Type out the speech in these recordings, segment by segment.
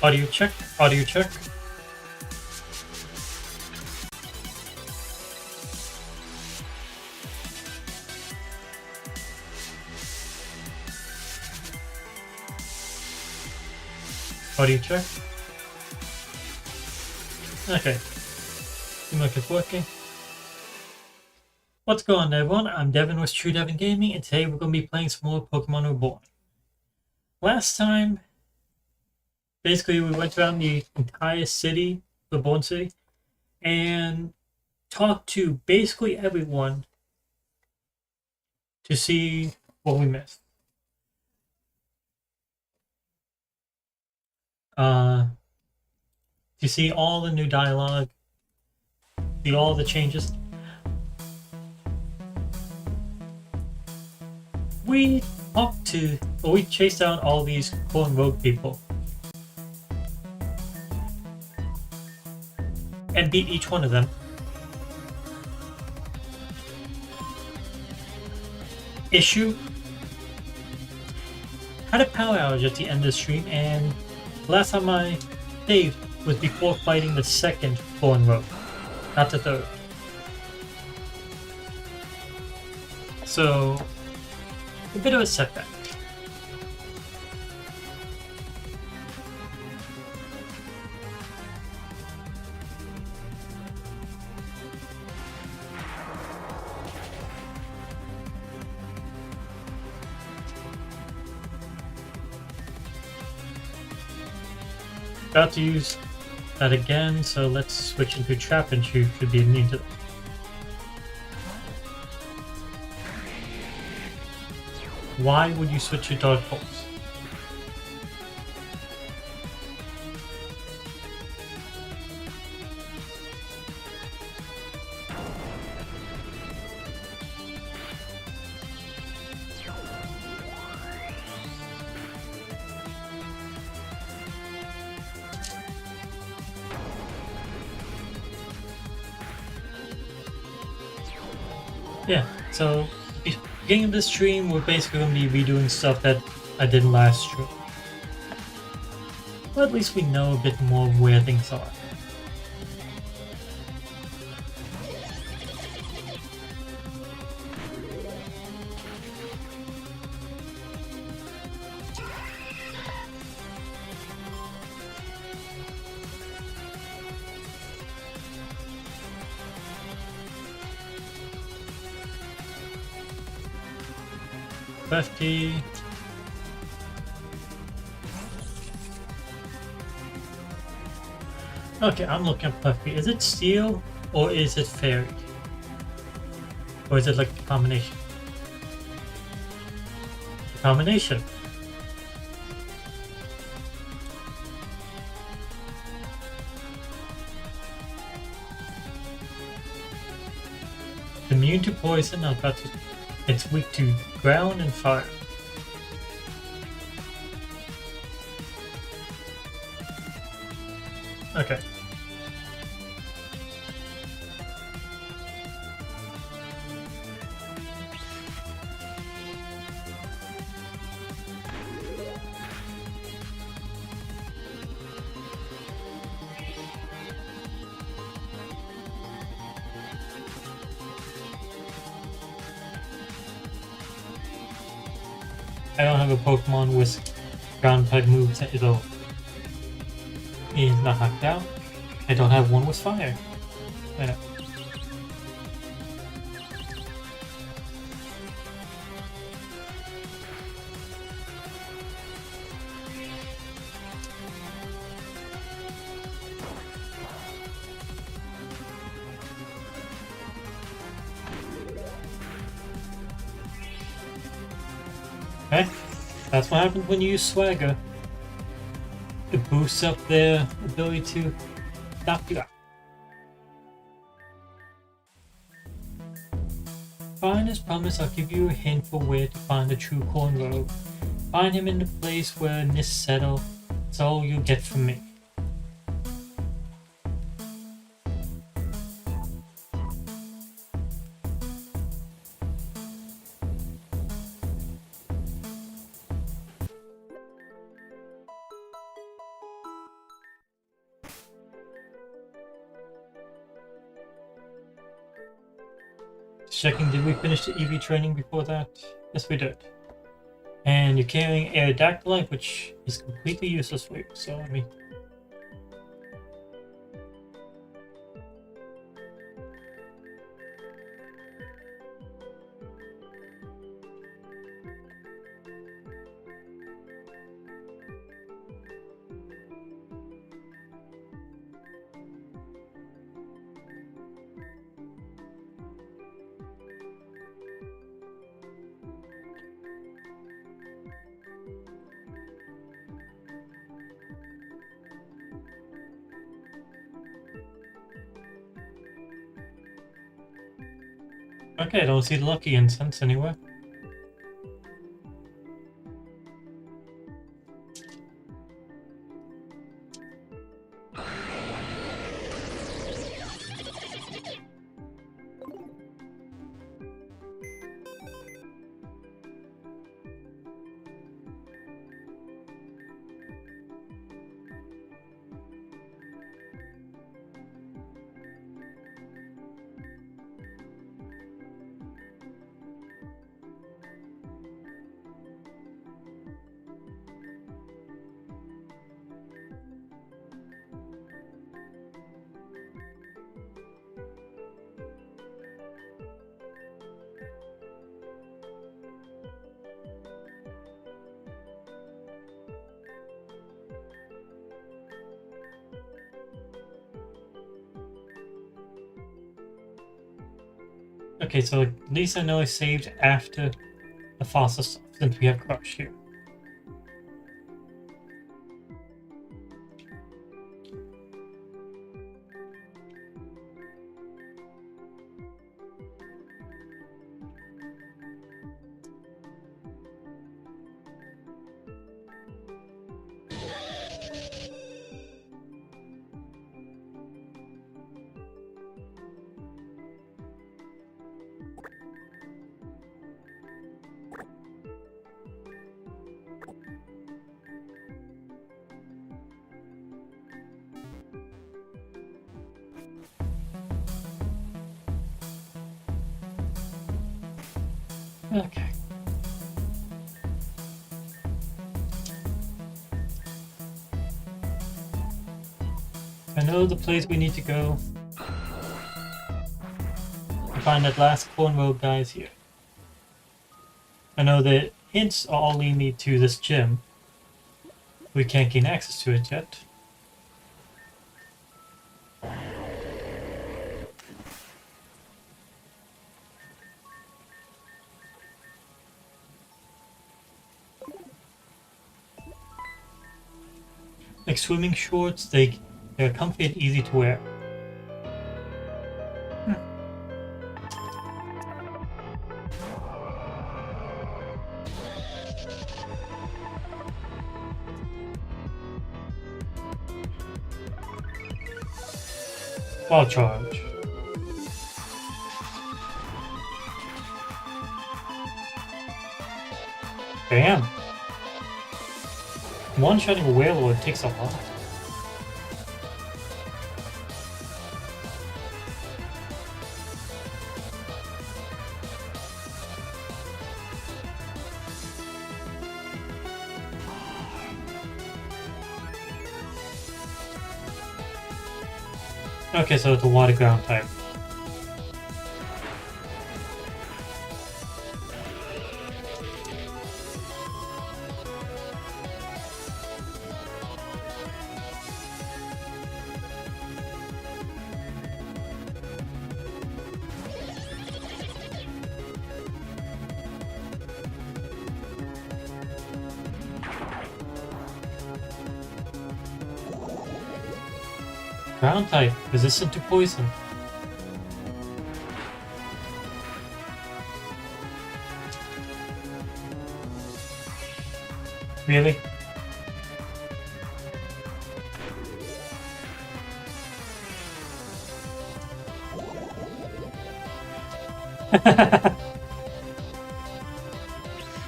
Audio check, audio check. Audio check. Okay. Seems like it's working. What's going on, everyone? I'm Devin with TrueDevinGaming, and today we're going to be playing some more Pokemon Reborn. Last time, basically we went around the entire city, Reborn City, and talked to basically everyone to see what we missed. To see all the new dialogue, see all the changes. We chased down all these cool and rogue people and beat each one of them. Issue had a power outage at the end of the stream, and last time I saved was before fighting the second Foreign Rogue, not the third. So, a bit of a setback. About to use that again, so let's switch into Trap, and you should be immune to that. Why would you switch to Dark Pulse? Yeah, so beginning of this stream, we're basically going to be redoing stuff that I did last stream. But at least we know a bit more of where things are. FT. Okay, I'm looking at Puffy. Is it Steel or is it Fairy? Or is it like a combination? A combination. Immune to poison, I've got to. It's weak to ground and fire. Okay. I don't have a Pokemon with ground type moves at all. He's not knocked out. I don't have one with fire. I know. Okay, that's what happens when you use Swagger. It boosts up their ability to knock you out. Fine, as promised, I'll give you a hint for where to find the true Corn Rogue. Find him in the place where mists settle. That's all you'll get from me. checking, did we finish the EV training before that? Yes, we did. And you're carrying Aerodactylite, which is completely useless for you, so let me... Okay, I don't see the lucky incense anywhere. Okay, so at least I know I saved after the fossil stuff, since we have Crush here. Okay. I know the place we need to go to find that last Corn Road guy is here. I know the hints are all leading me to this gym. We can't gain access to it yet. Like swimming shorts, they're comfy and easy to wear. Wild charge. Bam! One-shotting a Warlord takes a lot. Okay, so it's a water ground type. Ground type, resistant to poison. Really?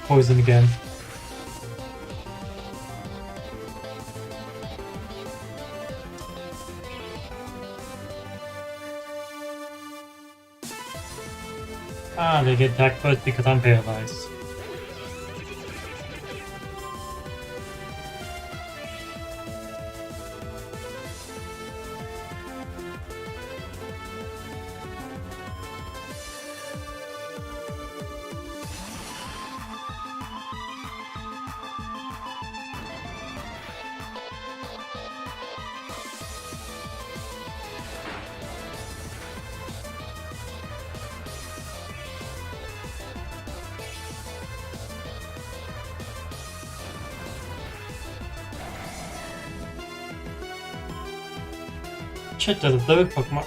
Poison again. Ah, they get attacked first because I'm paralyzed. Shit, there's a third Pokemon.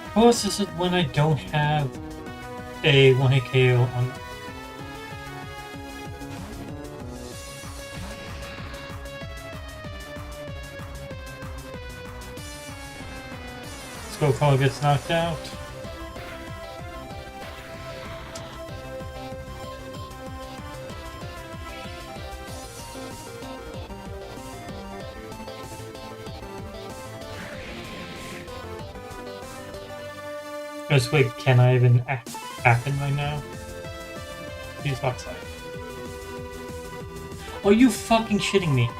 Of course, this is when I don't have a one-hit KO on. Skullcrawler gets knocked out. Just wait, can I even happen right now? Use Rock Slide. Are you fucking shitting me?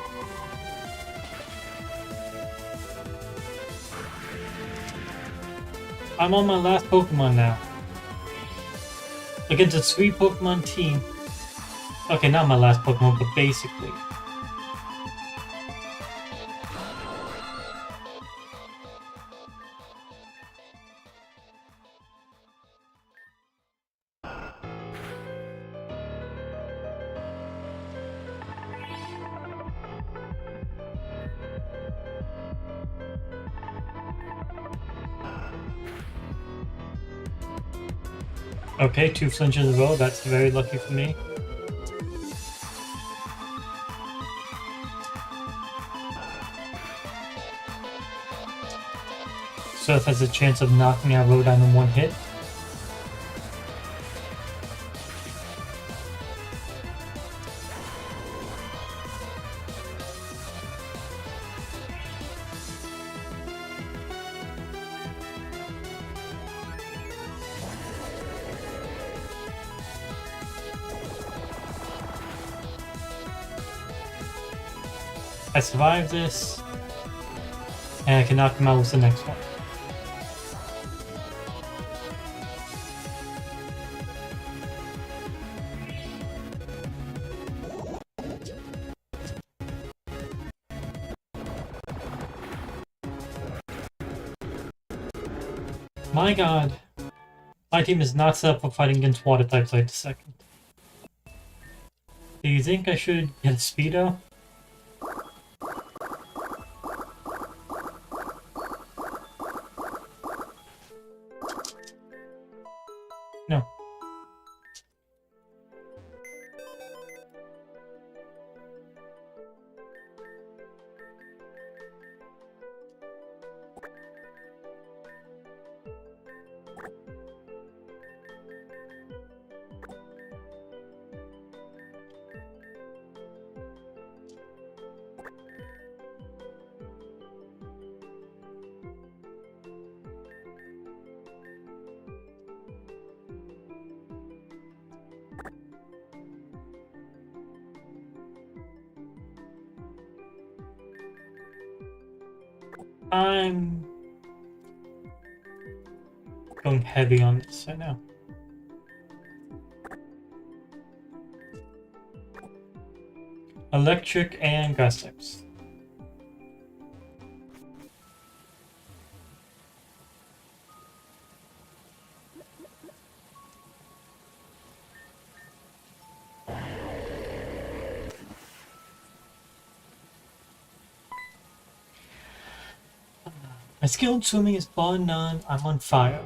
I'm on my last Pokemon now. Against a 3 Pokemon team. Okay, not my last Pokemon, but basically. Okay, 2 flinches in a row, that's very lucky for me. Surf has a chance of knocking out Rodon in 1 hit. I survive this, and I can knock him out with the next one. My god. My team is not set up for fighting against water types right this second. Do you think I should get a Speedo? No. I'm going heavy on this right now. Electric and grass types. My skill in swimming is bar none. I'm on fire.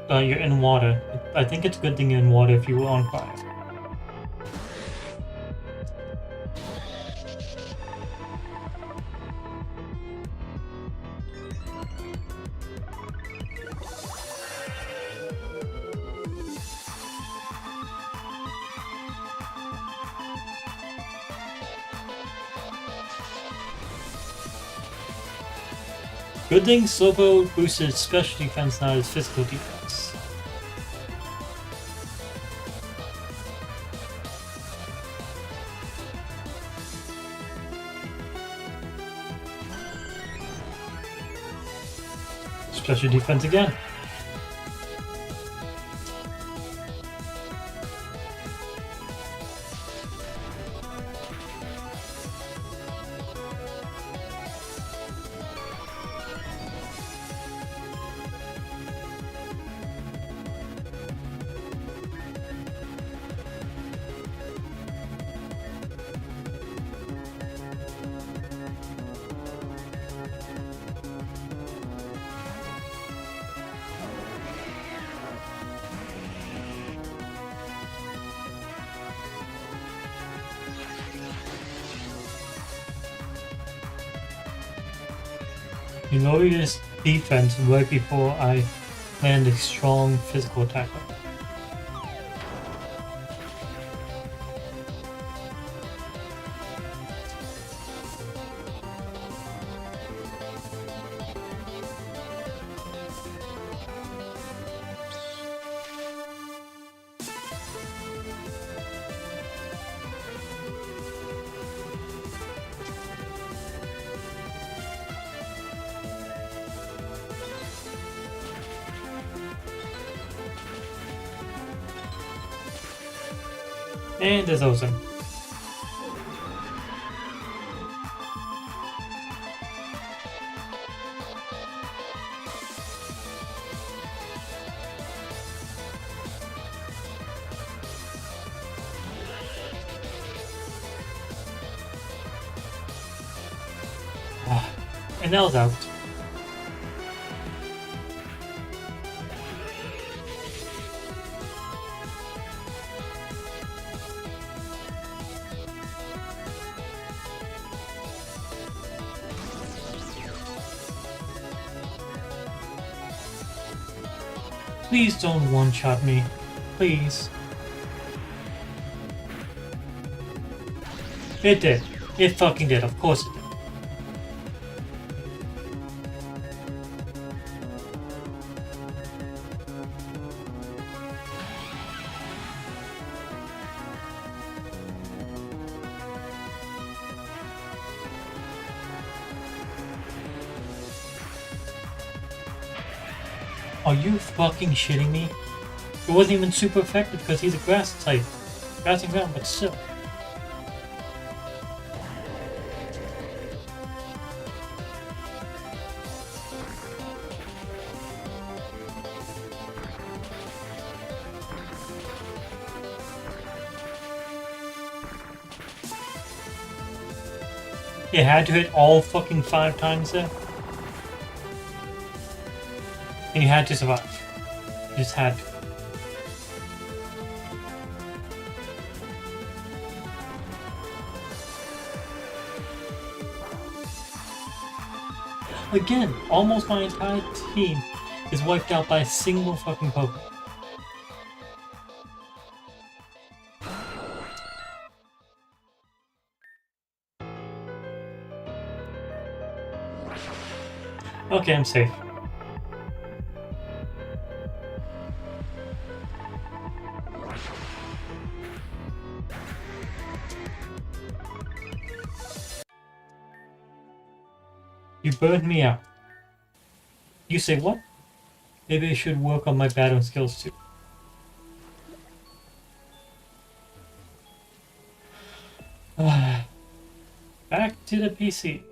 You're in water. I think it's a good thing you're in water if you were on fire. Good thing Slowpoke boosted special defense, not his physical defense. Special defense again. You lower his defense right before I land a strong physical attack. And there's Ozone. And L's out. Please don't one-shot me. Please. It did. It fucking did. Of course it did. Are you fucking shitting me? It wasn't even super effective because he's a grass type. Grass and ground, but still. You had to hit all fucking 5 times there. And you had to survive. You just had to. Again, almost my entire team is wiped out by a single fucking Pokemon. Okay, I'm safe. You burned me out. You say what? Maybe I should work on my battling skills too. Back to the PC.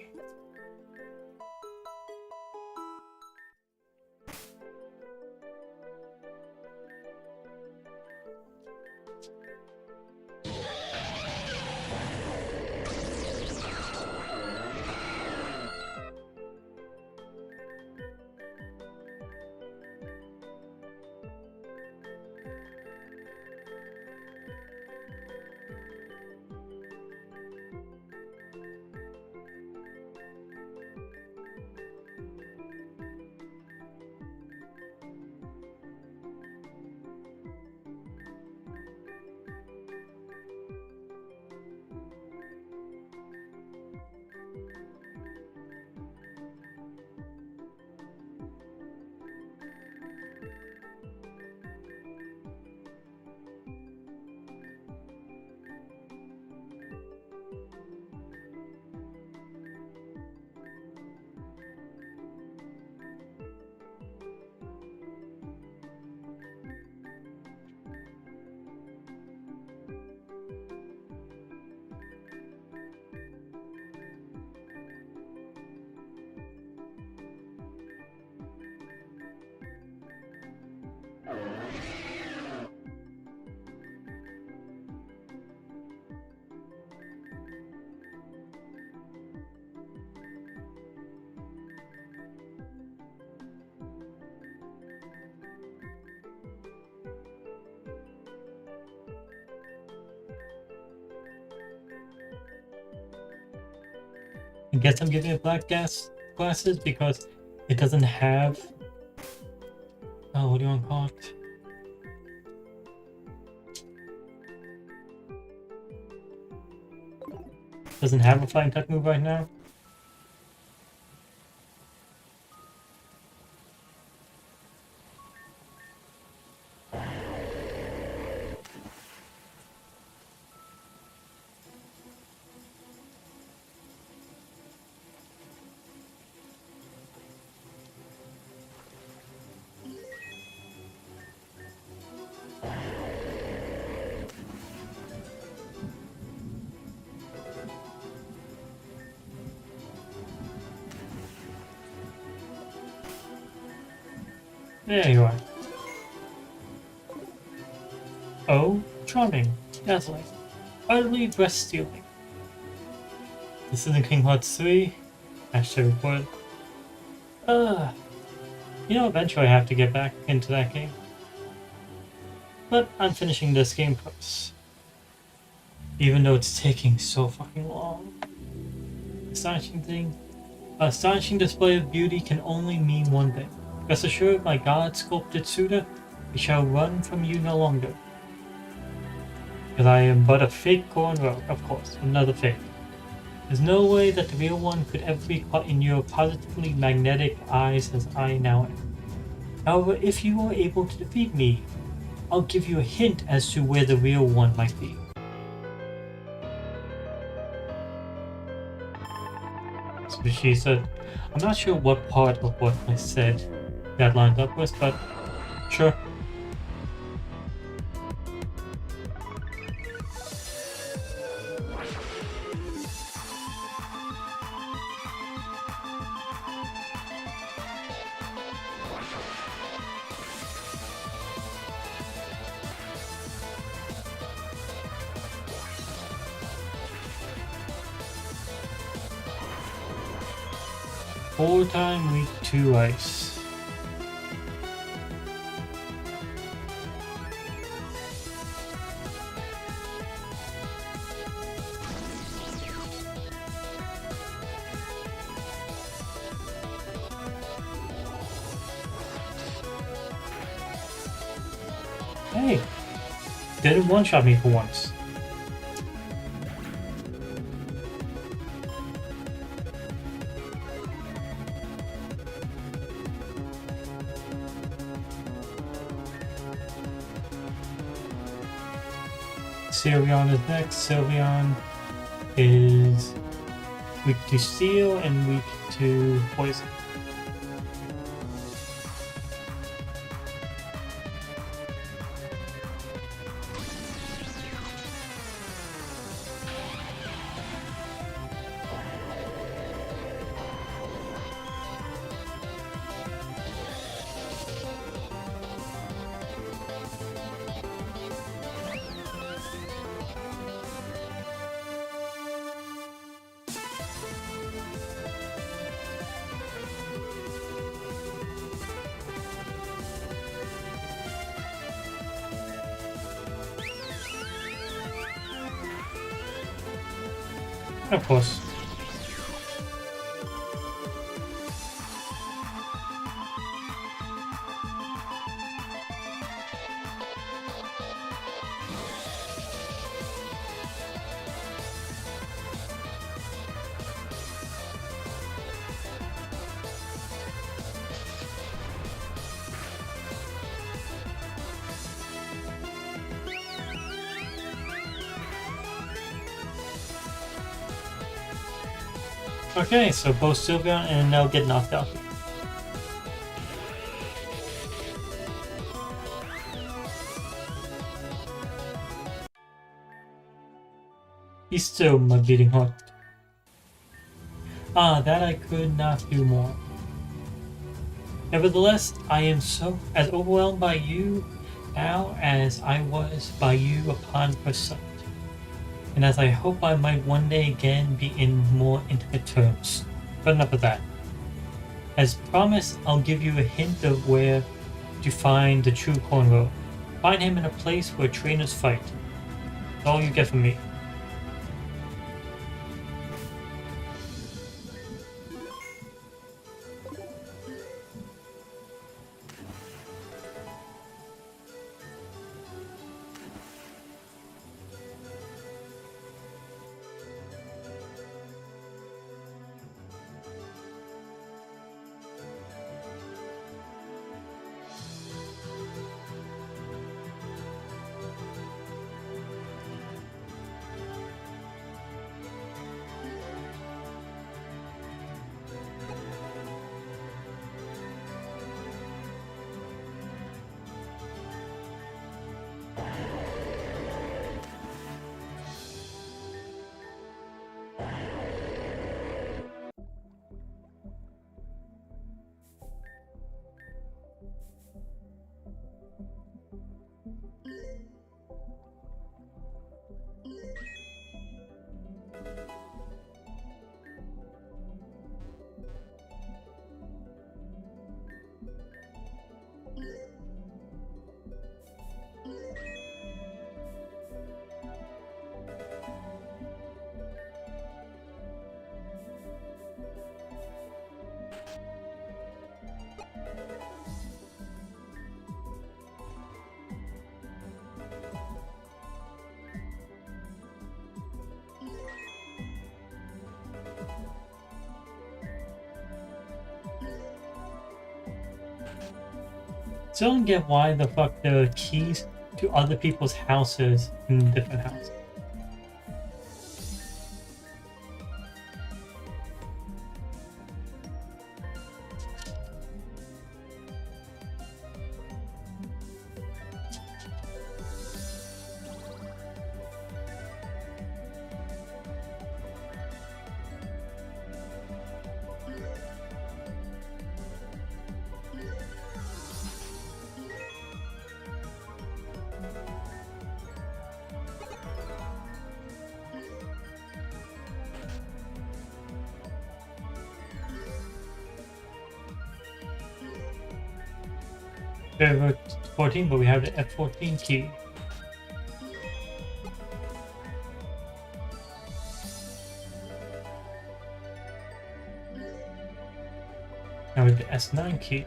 I guess I'm giving it black glasses because it doesn't have... Oh, what do you want to call it? Doesn't have a flying type move right now. There you are. Oh, charming, dazzling, utterly breath-stealing. This isn't King Hearts 3. Hashtag report. You know, eventually I have to get back into that game. But I'm finishing this game first. Even though it's taking so fucking long. Astonishing display of beauty can only mean one thing. Rest assured, my god-sculpted suitor, we shall run from you no longer. Because I am but a fake cornrow, of course, another fake. There's no way that the real one could ever be caught in your positively magnetic eyes as I now am. However, if you are able to defeat me, I'll give you a hint as to where the real one might be. So she said, I'm not sure what part of what I said that lined up with, but sure. Full-time week 2 ice. Hey, didn't one-shot me for once. Sylveon is next. Sylveon is weak to steel and weak to poison. Of course. Okay, so both Sylveon and now get knocked out. He's still my beating heart. Ah, that I could not do more. Nevertheless, I am so as overwhelmed by you now as I was by you upon first sight. And as I hope I might one day again be in more intimate terms. But enough of that. As promised, I'll give you a hint of where to find the true cornrow. Find him in a place where trainers fight. That's all you get from me. Still don't get why the fuck there are keys to other people's houses in different houses. There 14, but we have the F14 key. Now with the S9 key.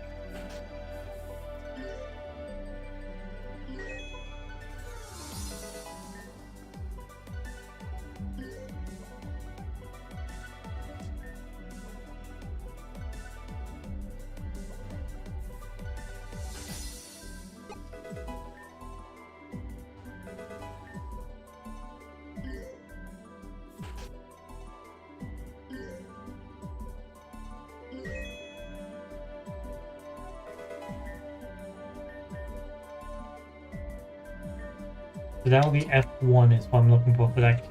So that will be F1 is what I'm looking for that key.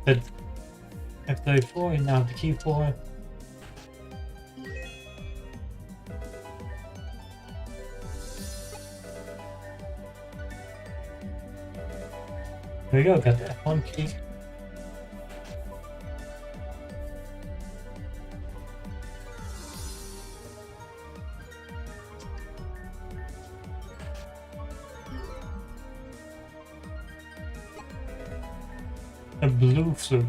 But F34 and now the key for there we go, got the F1 key. A blue flute.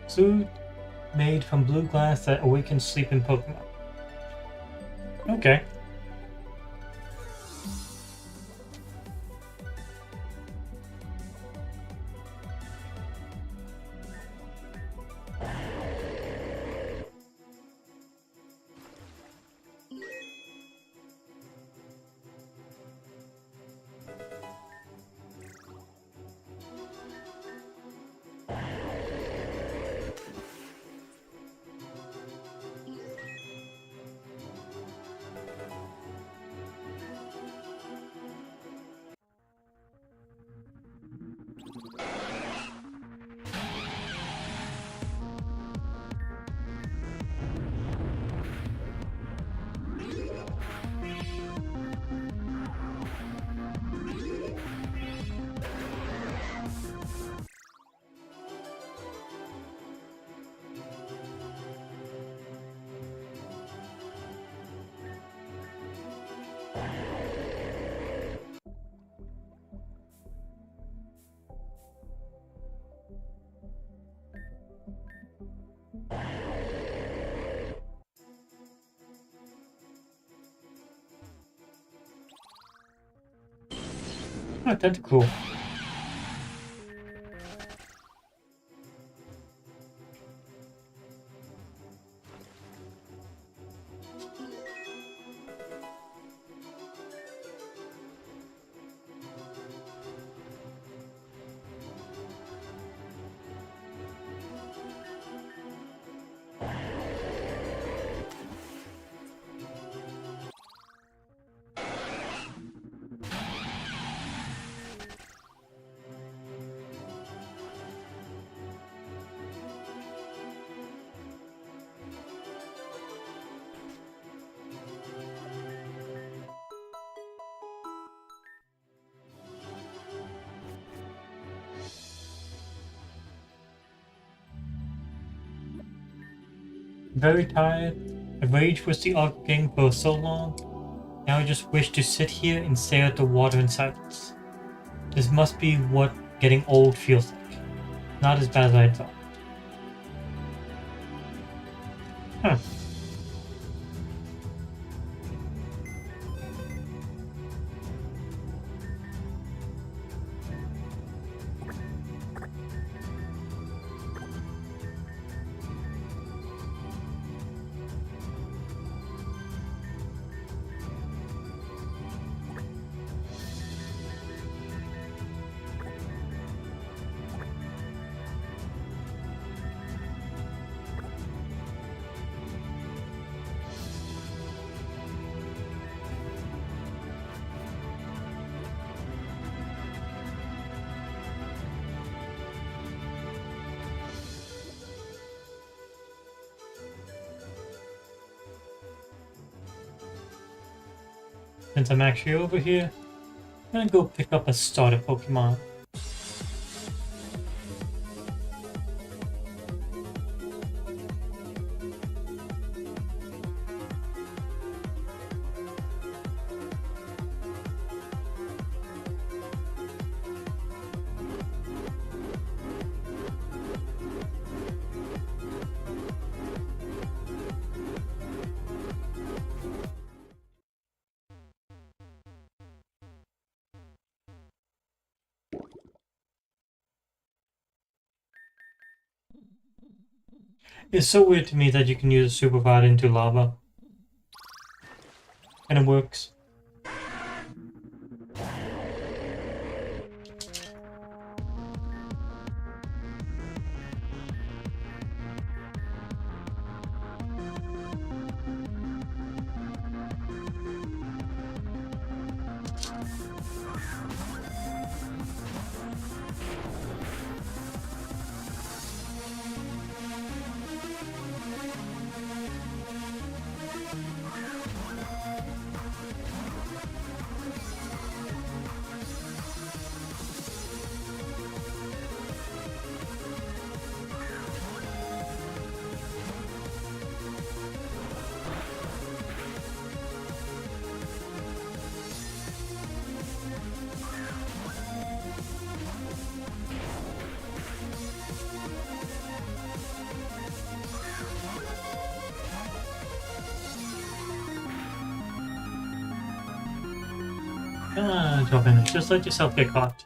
Flute made from blue glass that awakens sleeping Pokemon. Okay. Oh, that's cool. Very tired. I've raged with the Arc game for so long. Now I just wish to sit here and stare at the water in silence. This must be what getting old feels like. Not as bad as I thought. Huh. since I'm actually over here, I'm gonna go pick up a starter Pokemon. It's so weird to me that you can use a super rod into lava. And it works. Come on, jump in. Just let yourself get caught.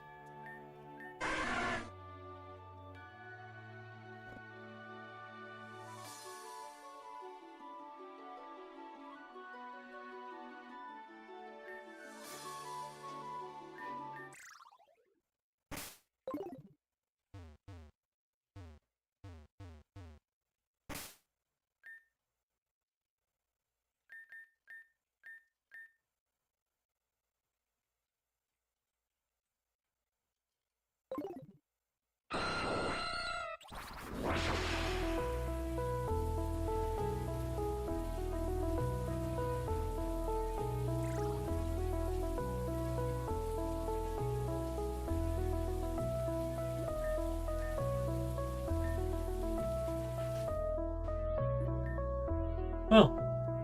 Well,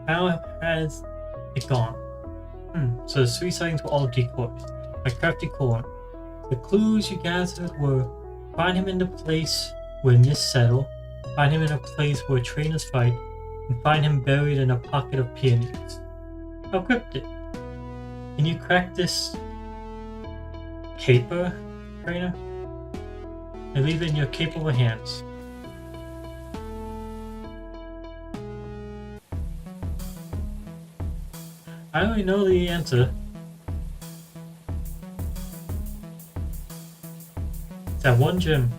how has it gone? So the 3 sightings were all decoys. I crafted corn. The clues you gathered were find him in the place where Nist settle, find him in a place where trainers fight, and find him buried in a pocket of peonies. How cryptic. Can you crack this caper, trainer? And leave it in your capable hands. I already know the answer. It's that one gym.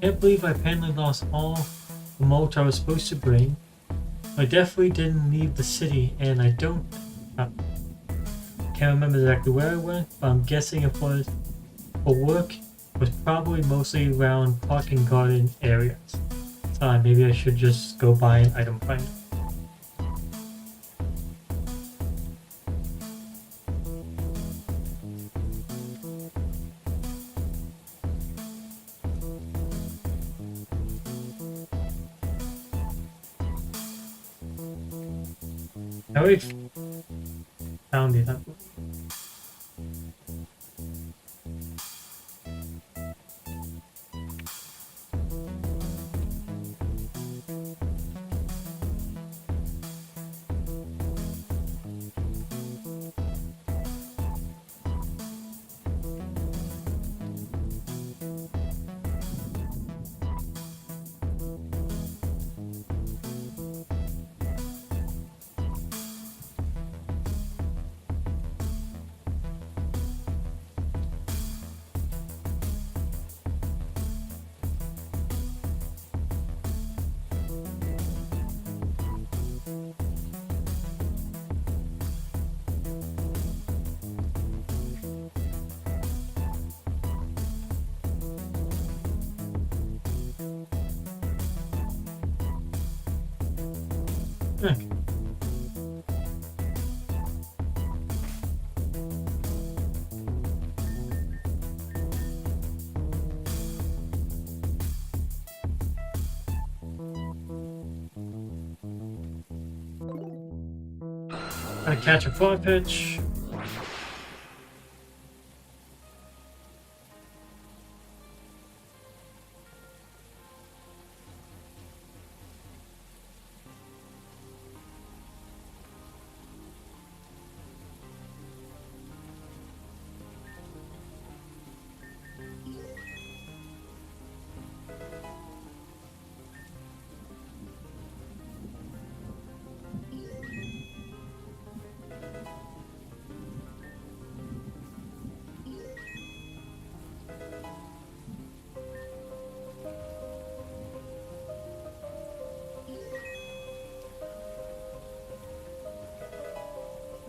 Can't believe I apparently lost all the mulch I was supposed to bring. I definitely didn't leave the city, and I don't. Can't remember exactly where I went, but I'm guessing it was for work. It was probably mostly around park and garden areas. Maybe I should just go buy an item finder. I already found it. Okay. I catch a fly pitch.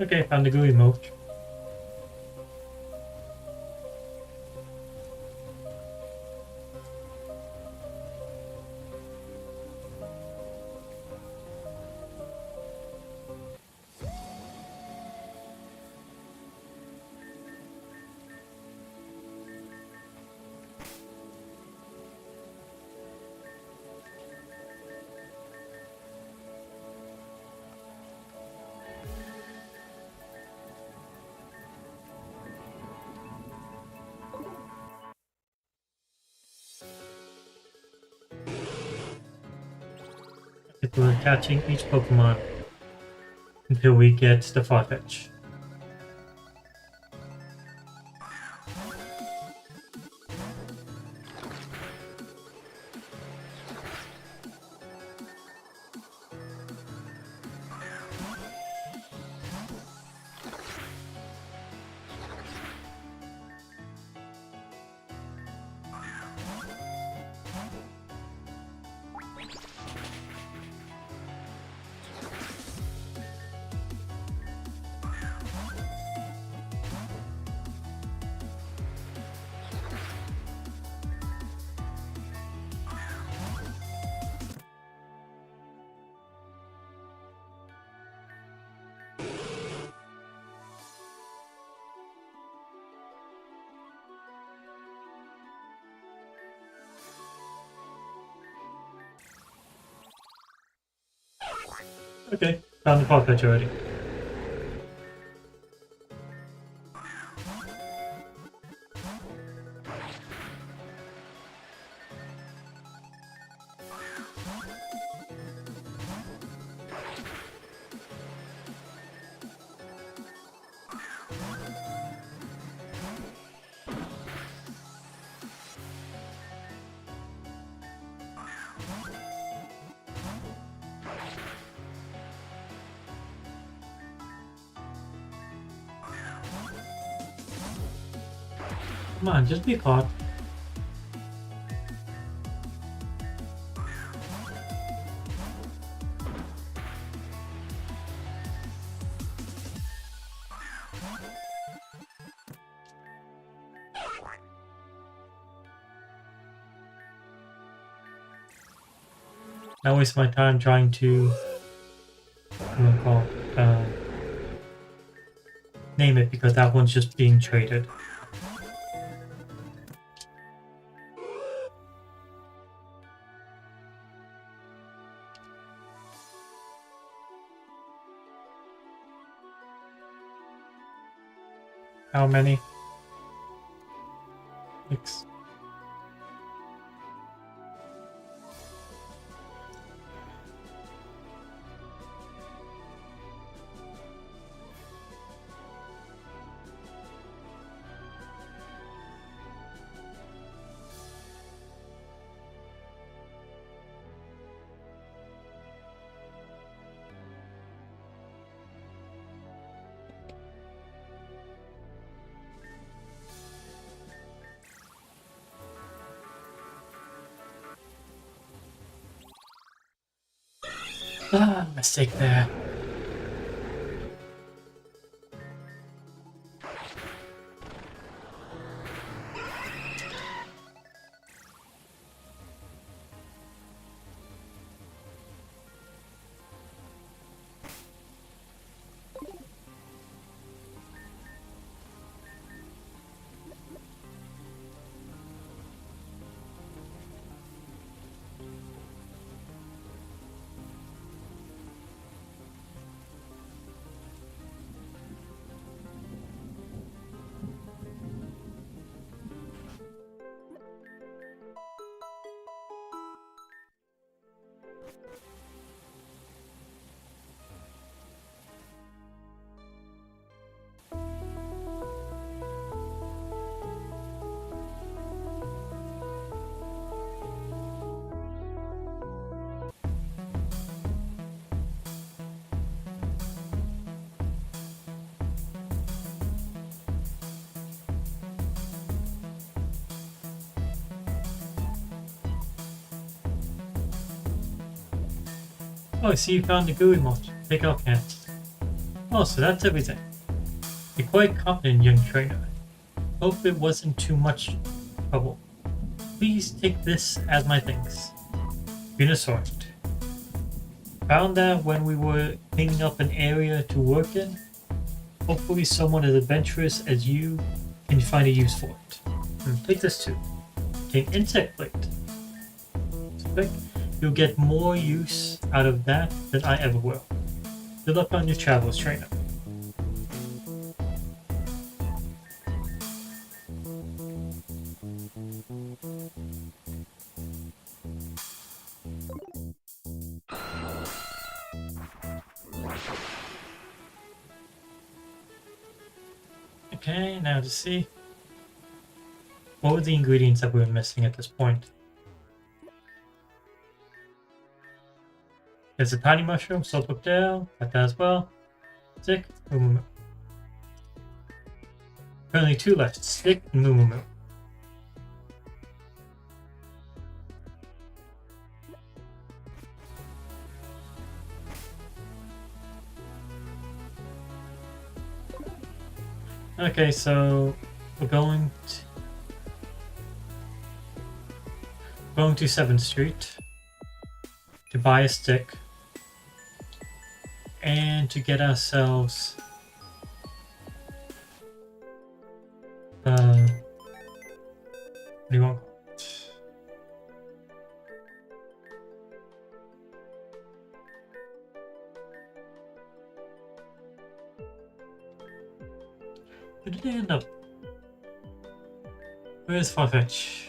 Okay, found the gooey mulch. We're catching each Pokemon until we get the Farfetch. Okay, found the Farfetch already. Come on, just be caught. Not waste my time trying to name it, because that one's just being traded. How many? 6. Ah, mistake there. Oh, I see you found the gooey moth. Take off hands. Oh, so that's everything. You're quite confident, young trainer. Hope it wasn't too much trouble. Please take this as my thanks. Venusaur. Found that when we were cleaning up an area to work in. Hopefully someone as adventurous as you can find a use for it. Take this too. Take insect plate. You'll get more use out of that than I ever will. Good luck on your travels, trainer. Okay, now to see. What were the ingredients that we were missing at this point? There's a tiny mushroom, salt hook down, got that as well. Stick, moo. Currently 2 left, stick and moo. Okay, so we're going to 7th Street to buy a stick and to get ourselves what do you want? Where did they end up? Where's Farfetch?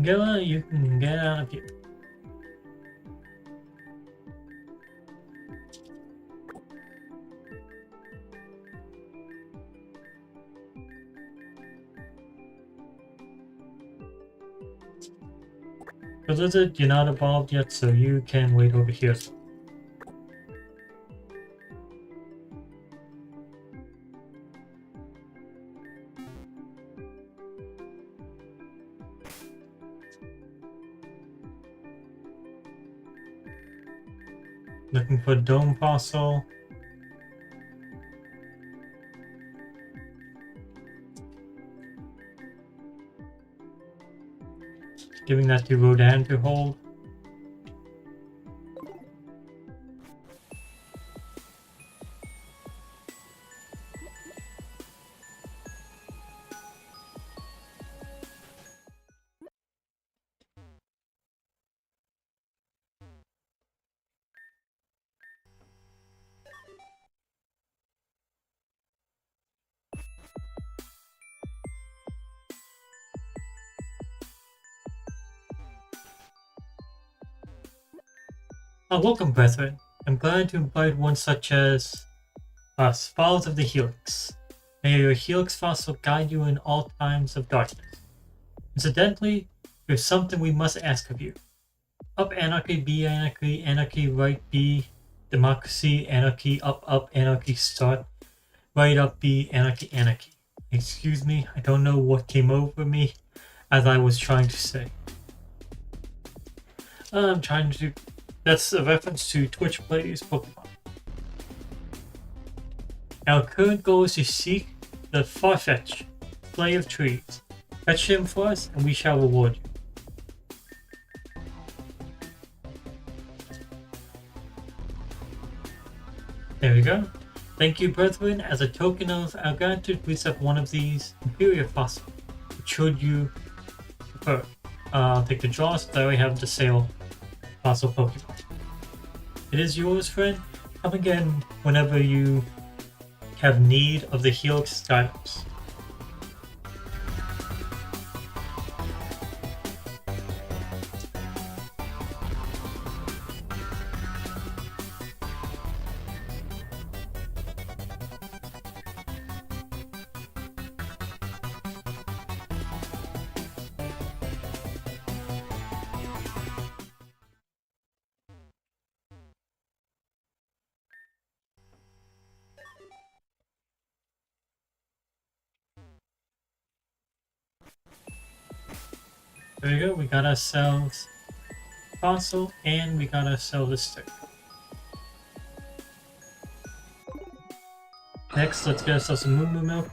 Gilla, you can get out of here. Lizard, you're not evolved yet, so you can wait over here. Looking for dome fossil. Giving that to Rodan to hold. Welcome, brethren. I'm glad to invite one such as us, followers of the Helix. May your Helix fossil guide you in all times of darkness. Incidentally, there's something we must ask of you. Up anarchy, B anarchy, anarchy, right B, democracy, anarchy, up, anarchy, start, right up B, anarchy, anarchy. Excuse me, I don't know what came over me as I was trying to say. That's a reference to Twitch plays Pokemon. Our current goal is to seek the Farfetch, Flay of Trees. Fetch him for us and we shall reward you. There we go. Thank you, brethren. As a token of our gratitude, please have one of these Imperial fossils. Should you prefer. I'll take the draw so that way I have the sale fossil Pokemon. It is yours, friend. Come again whenever you have need of the Helix guidance. There we go, we got ourselves fossil and we got ourselves a stick. Next, let's get ourselves some moo moo milk.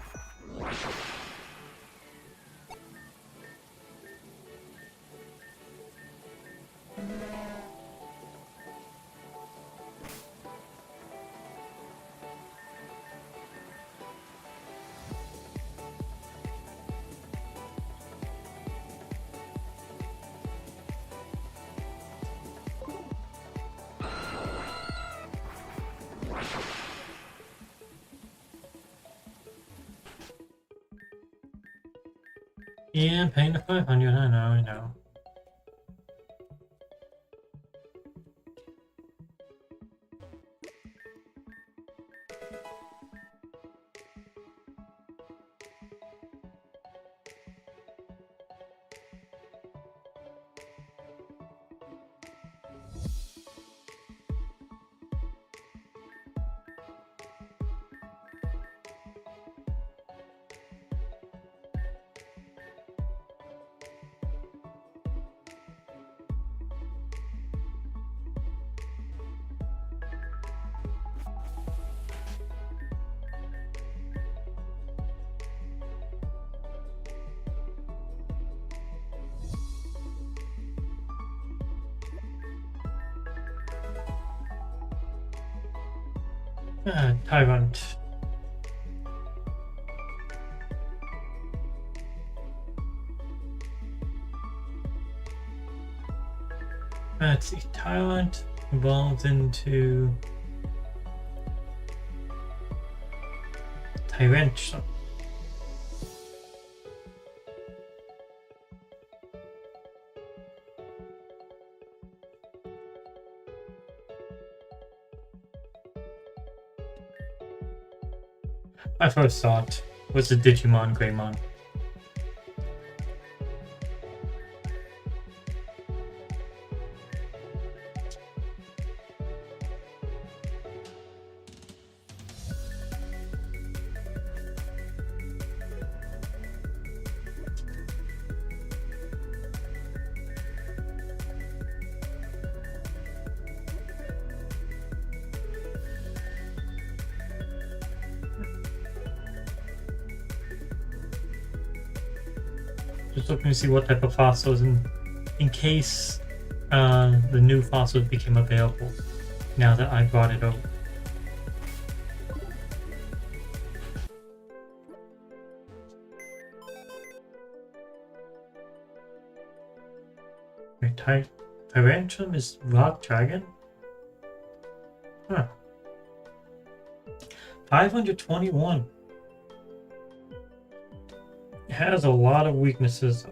Yeah, I'm paying the 500, I know. Tyrant. Let's see, Tyrant evolves into Tyrantula. My first thought was the Digimon Greymon. Just looking to see what type of fossils in case the new fossils became available now that I brought it over. Tyrantrum is Rock Dragon? Huh. 521. It has a lot of weaknesses.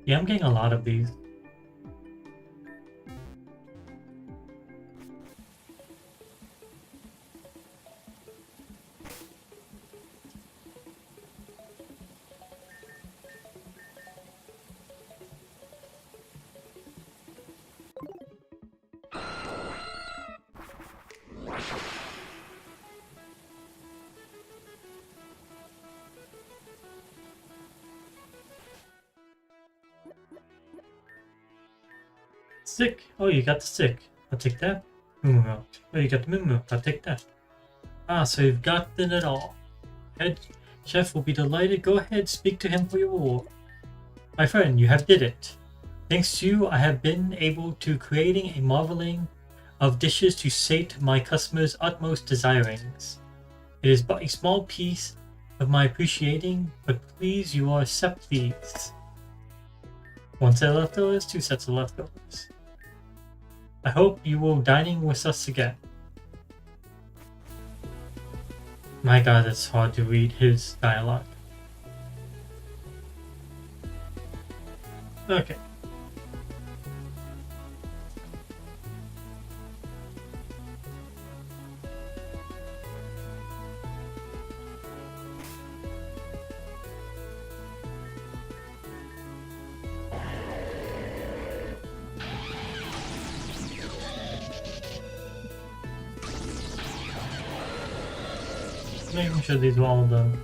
Yeah, I'm getting a lot of these. Stick. Oh, you got the stick. I'll take that. Moo milk. Oh, you got the moo milk. I'll take that. Ah, so you've gotten it all. Head chef will be delighted. Go ahead, speak to him for your reward. My friend, you have did it. Thanks to you, I have been able to creating a of dishes to sate my customers' utmost desirings. It is but a small piece of my appreciating, but please you all accept these. 1 set of leftovers, 2 sets of leftovers. I hope you will dining with us again. My god, it's hard to read his dialogue. Okay. Making sure these are all done.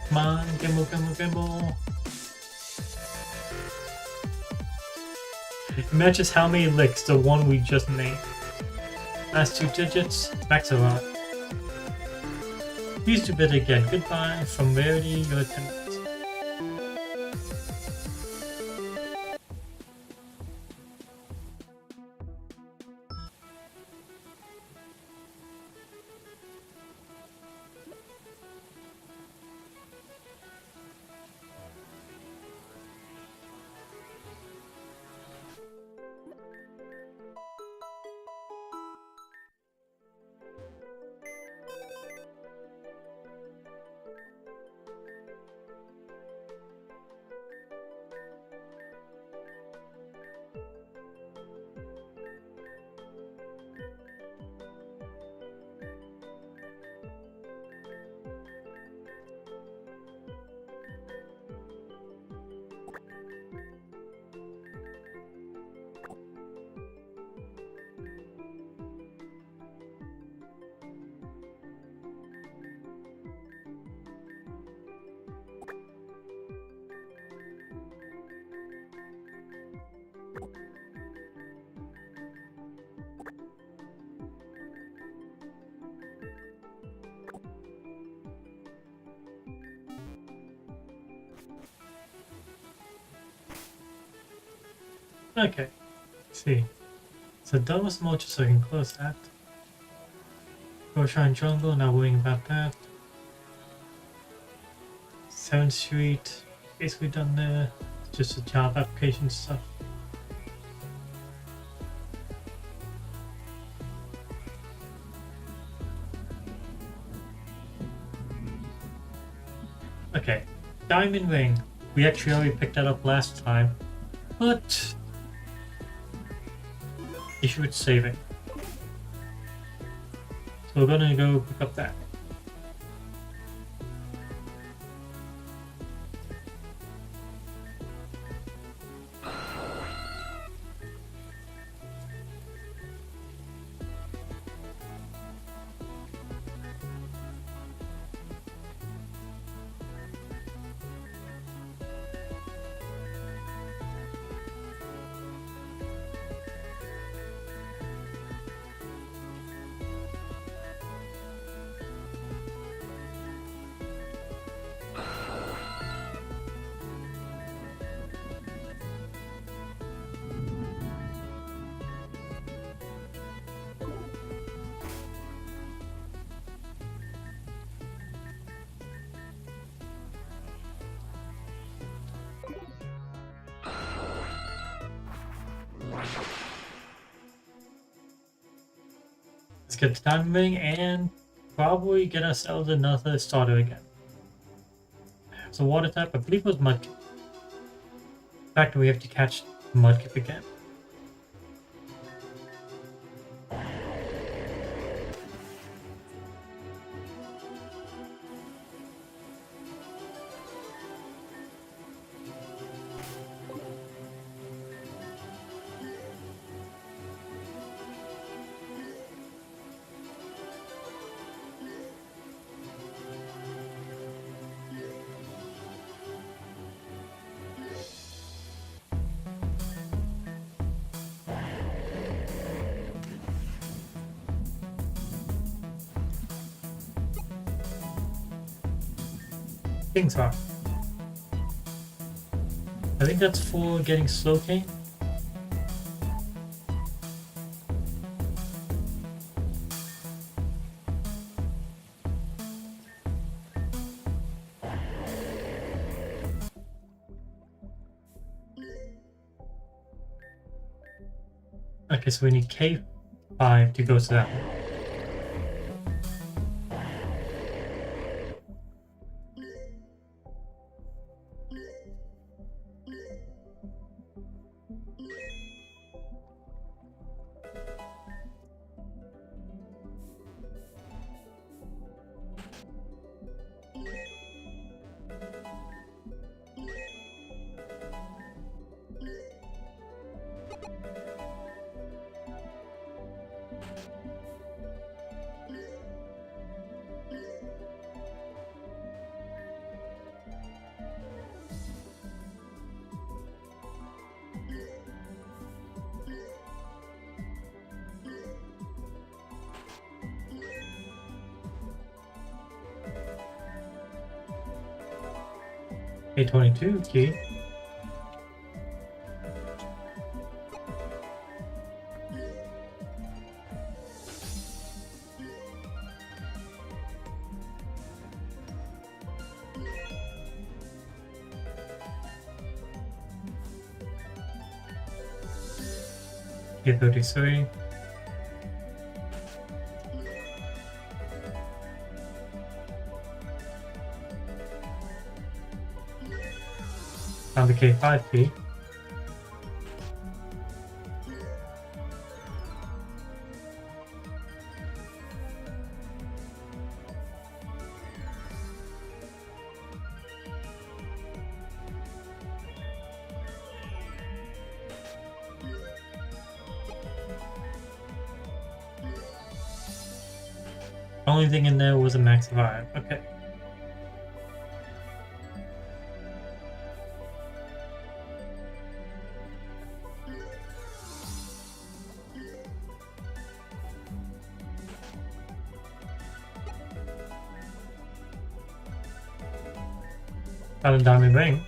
Come on, Gimbal, Gimbal, Gimbal. It matches how many licks the one we just made. Last 2 digits, max a lot. Please do bid again. Goodbye. From Rarity, your attendant. Okay, let's see. So done with Mocha, so I can close that. Go Shine Jungle, not worrying about that. 7th Street, basically done there. Just the job application stuff. Okay, Diamond Ring. We actually already picked that up last time, but issue with saving. So we're gonna go pick up that. Let's get the Diamond Ring and probably get ourselves another starter again. So water type, I believe it was Mudkip. In fact, we have to catch Mudkip again. things are. I think that's for getting slow cane. Okay, so we need K5 to go to that one. K22 key. K33. Found the K5 key. Only thing in there was a max of iron. Okay. Found a diamond ring.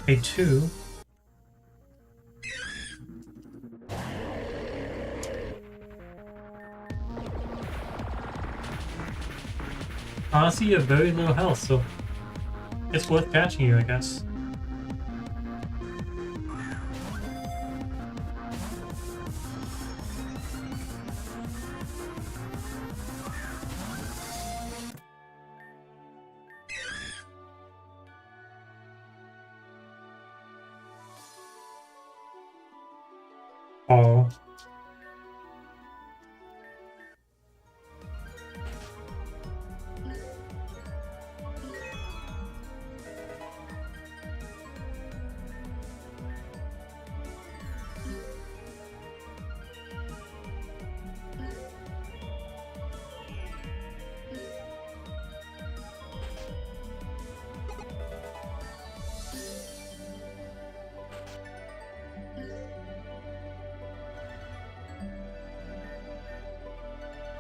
A2. Honestly, you have very low health, so it's worth catching you, I guess. Oh.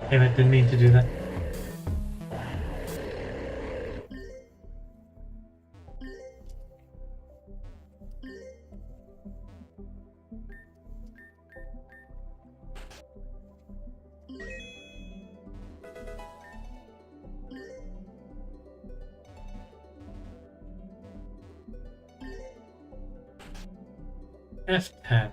Damn it, didn't mean to do that. F10.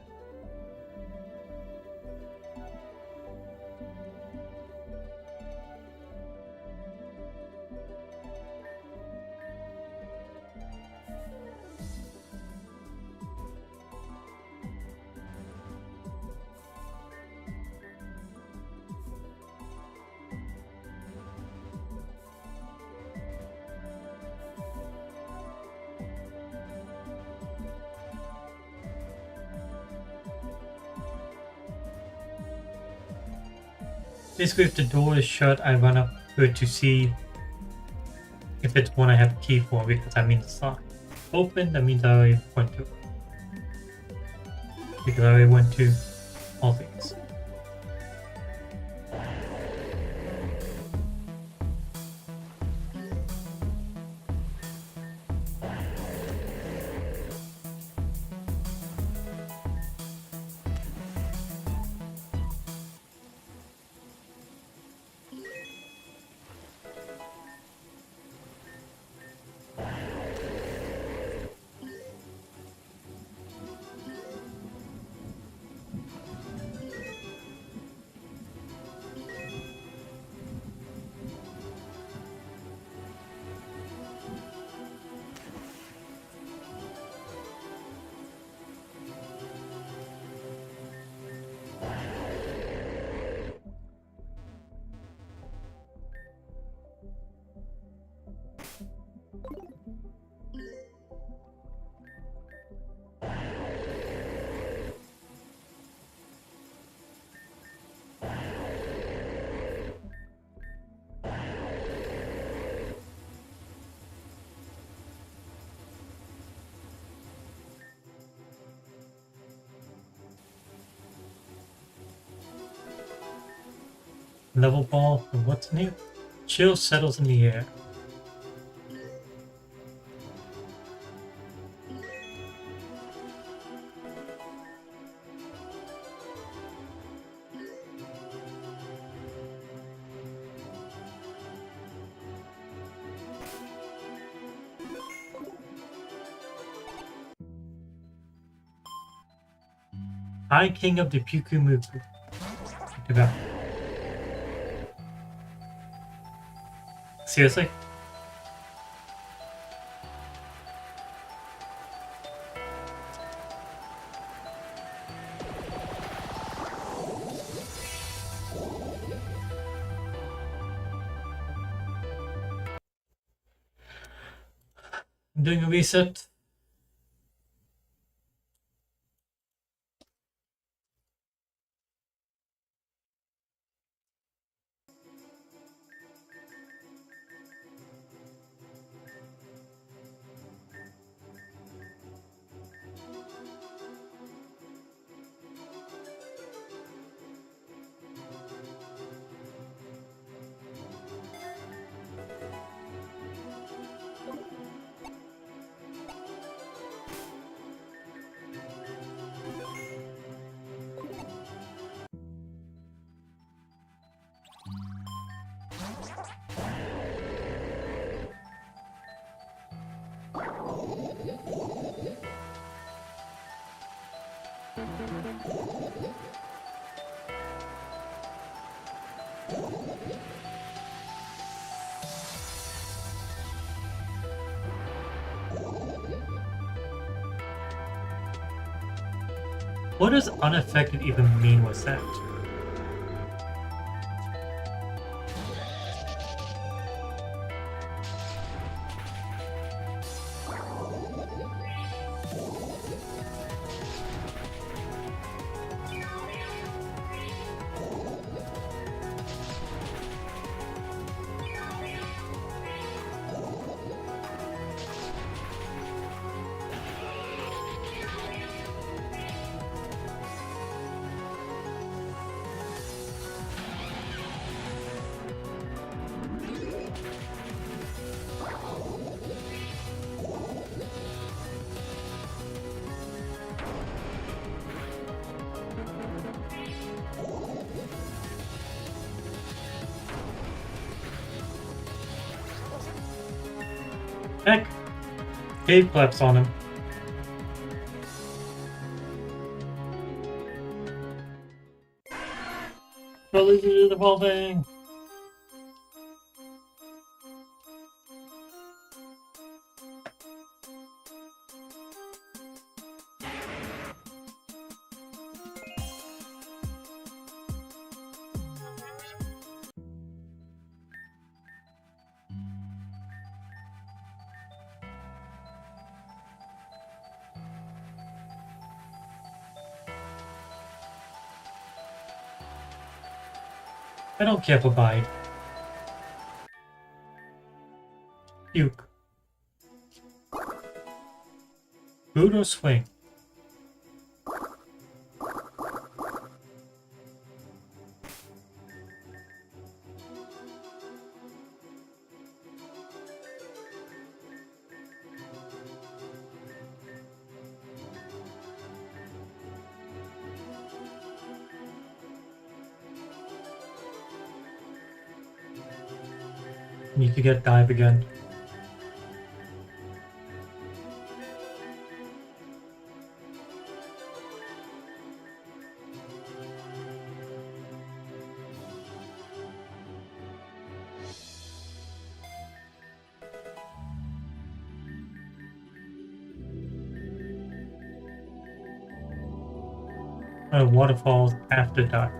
Basically, if the door is shut, I run up to it to see if it's one I have a key for, because that means it's locked. Open, that means I already went to it. Because I already went to all these. Level ball, and what's new? Chill settles in the air. High King of the Pukumuku. Check it out. Seriously? I'm doing a reset. What does unaffected even mean with that? Heck, cave collapse on him. Release the whole thing. I don't care for bide. Puke. Boot or swing? Need to get dive again. Waterfalls after dark.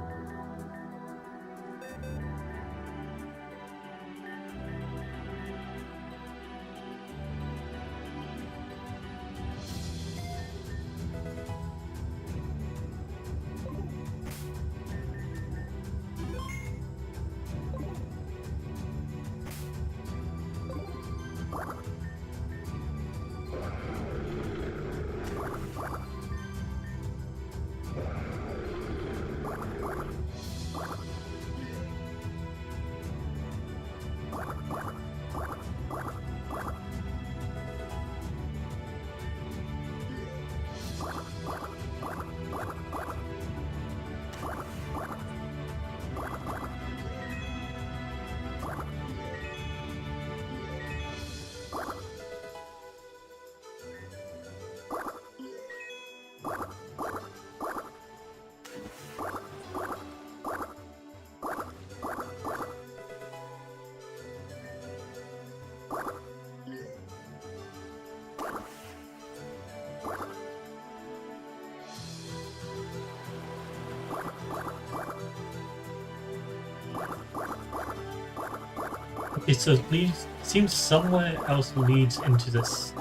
Okay, so it leads, seems somewhere else leads into this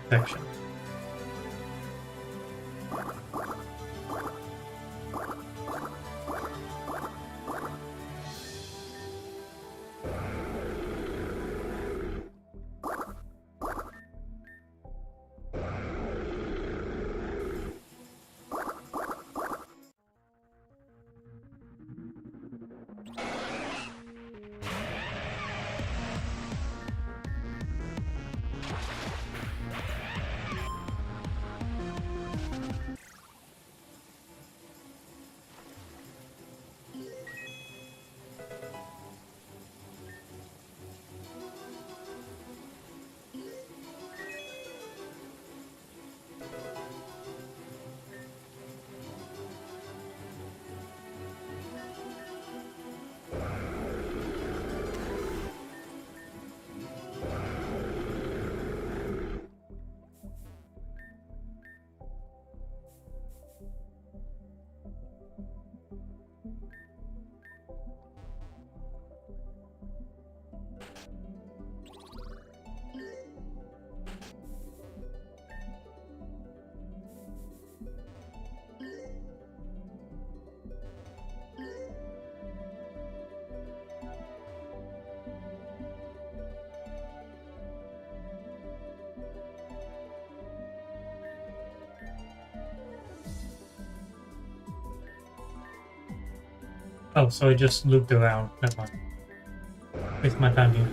section. Oh, so I just looped around. Never mind. Waste my time here.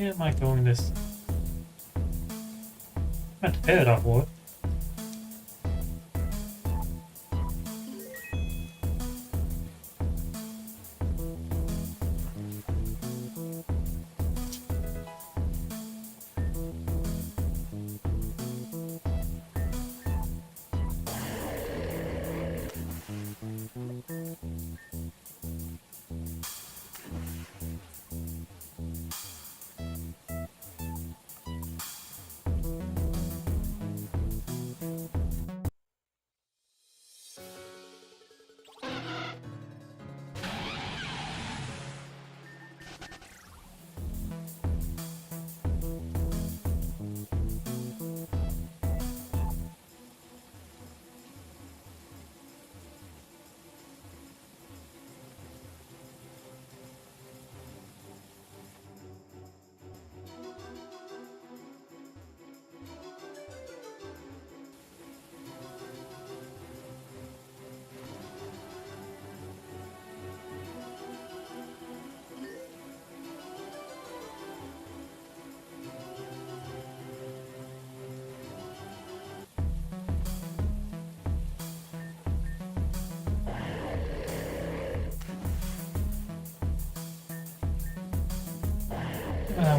Yeah, am I going this? Not to pair it off war.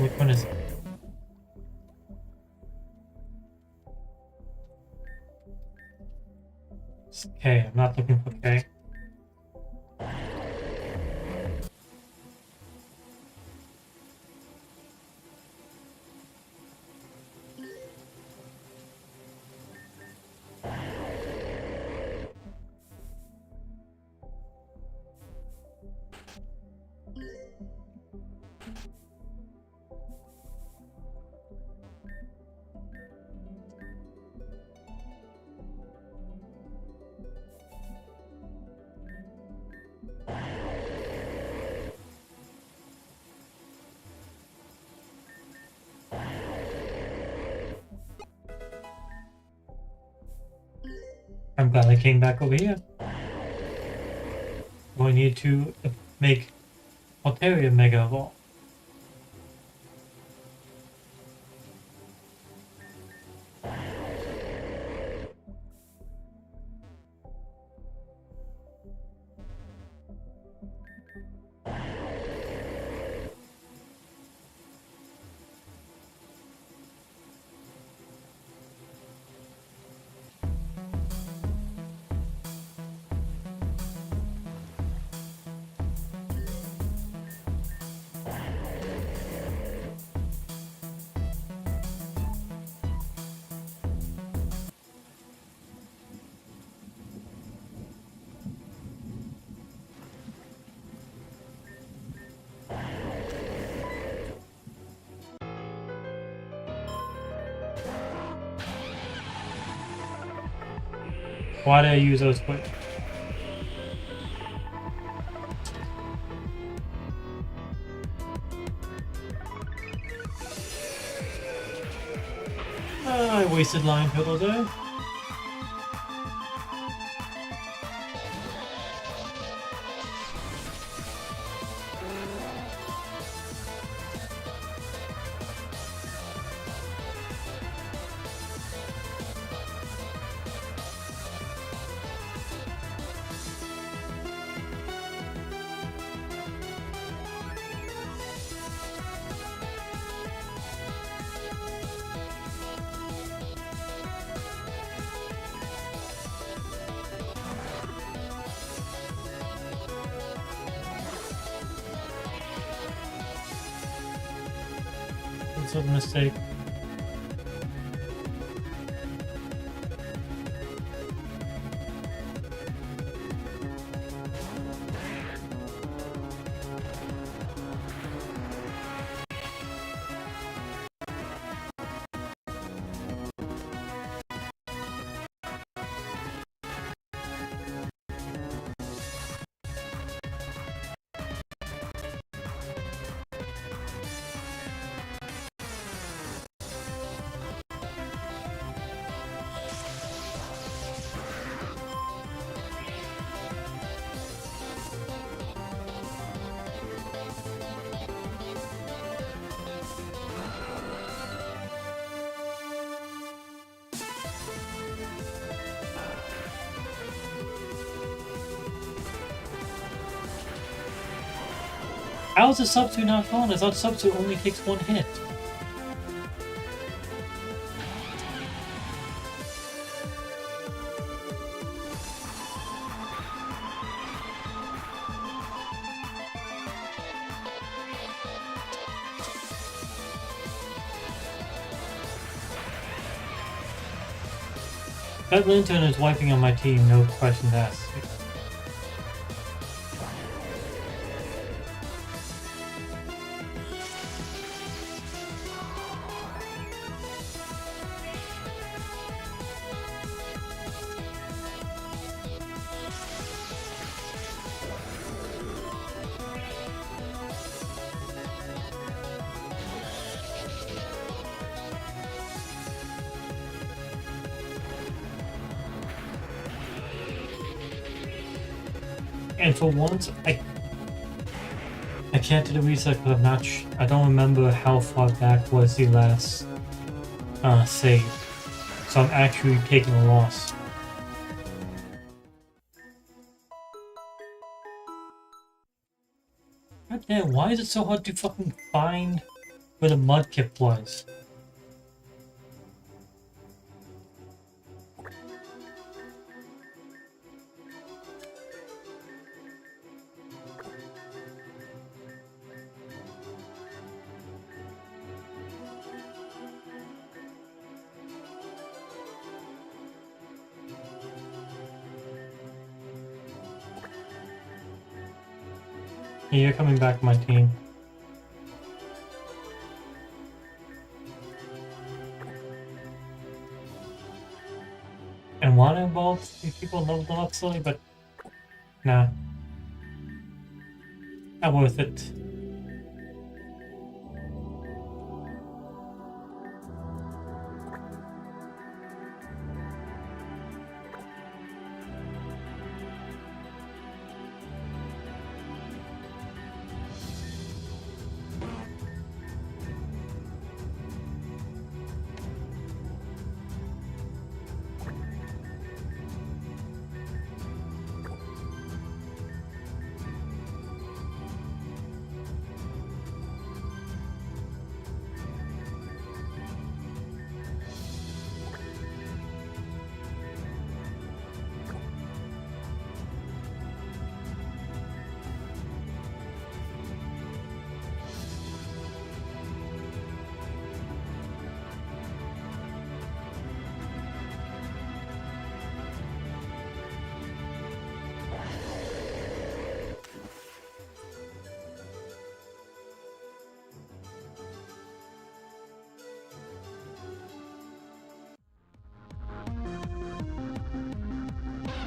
Which one is it? It's K. I'm not looking for K. I'm glad I came back over here. We need to make Altaria Mega Evolve. Why did I use those quick? I wasted Lion Pillow there. It's a mistake. How is the substitute not falling? I thought substitute only takes one hit. That Linton is wiping on my team, no questions asked. And for once, I can't do the reset because I'm not. I don't remember how far back was the last save, so I'm actually taking a loss. God damn! Why is it so hard to fucking find where the mudkip was? Yeah, you're coming back, my team. And want to involve these people level them up slowly, but nah, not worth it.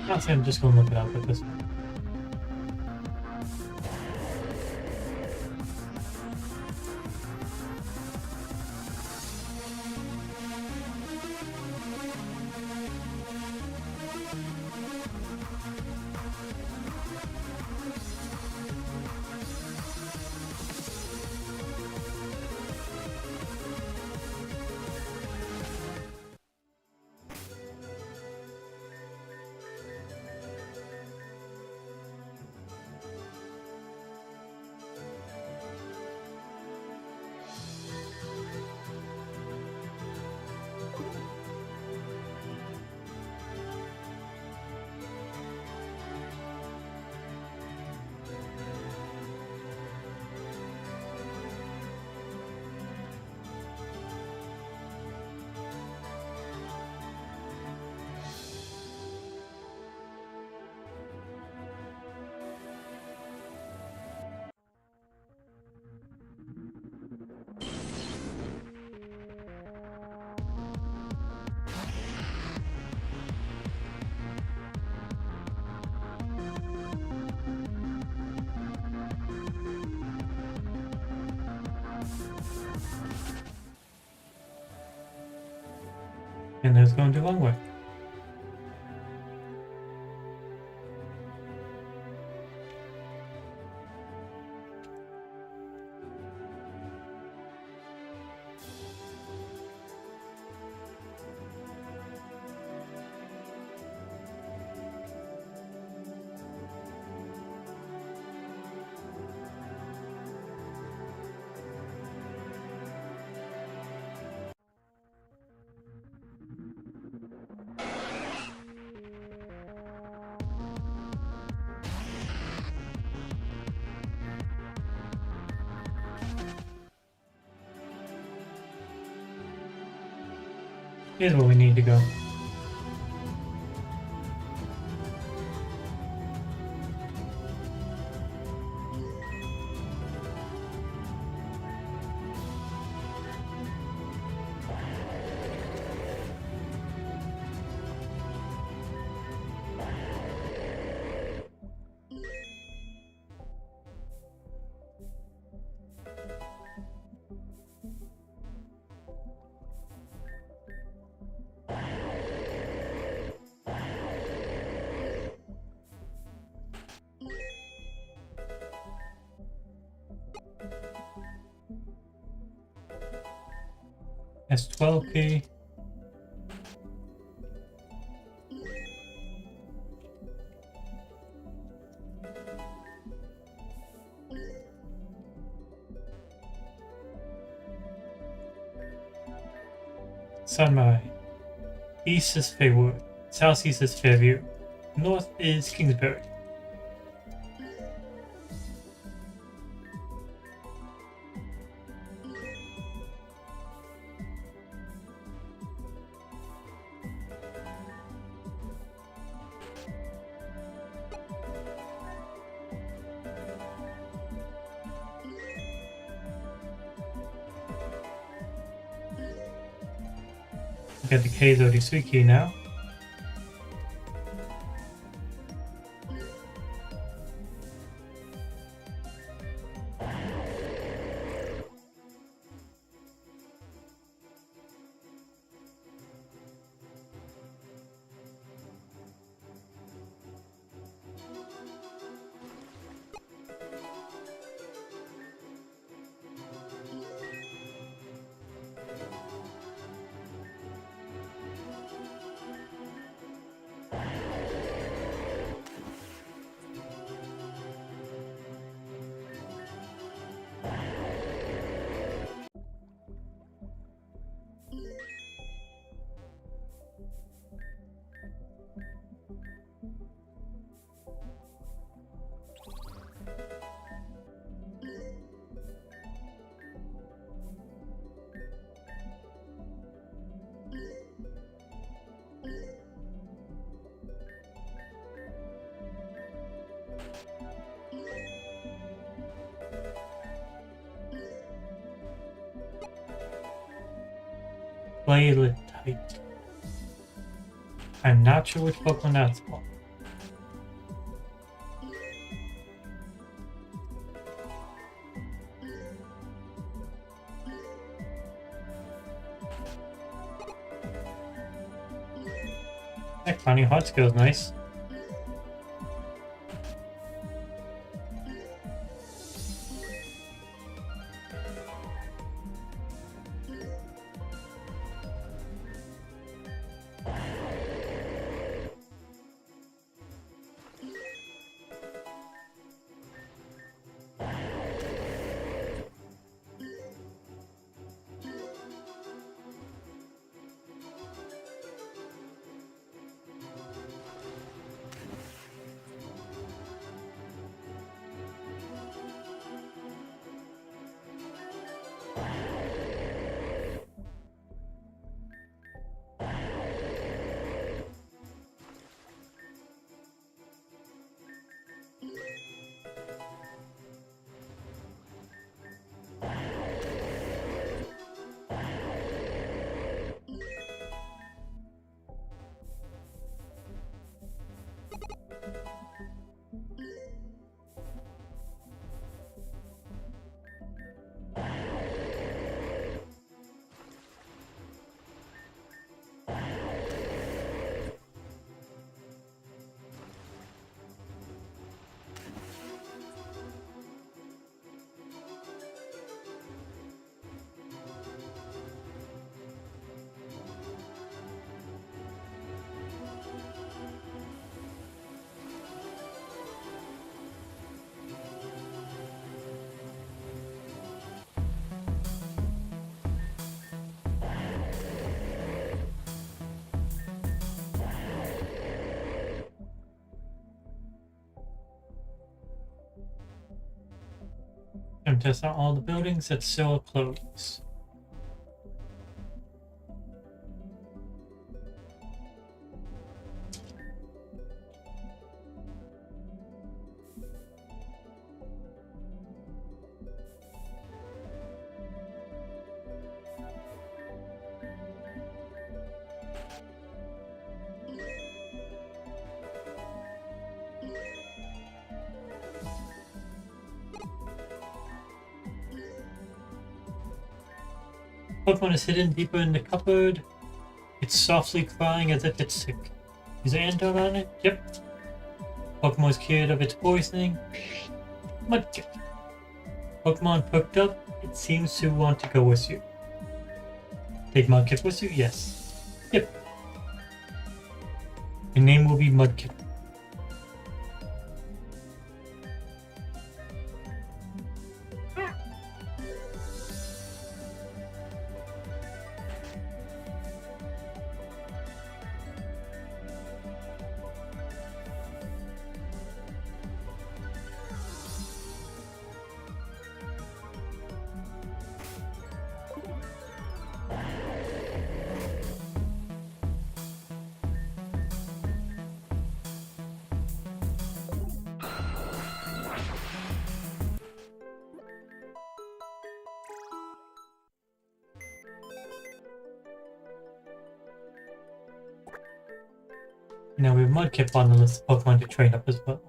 Honestly, I'm just gonna look it up at this point. And it's going to long way. Here's where we need to go. That's 12 key. Sunrise. East is Faywood. Southeast is Fairview. North is Kingsbury. We got the K33 key now. Play it tight. I'm not sure which Pokemon that's for. That Clowny Hot Skill is nice. And test out all the buildings that still are closed. Pokemon is hidden deeper in the cupboard. It's softly crying as if it's sick. Is there antidote on it? Yep. Pokemon is cured of its poisoning. Mudkip. Pokemon perked up. It seems to want to go with you. Take Mudkip with you? Yes. Yep. Your name will be Mudkip. Now we have Mudkip on the list of Pokemon to train up as well.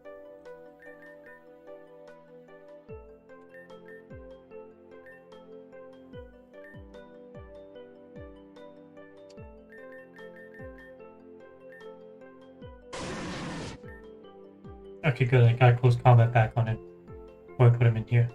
Okay, good. I got close combat back on it. Before I put him in here.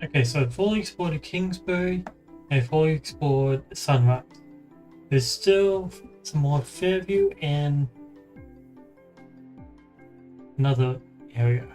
Okay, so I fully explored Kingsbury, and I fully explored Sunrise. There's still some more Fairview and another area.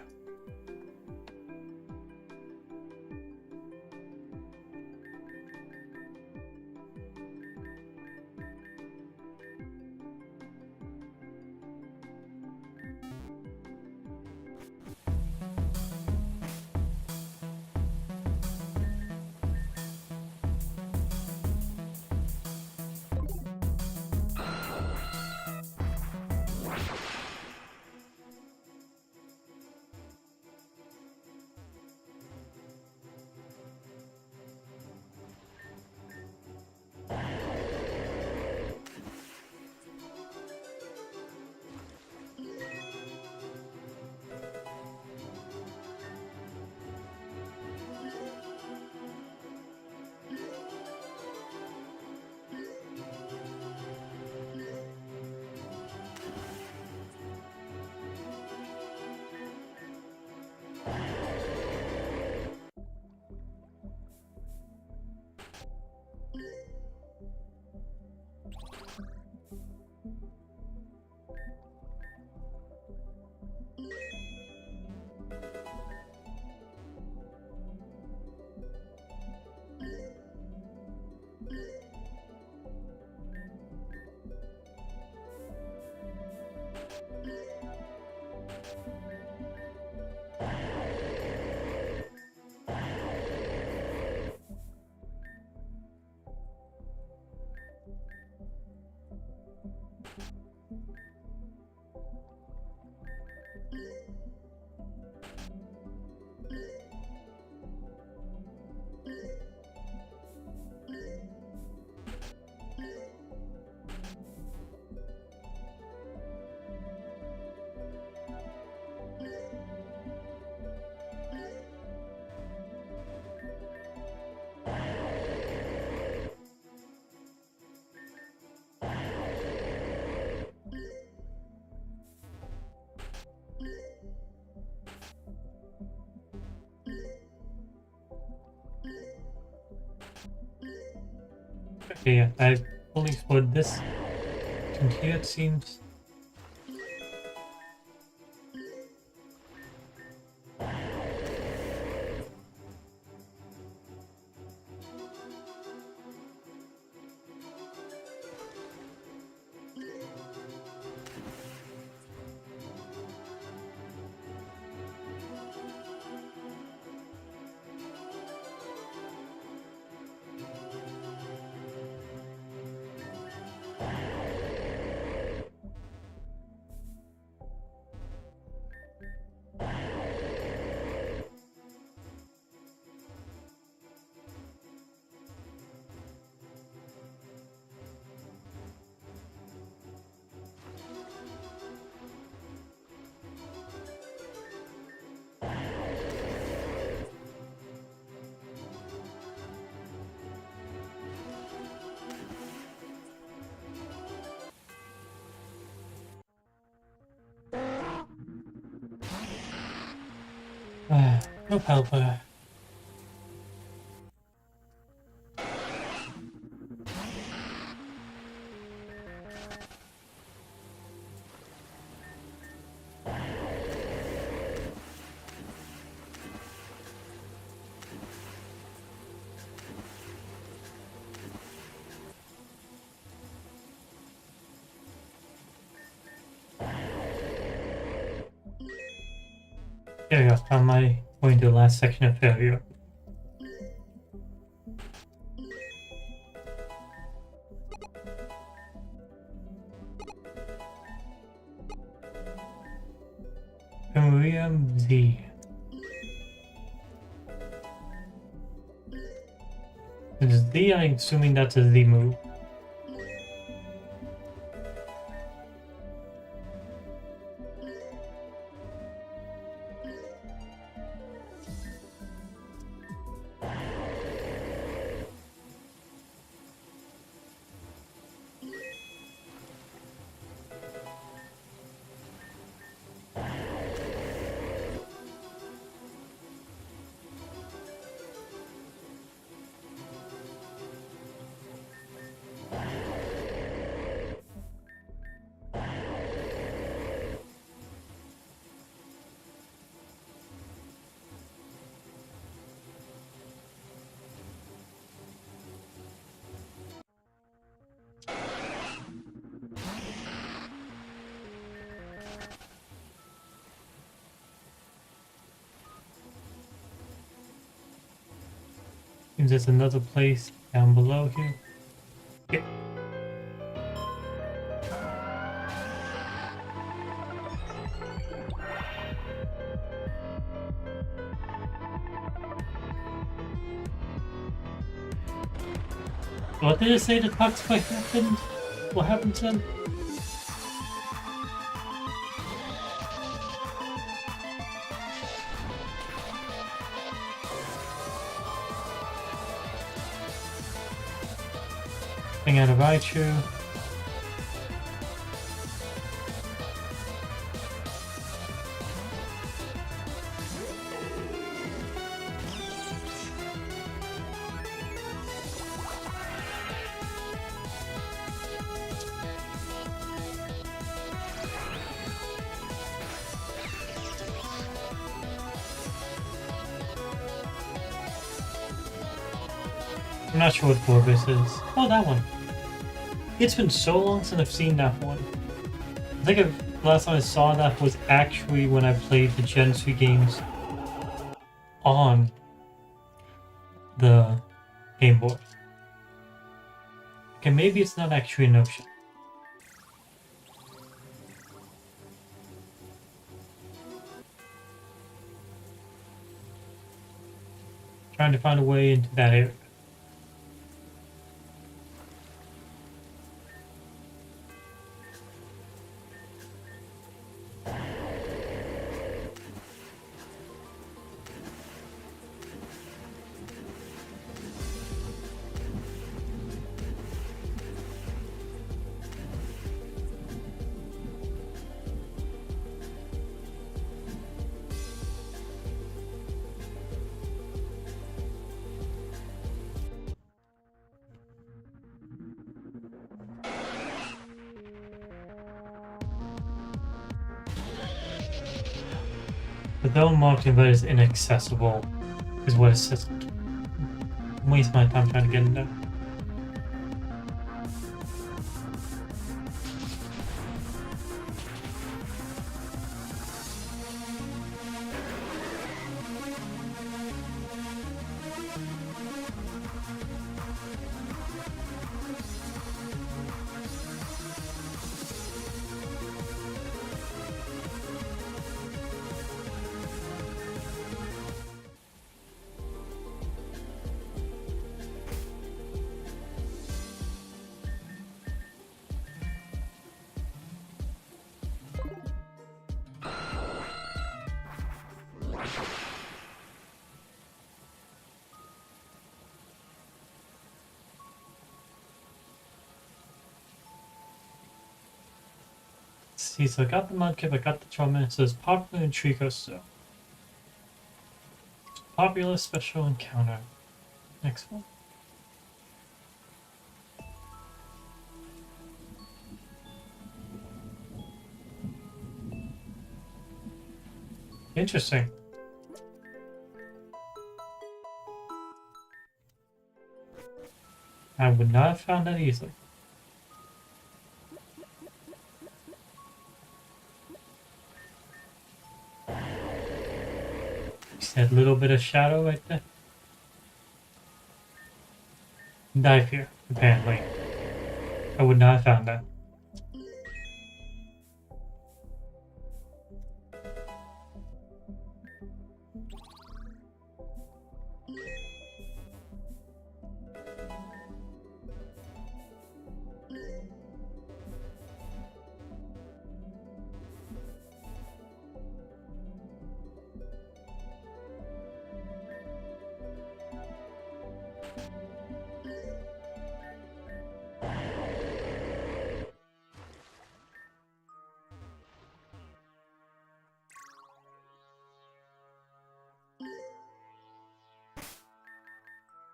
Okay, yeah, I've fully explored this. And here it seems. No helper. There we go, found my going to the last section of failure. Miriam Z. It's Z, I'm assuming that's a Z move. Seems there's another place down below here. Yeah. What did it say the toxic happened? What happened to them? Thing out of Raichu. I'm not sure what Borbus is. Oh, that one. It's been so long since I've seen that one. I think the last time I saw that was actually when I played the Gen 2 games on the Game Boy. Okay, maybe it's not actually an ocean. Trying to find a way into that area. The dome marked inverted is inaccessible, is what it says. I'm wasting my time trying to get in there. See, so I got the Mudkip, I got the Trollman, it says popular in Trico still. Popular special encounter. Next one. Interesting. I would not have found that easily. Just that little bit of shadow right there. Dive here, apparently. I would not have found that.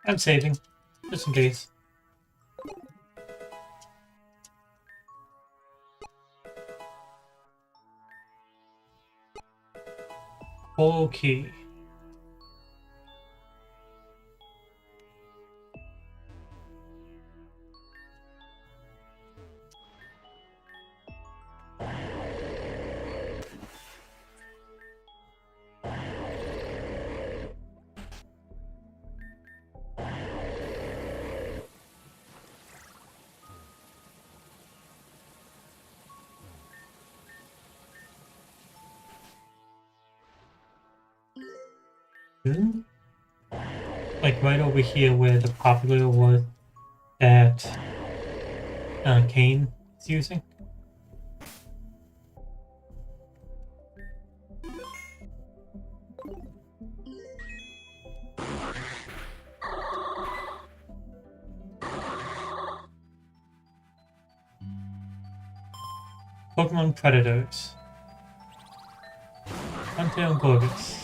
I'm saving, just in case. Okay. Like right over here where the popular was that Kane is using. Pokemon Predators. Hunter and Gorgus.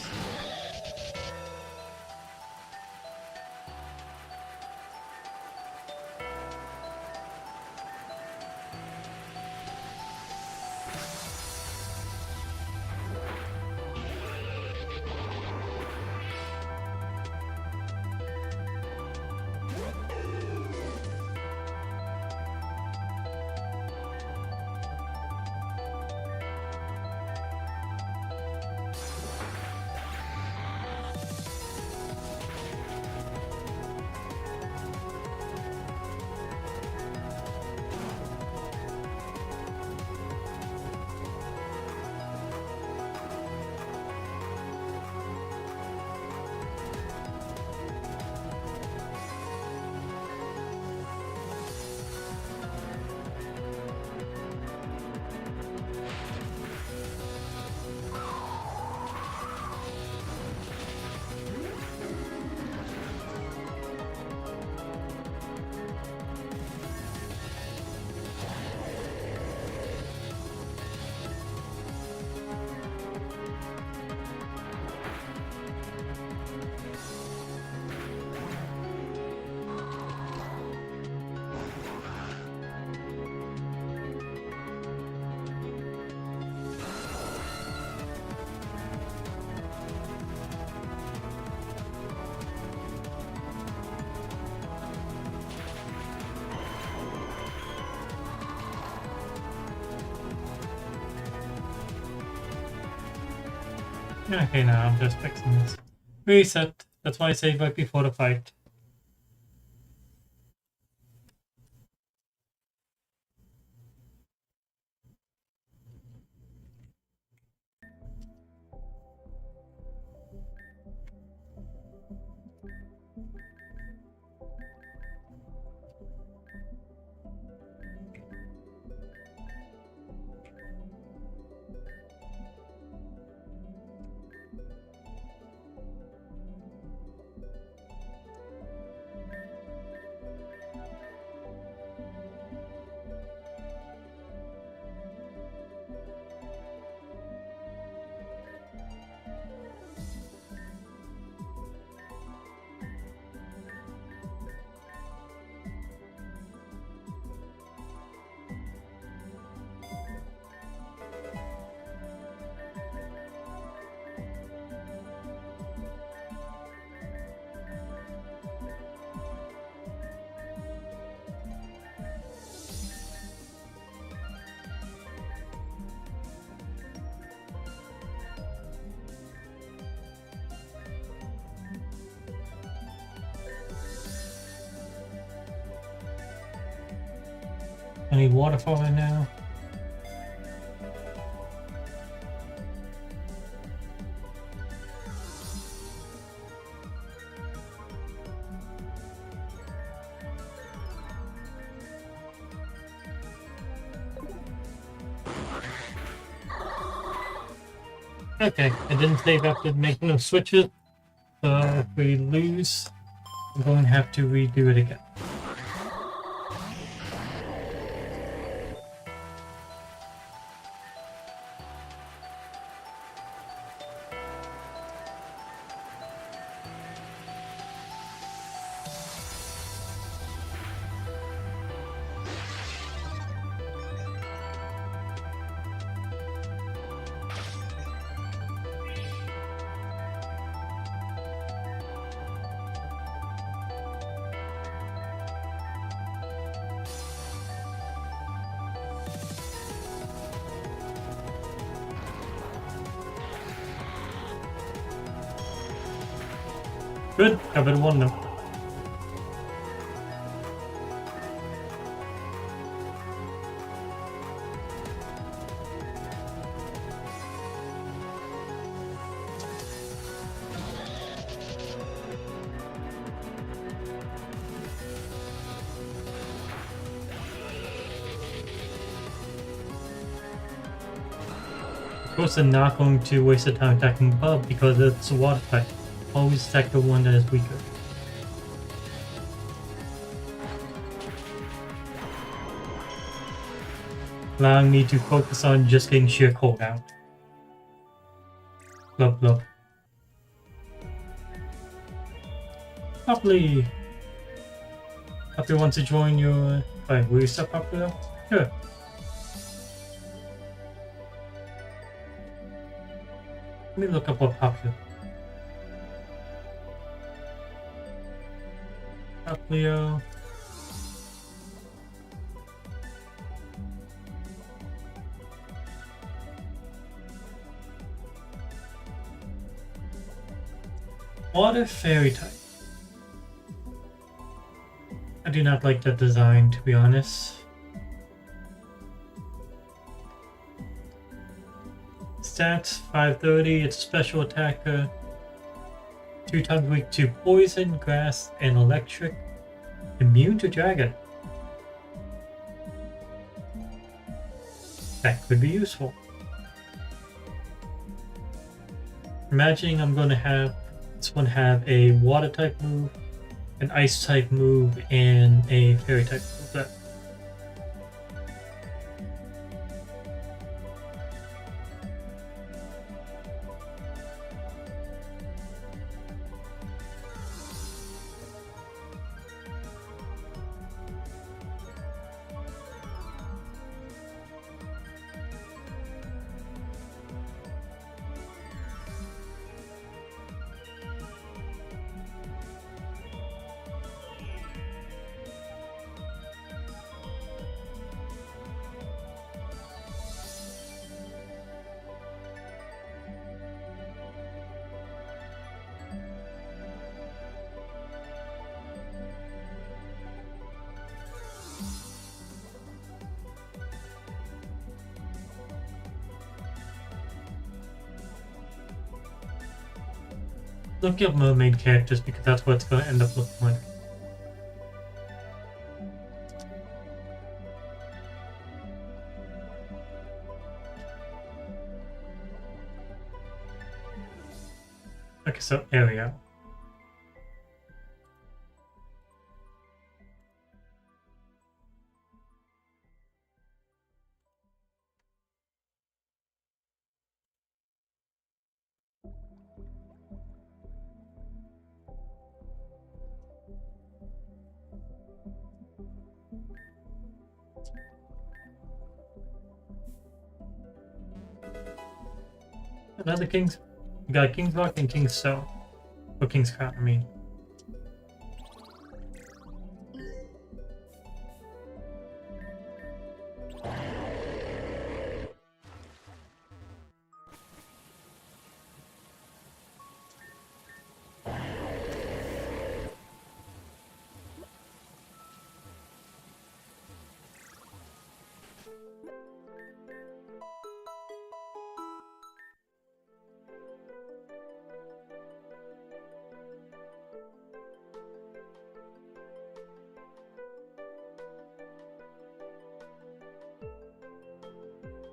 Okay, now I'm just fixing this. Reset. That's why I saved right before the fight. I need waterfall in now. Okay, I didn't save after making those switches, so if we lose, I'm going to have to redo it again. Good, covered one now. Of course, I'm not going to waste the time attacking Bub because it's a water type. Always attack the one that is weaker. Allowing me to focus on just getting sheer cooldown. Glub glub. Lovely. Puppy wants to join your... Wait, will you stop Puppy though? Sure. Let me look up what Puppy. Leo. Water fairy type. I do not like that design, to be honest. Stats 530, it's a special attacker. 2 times weak to poison, grass, and electric. Immune to dragon. That could be useful. Imagining I'm going to have this one have a water type move, an ice type move, and a fairy type move. That Look up mermaid characters because that's what it's going to end up looking like. Okay, so there we go. Another King's. We got King's Rock and King's Stone. Or King's Crown, I mean.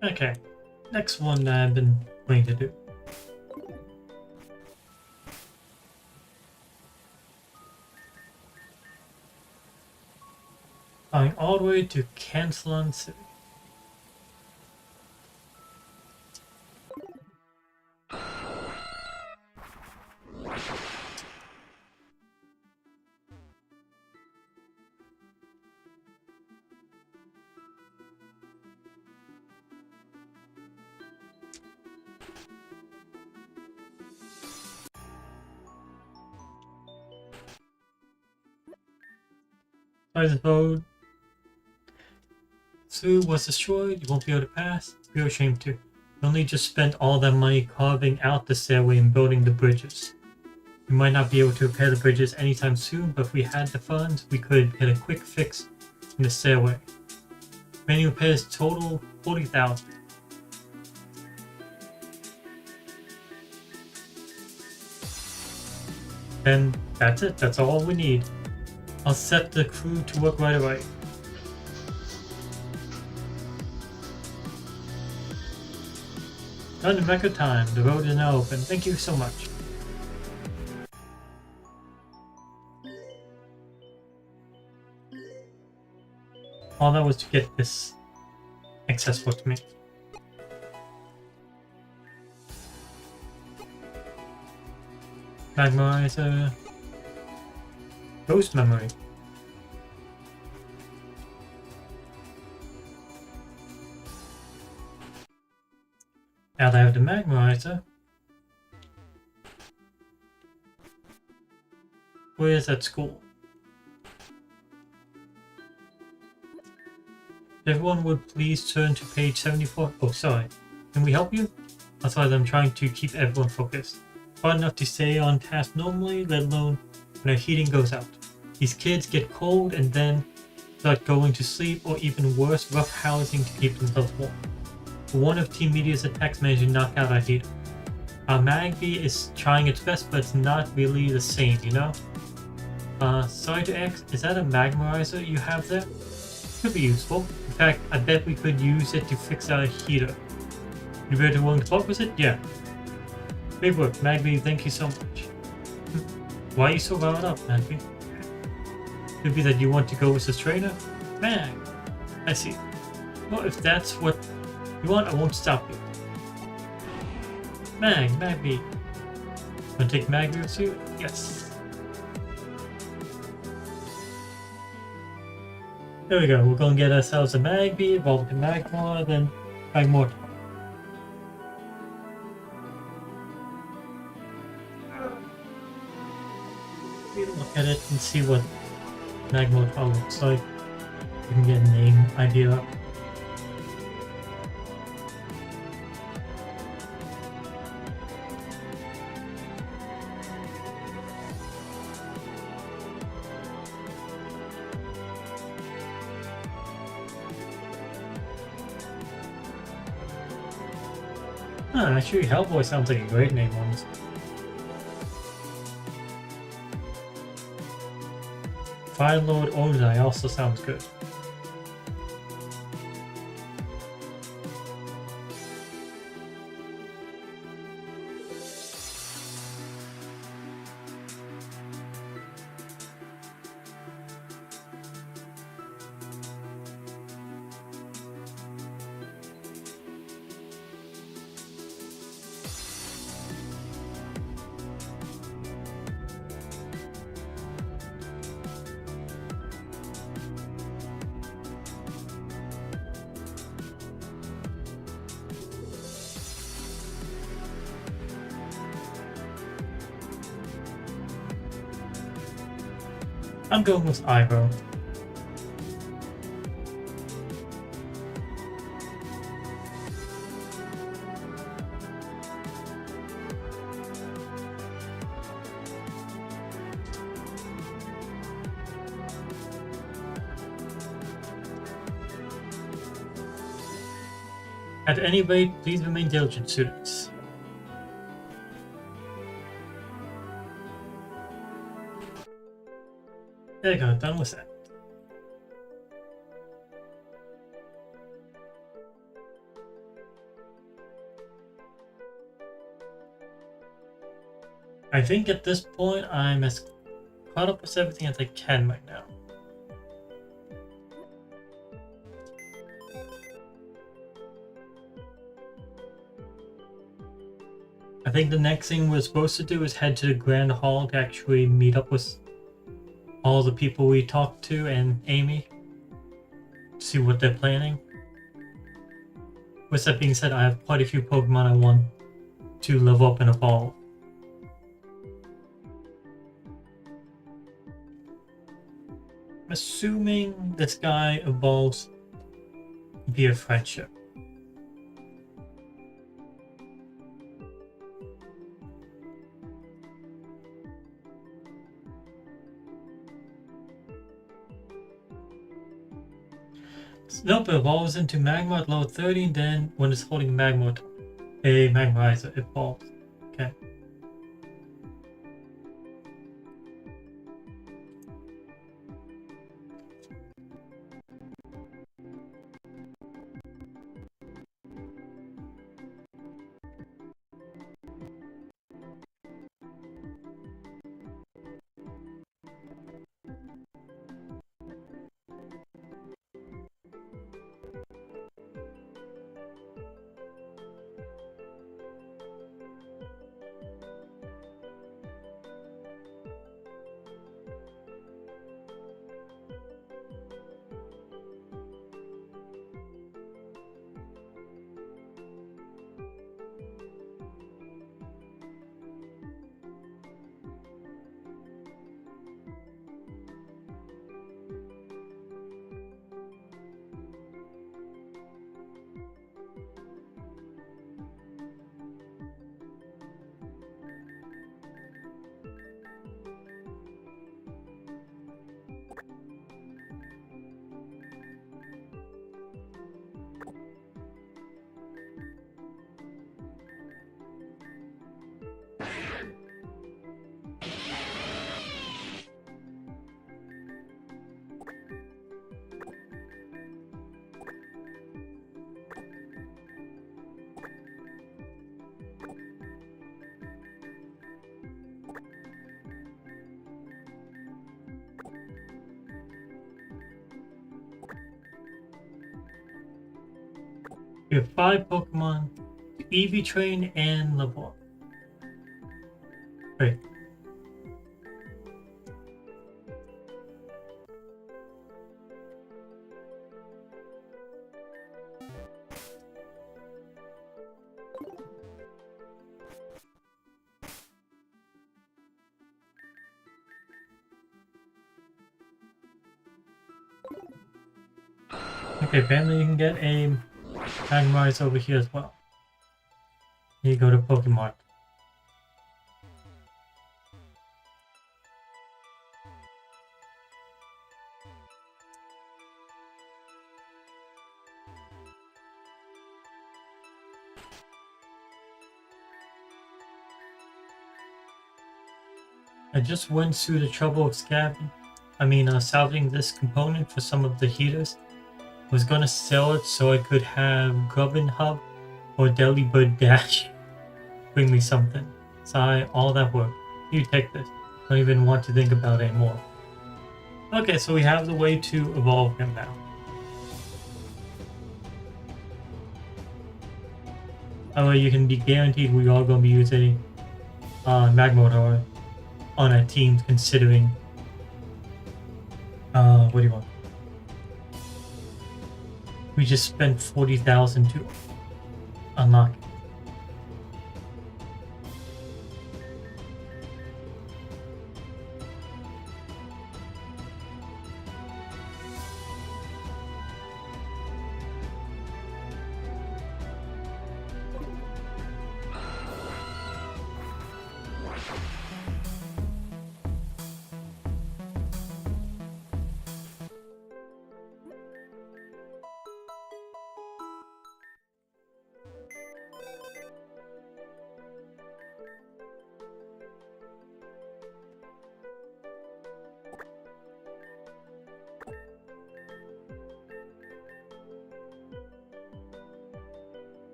Okay, next one that I've been waiting to do. Going all the way to Cancelon City. Size road. Zoo was destroyed, you won't be able to pass. You're ashamed to. You only just spent all that money carving out the stairway and building the bridges. We might not be able to repair the bridges anytime soon, but if we had the funds, we could get a quick fix in the stairway. Many repairs total 40,000. And that's it, that's all we need. I'll set the crew to work right away. Done in record time, the road is now open. Thank you so much. All that was to get this accessible to me. Magmarizer. Ghost memory. Now that I have the Magmarizer. Where is that school? If everyone would please turn to page 74. Oh, sorry. Can we help you? Otherwise, I'm trying to keep everyone focused. Hard enough to stay on task normally, let alone when our heating goes out. These kids get cold and then start going to sleep, or even worse, rough housing to keep themselves warm. One of Team Media's attacks managed to knock out our heater. Our Magby is trying its best, but it's not really the same, you know? Sorry to ask, is that a Magmarizer you have there? Could be useful. In fact, I bet we could use it to fix our heater. You really willing to work with it? Yeah. Great work, Magby, thank you so much. Why are you so riled up, Magby? Could be that you want to go with this trainer? Mag! I see. Well, if that's what you want, I won't stop you. Magby. Wanna take Magby with you? Yes. There we go, we're gonna get ourselves a Magby, evolve to Magmar, then Magmortar. Look at it and see what Magmortar looks like. You can get a name idea up. Actually, Hellboy sounds like a great name, honestly. Fire Lord Ozai also sounds good. I'm going with Ivo. At any rate, please remain diligent, students. There you go, done with that. I think at this point I'm as caught up with everything as I can right now. I think the next thing we're supposed to do is head to the Grand Hall to actually meet up with all the people we talked to and Amy. See what they're planning. With that being said, I have quite a few Pokemon I want to level up and evolve. I'm assuming this guy evolves via friendship. Nope, it evolves into Magma at level 30, and then when it's holding Magma, a Magmarizer, it evolves. Okay. We have 5 Pokemon to EV train and level up. Wait. Okay, apparently you can get a Magmarize over here as well. You go to Pokemon. I just went through the trouble of scabbing salvaging this component for some of the heaters. Was gonna sell it so I could have Gubbin Hub or Delibird Dash bring me something. All that work. You take this. Don't even want to think about it anymore. Okay, so we have the way to evolve him now. That way you can be guaranteed we are going to be using Magmotor on our team, considering what do you want? We just spent 40,000 to unlock it.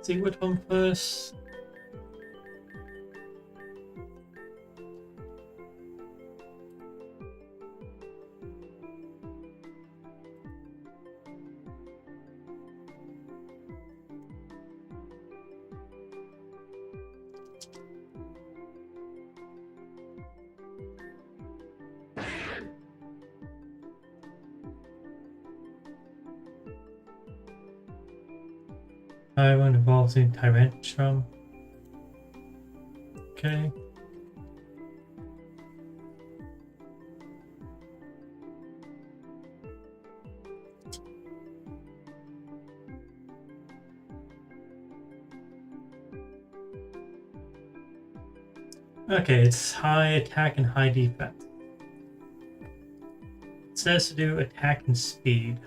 See which one first. One involves in Tyrantrum. Okay. Okay, it's high attack and high defense. It says to do attack and speed.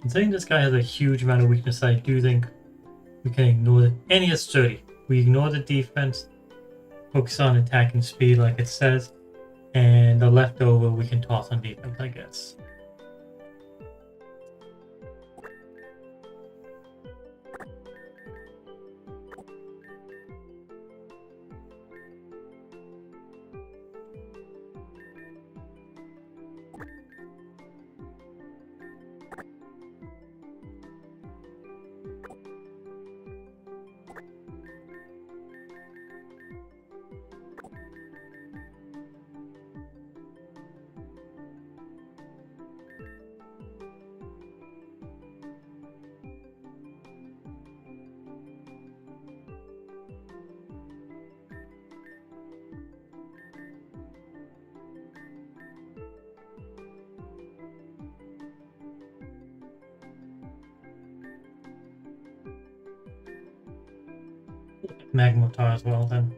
Considering this guy has a huge amount of weakness, I do think we can ignore it. And he has 30. We ignore the defense, focus on attack and speed like it says, and the leftover we can toss on defense, I guess. Magmotar as well then.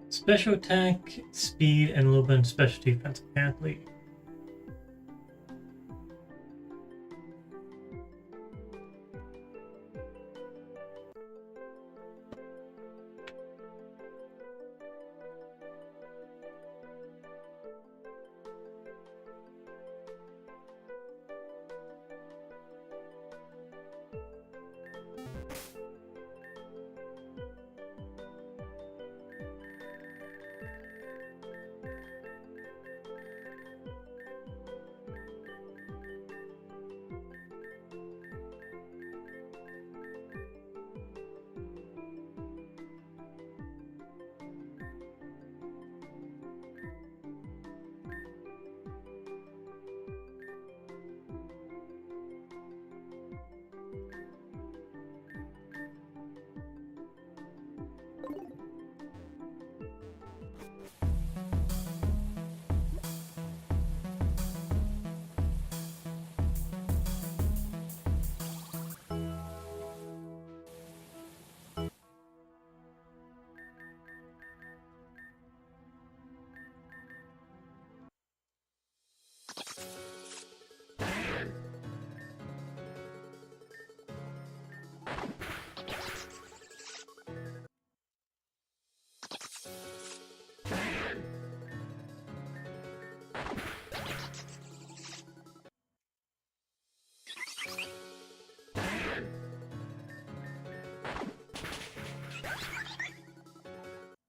Special attack, speed, and a little bit of special defense apparently.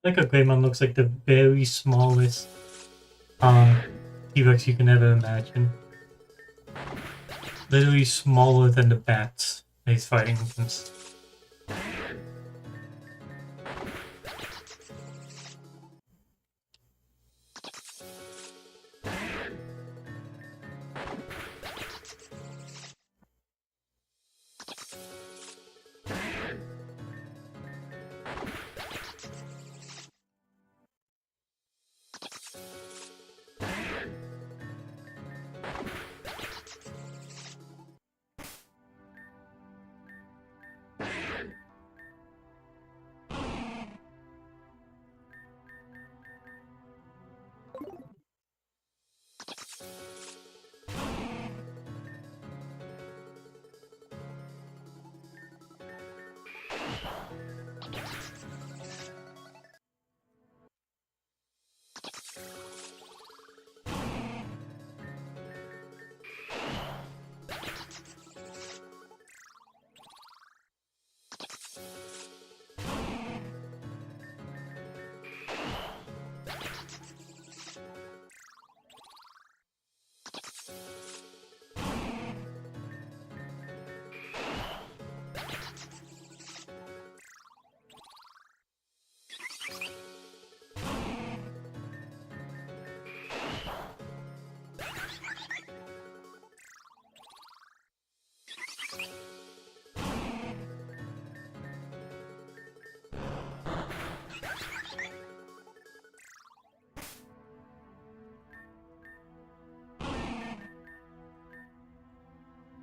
Like a Greymon looks like the very smallest T-Rex you can ever imagine. Literally smaller than the bats that he's fighting against.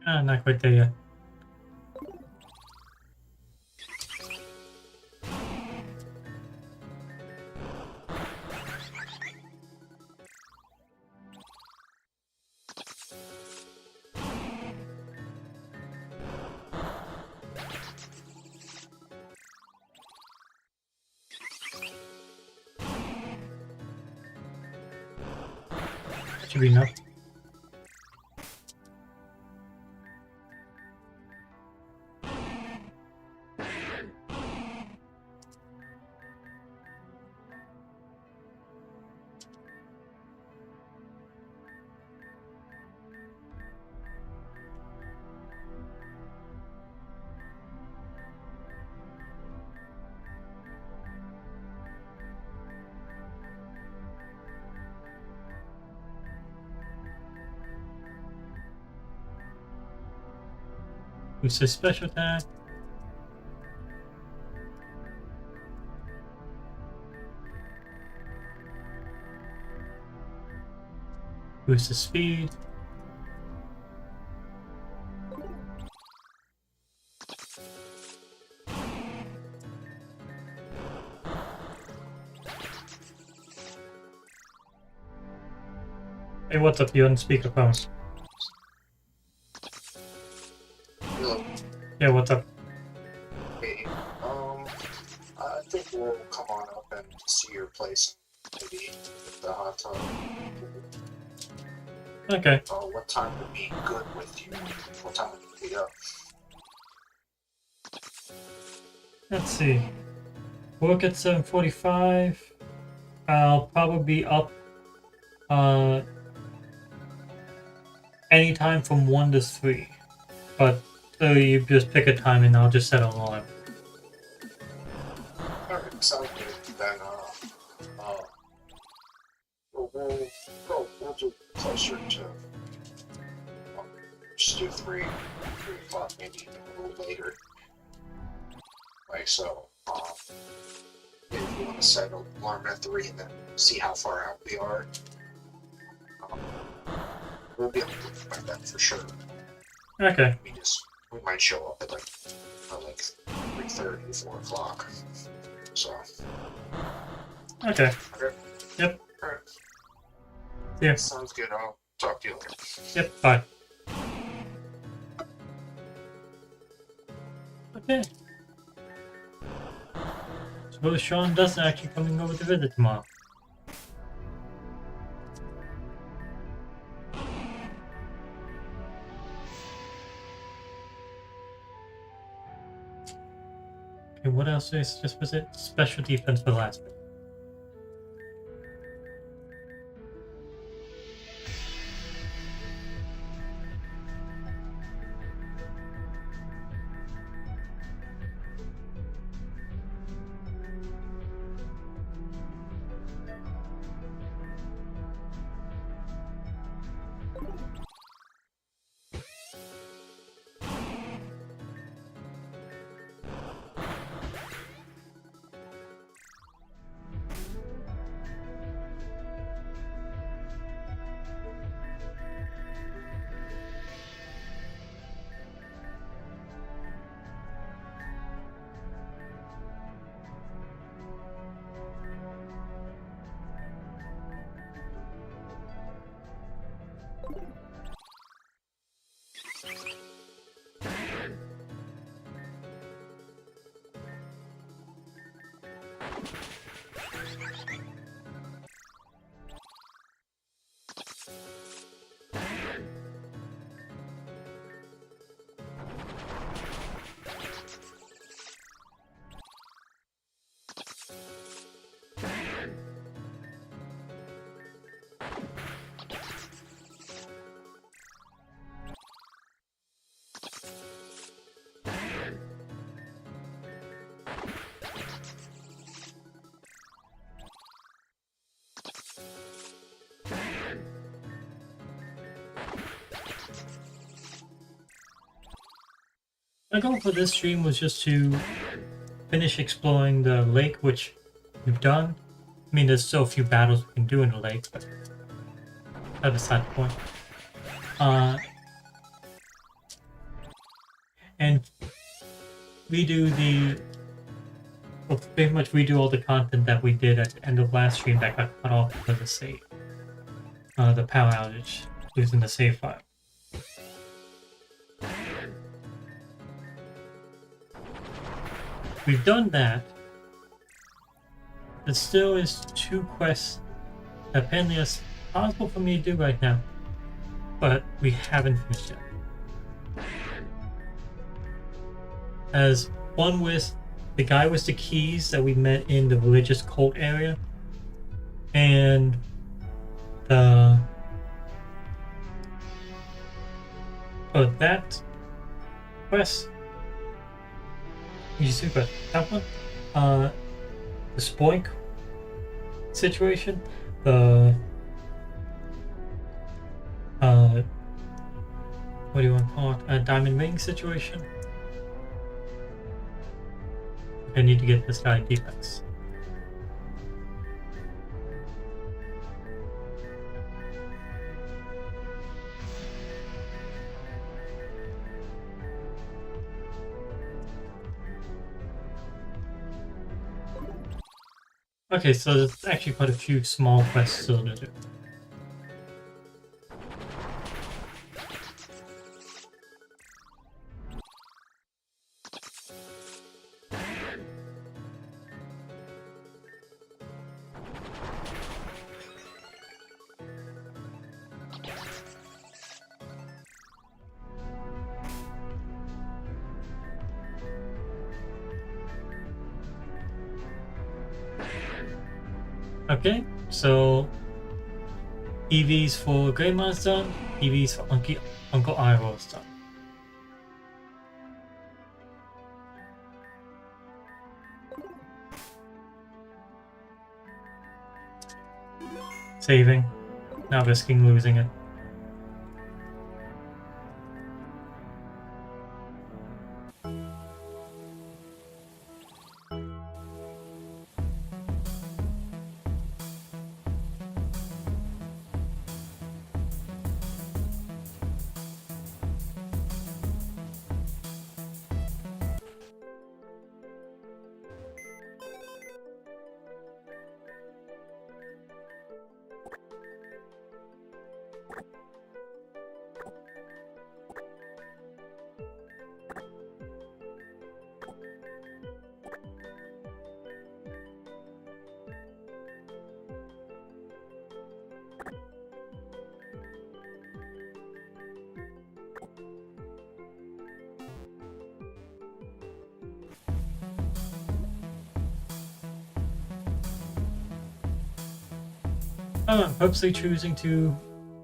Ah, not quite there yet. Should be enough. Boost his special attack. Boost his speed. Hey, what's up? You on speakerphone? Hello. Yeah, what's up? Hey, I think we'll come on up and see your place, maybe with the hot tub. Okay. What time would be good with you? What time would you be up? Let's see. Work at 7:45. I'll probably be up anytime from 1 to 3. But you just pick a time and I'll just set an alarm. Alright, sounds good. Then, we'll do closer to, just do 3 o'clock, maybe even a little later. Like, so, if you want to set an alarm at 3 and then see how far out we are, we'll be able to do by then for sure. Okay. We might show up at like 3:30, 4 o'clock. So. Okay. Okay. Yep. Alright. Yeah. Sounds good. I'll talk to you later. Yep. Bye. Okay. Suppose Sean doesn't actually coming over to visit tomorrow. Okay, what else is just was it? Special defense for the last bit. My goal for this stream was just to finish exploring the lake, which we've done. I mean, there's still a few battles we can do in the lake, but that's beside the point. And redo the... Well, pretty much redo all the content that we did at the end of last stream that got cut off because of the save. The power outage, losing the save file. We've done that. There still is 2 quests that apparently is possible for me to do right now, but we haven't finished yet. As one with the guy with the keys that we met in the religious cult area, and the that quest. You see, but that one, the Spoink situation, the what do you want to call it? A diamond ring situation. I need to get this guy defense. Okay, so there's actually quite a few small quests still to do. Okay, so EVs for Greymon's done, EVs for Uncle Iroh's done. Saving, not risking losing it. I'm purposely choosing to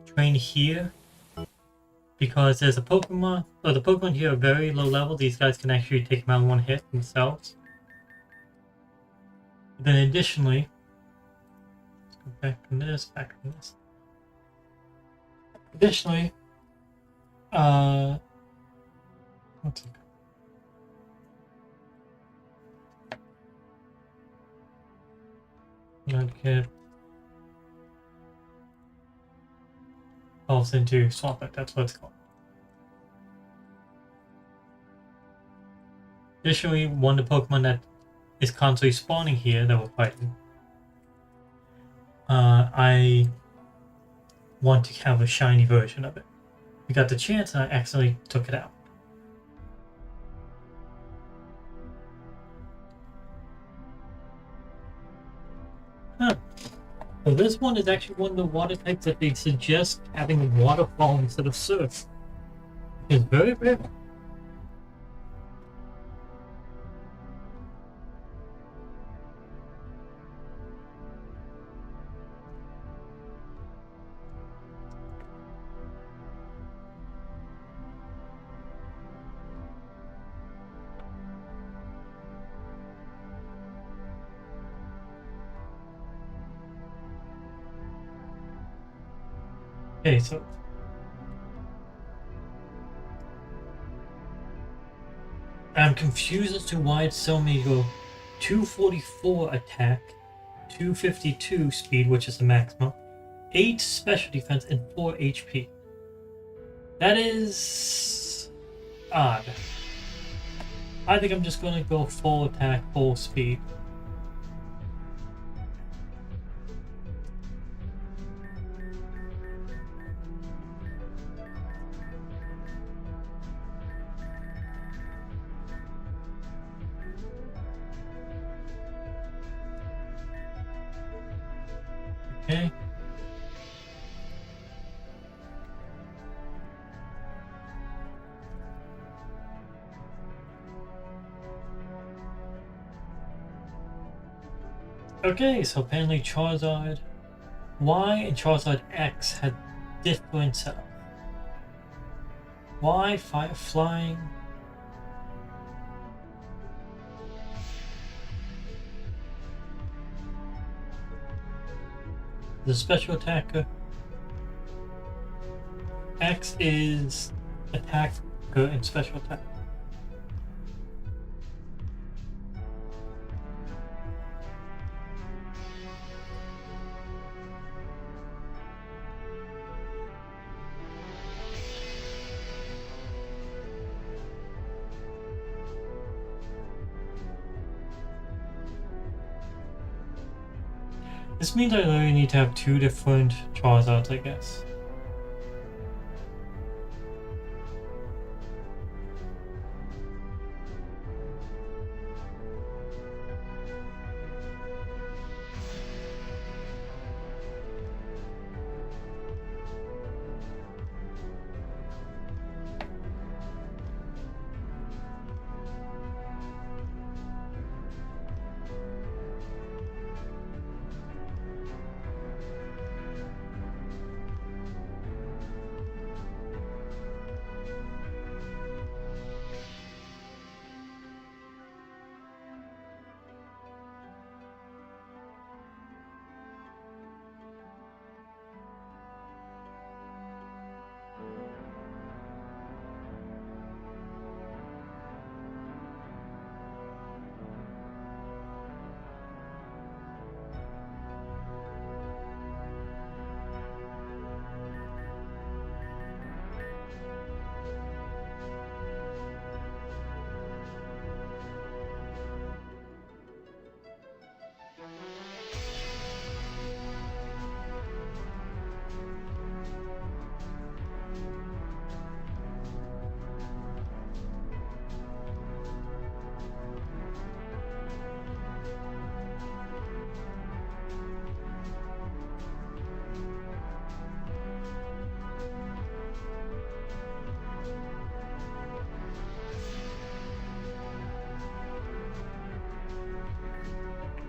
train here because there's a Pokemon, or the Pokemon here are very low level. These guys can actually take them out in one hit themselves. Then additionally, let's go back from this, back from this. Additionally, what's it called? Okay. Evolves into Swampert, that's what it's called. Additionally, one of the Pokemon that is constantly spawning here that we're fighting, I want to have a shiny version of it. We got the chance and I accidentally took it out. Huh. So this one is actually one of the water types that they suggest having a waterfall instead of surf. It's very rare. Okay, so I'm confused as to why it's so many go 244 attack, 252 speed, which is the maximum, 8 special defense, and 4 HP. That is odd. I think I'm just gonna go full attack, full speed. Okay. Okay, so apparently Charizard Y and Charizard X had different setups. Y, fire flying. The special attacker. X is attacker and special attack. This means I really need to have 2 different Charizards, I guess.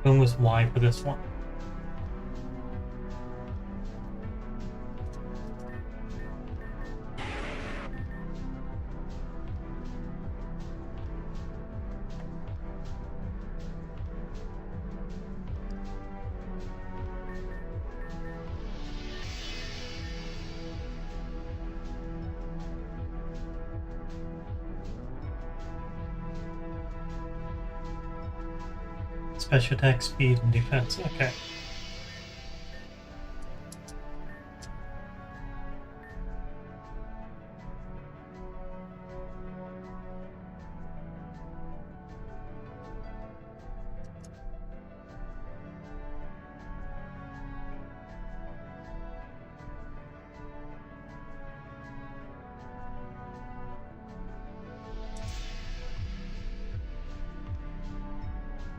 When was Y for this one? Special attack, speed, and defense. Okay.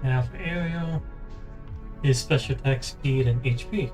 Now for Ariel, his special attack speed and HP.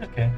Okay.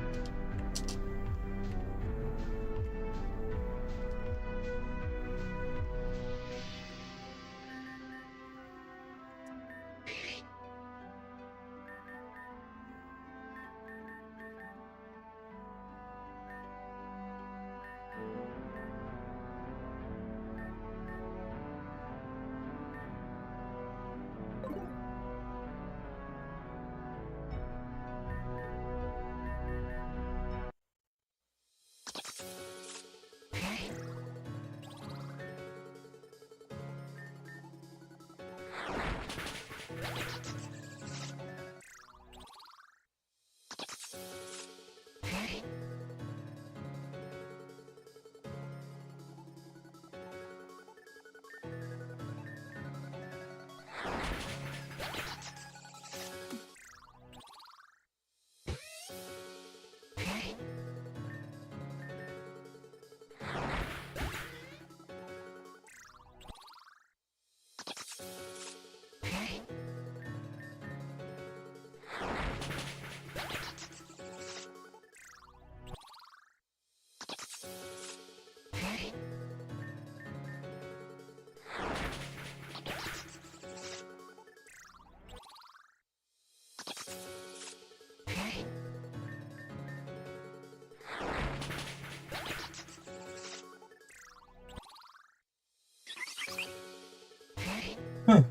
Huh.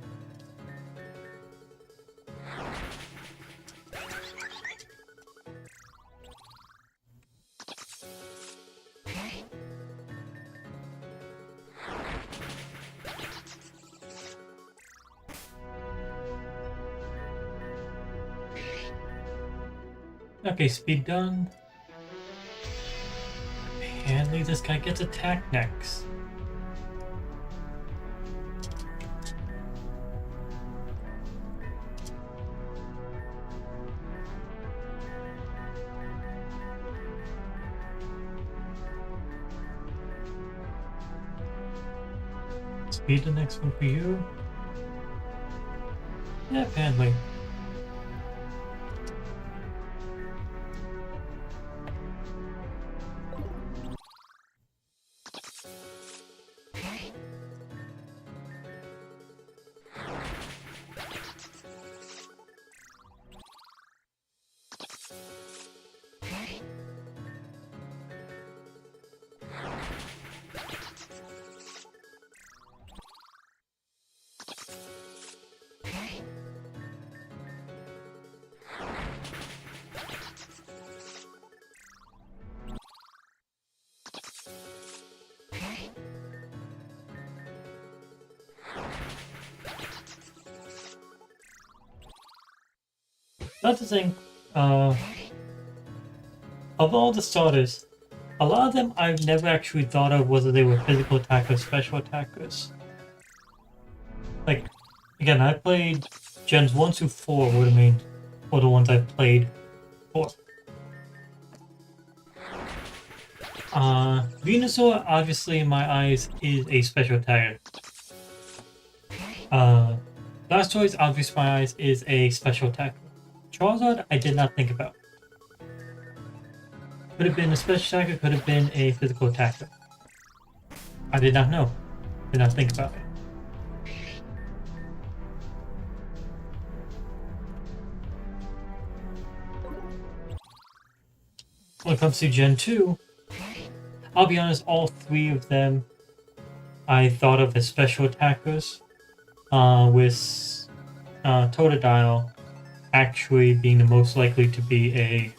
Okay, speed done. Apparently this guy gets attacked next. Speed the next one for you. Yeah, apparently. That's the thing. Of all the starters, a lot of them I've never actually thought of whether they were physical attackers, special attackers. Like, again, I played Gens 1 through 4 were the ones I played for. Venusaur, obviously, in my eyes, is a special attacker. Blastoise, obviously, in my eyes, is a special attacker. Charizard, I did not think about. Could have been a special attacker, could have been a physical attacker. I did not know. Did not think about it. when it comes to Gen 2, I'll be honest, all three of them I thought of as special attackers, with Totodile actually being the most likely to be a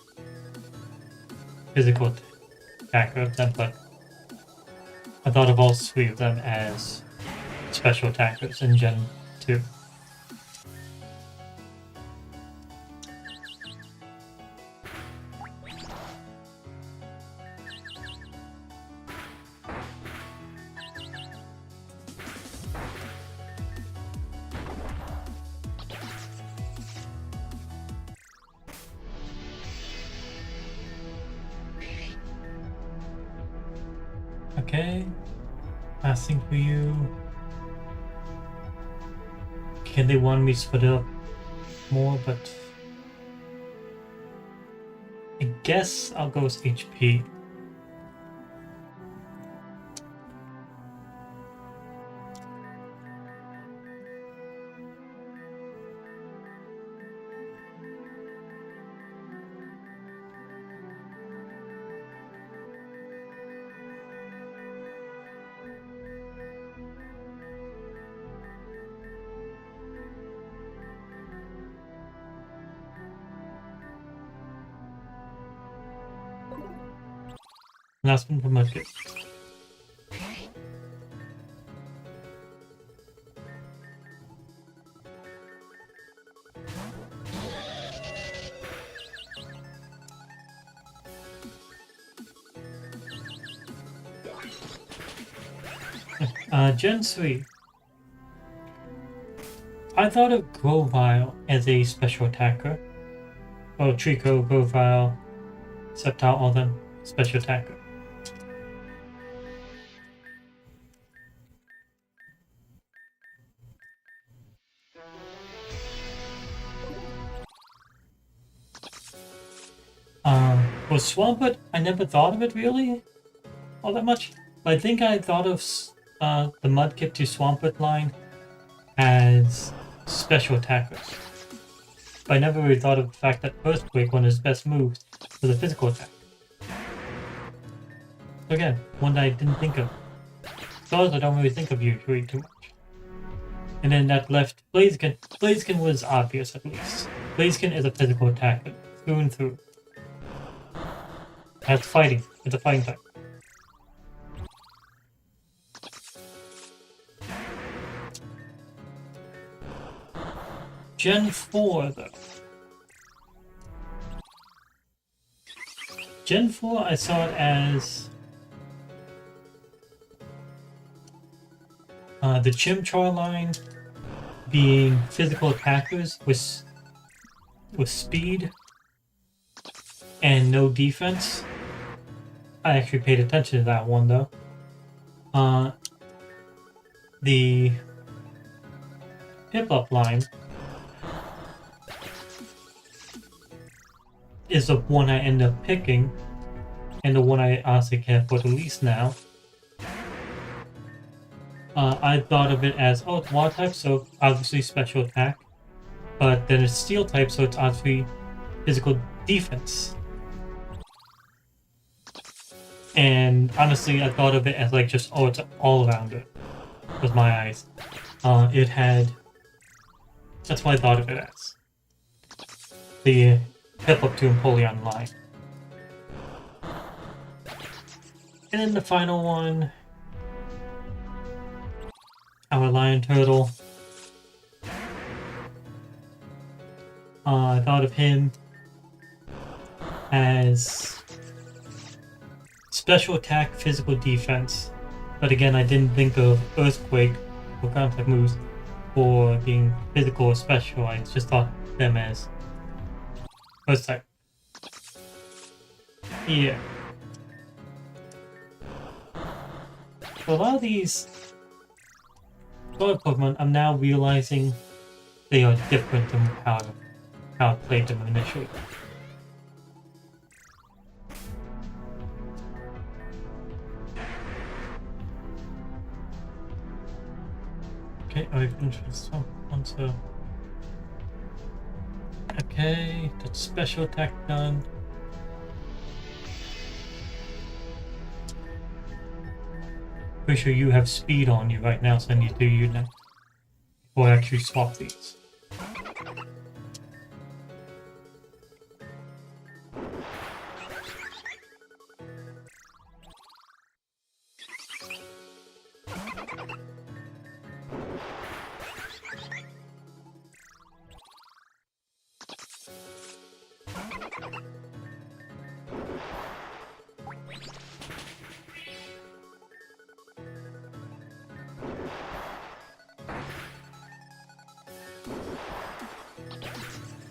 physical attacker of them, but I thought of all three of them as special attackers in Gen 2. Okay, last thing for you. Okay, they want me to split it up more, but I guess I'll go with HP. Last one for Mudkip. Gen 3. I thought of Grovyle as a special attacker. Well, Trico, Grovyle, Sceptile, all them special attacker. With Swampert, I never thought of it really all that much. But I think I thought of the Mudkip to Swampert line as special attackers. But I never really thought of the fact that Earthquake, one of his best moves, was a physical attack. So again, one that I didn't think of. Stars I don't really think of usually too much. And then that left Blaziken. Blaziken was obvious at least. Blaziken is a physical attacker, through and through. That's fighting. It's a fighting type. Gen 4 though. Gen 4 I saw it as the Chimchar line being physical attackers with speed and no defense. I actually paid attention to that one though. The Piplup line is the one I end up picking, and the one I honestly care for the least now. I thought of it as, oh, it's water type, so obviously special attack. But then it's steel type, so it's obviously physical defense. And honestly, I thought of it as like just, oh, it's all around it. With my eyes. It had... That's what I thought of it as. The Piplup to Empoleon line. And then the final one... Our Lion Turtle. I thought of him as special attack, physical defense. But again, I didn't think of Earthquake or contact moves for being physical or special. I just thought them as Earth type. Yeah. So a lot of these Sword Pokemon, I'm now realizing they are different than how I played them initially. Okay, I've introduced one, so... Okay, that's special attack done. Pretty sure you have speed on you right now, so I need to do you now. Before I actually swap these.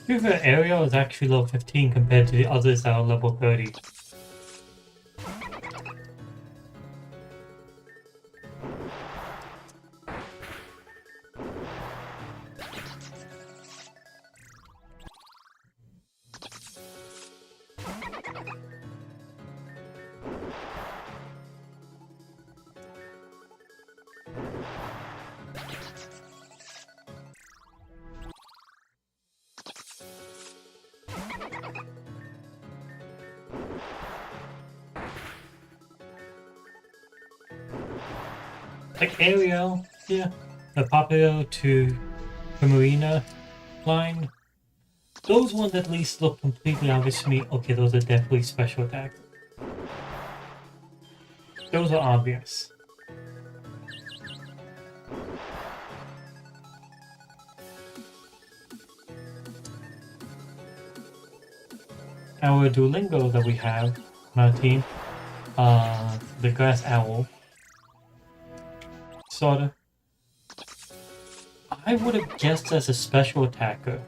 River area is actually level 15 compared to the others that are level 30. Like Ariel, yeah, the Papio to the Marina line, those ones at least look completely obvious to me. Okay, those are definitely special attacks. Those are obvious. Our Duolingo that we have on our team, the Grass Owl, sorta. I would have guessed as a special attacker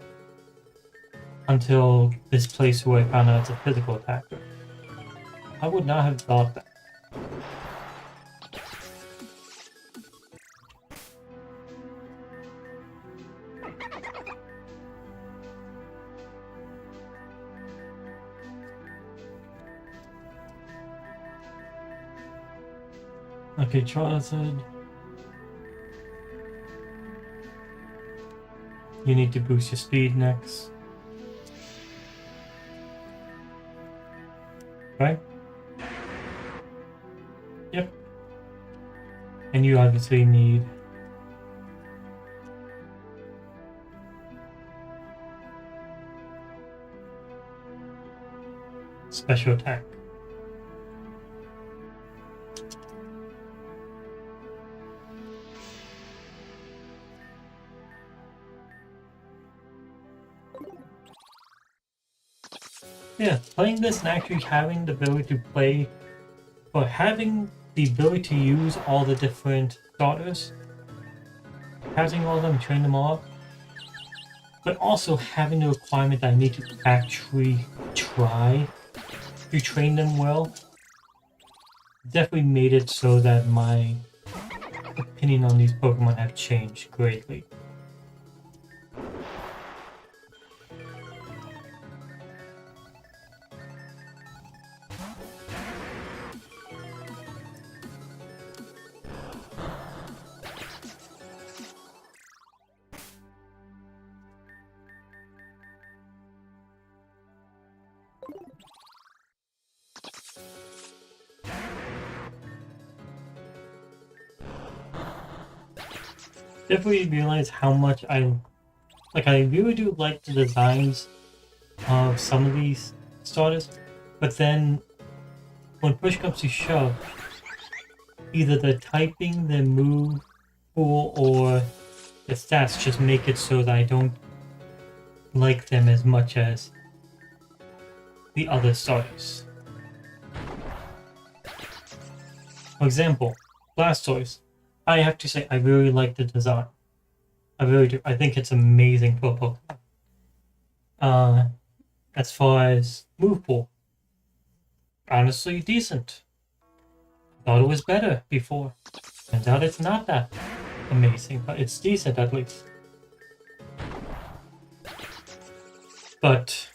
until this place where I found out it's a physical attacker. I would not have thought that. Okay, Charizard. You need to boost your speed next. Right? Yep. And you obviously need special attack. Yeah, playing this and actually having the ability to play, or having the ability to use all the different starters, having all of them, train them all, but also having the requirement that I need to actually try to train them well, definitely made it so that my opinion on these Pokemon have changed greatly. Definitely realize how much I really do like the designs of some of these starters, but then when push comes to shove, either the typing, the move pool, or the stats just make it so that I don't like them as much as the other starters. For example, Blastoise. I have to say, I really like the design. I really do. I think it's amazing for a Pokemon. As far as move pool, honestly decent. Thought it was better before. Turns out it's not that amazing, but it's decent at least. But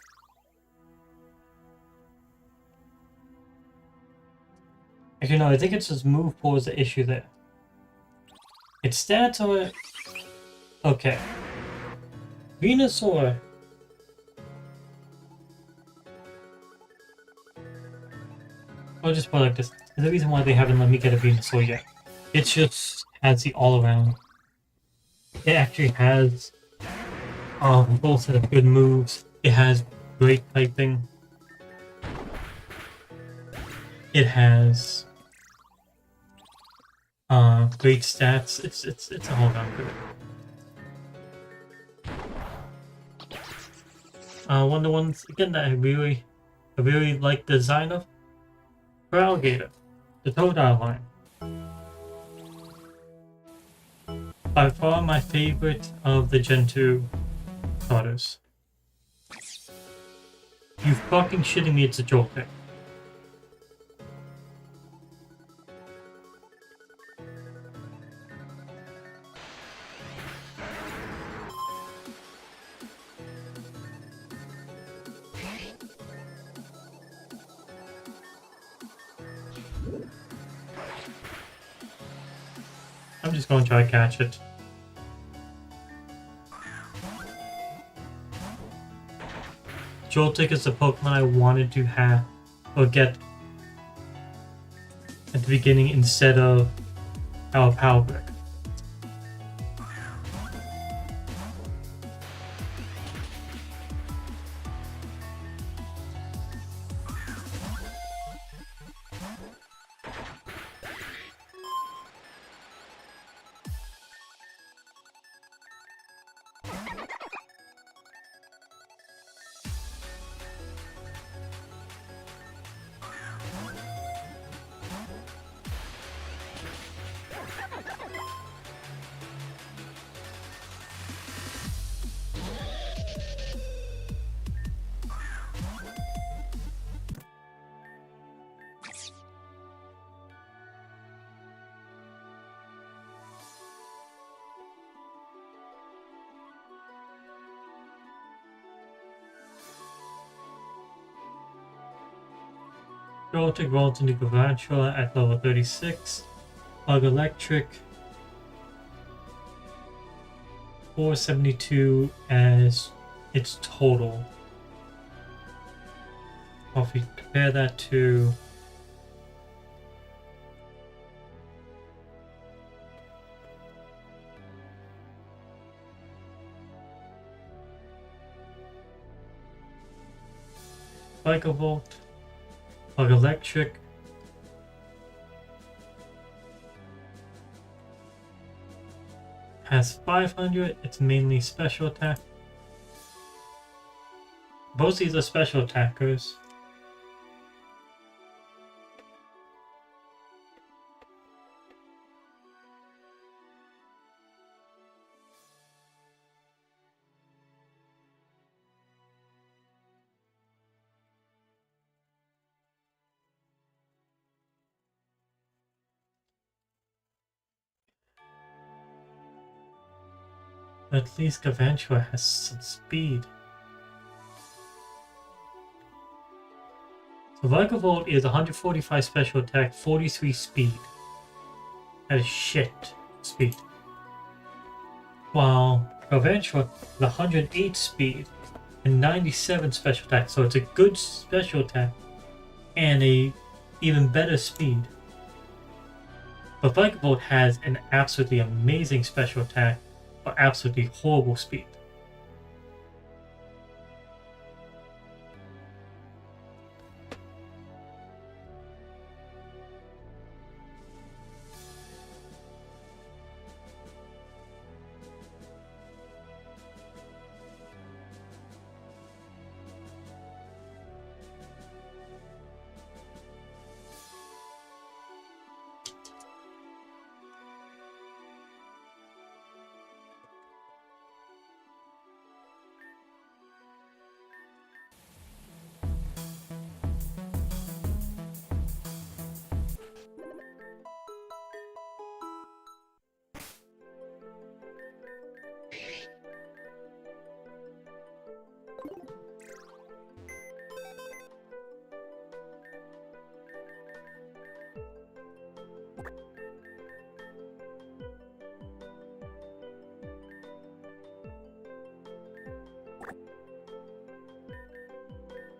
actually, no, I think it's just move pool is the issue there. Its stats are okay. Venusaur. I'll just put it like this. There's a reason why they haven't let me get a Venusaur yet. It just has the all around. It actually has a full set of good moves. It has great typing. It has great stats. It's a whole round good. One of the ones again that I really like the design of for Alligator, the Totodile line. By far my favorite of the Gen 2 starters. You fucking shitting me, it's a Joltik. I'm just gonna try to catch it. Joltik is the Pokemon I wanted to have or get at the beginning instead of our Power Brick. Joltik rolls into Garantula at level 36. Bug Electric 472 as its total. Well, if we compare that to Volt, Bug Electric, has 500, it's mainly special attack. Both these are special attackers. At least Garantula has some speed. So Volt is 145 special attack, 43 speed. That is shit speed. While Garantula is 108 speed and 97 special attack, so it's a good special attack and a even better speed. But Volt has an absolutely amazing special attack but absolutely horrible speed.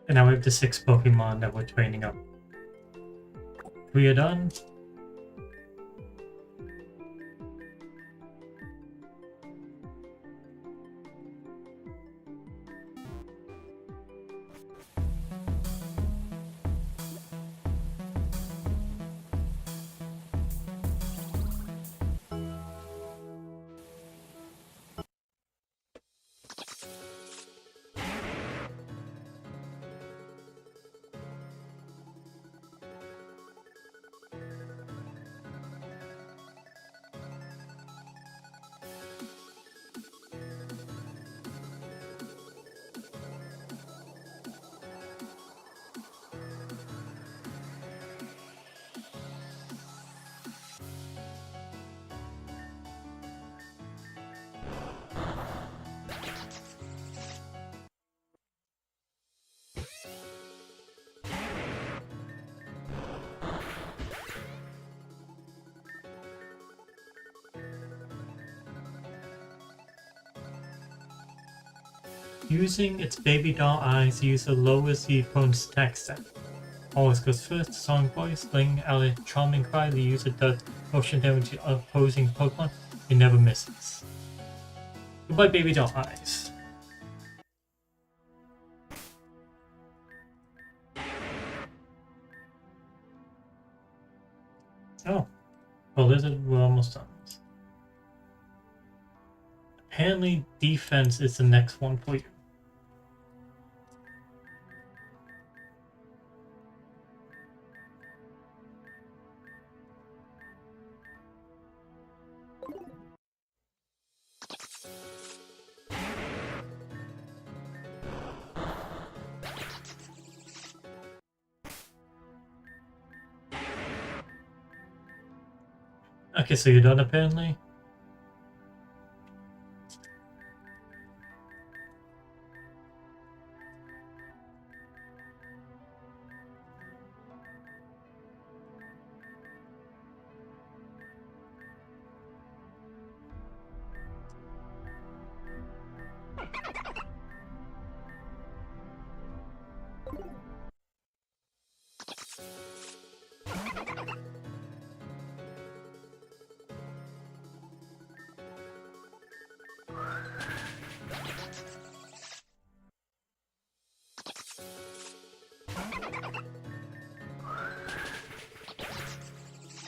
And now we have the 6 Pokemon that we're training up. We are done. Using its baby doll eyes, the user lowers the opponent's attack stat. Always goes first. The song voice, letting out a charming cry. The user does motion damage to opposing Pokemon. It never misses. Goodbye, baby doll eyes. Oh, well, we're almost done. Apparently, defense is the next one for you. Okay, so you're done apparently?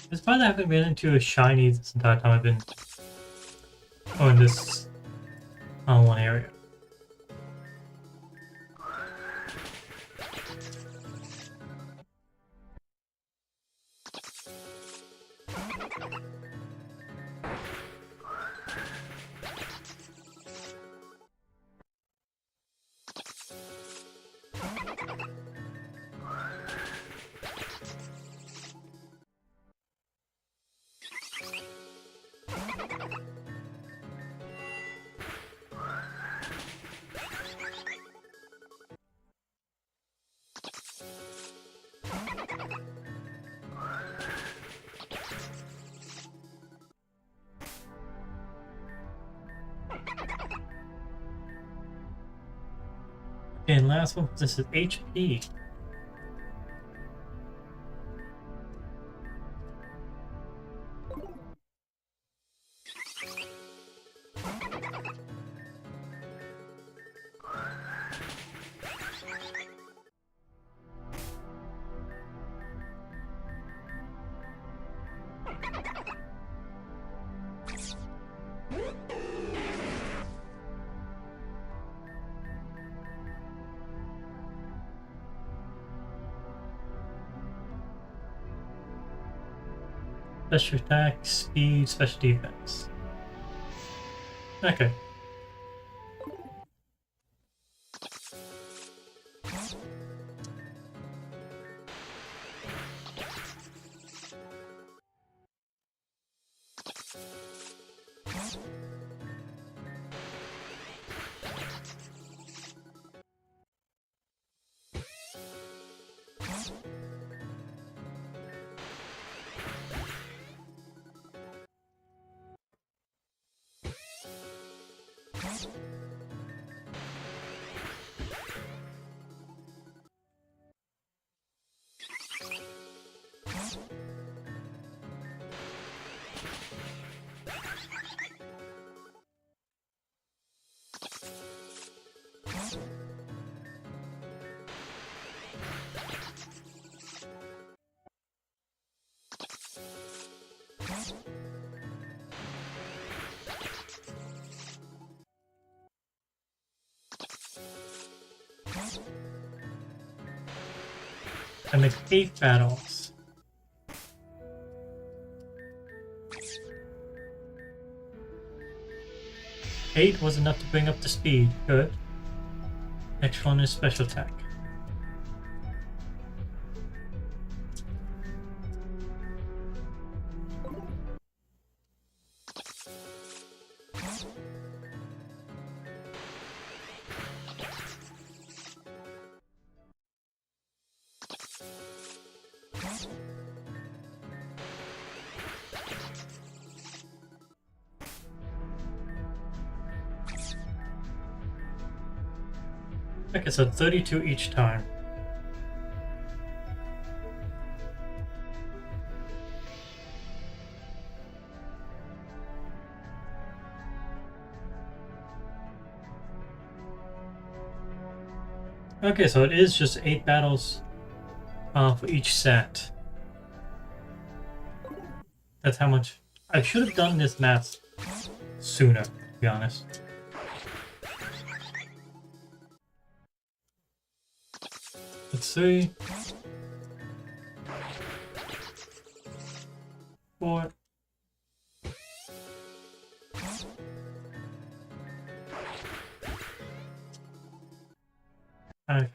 Despite I haven't been into a shiny this entire time I've been in this one area. And last one, this is HP. Special attack, speed, special defense. Okay. I make 8 battles. 8 was enough to bring up the speed. Good. Next one is special attack. Okay, so 32 each time. Okay, so it is just 8 battles for each set. That's how much... I should have done this math sooner, to be honest. Let's see. 4. 5.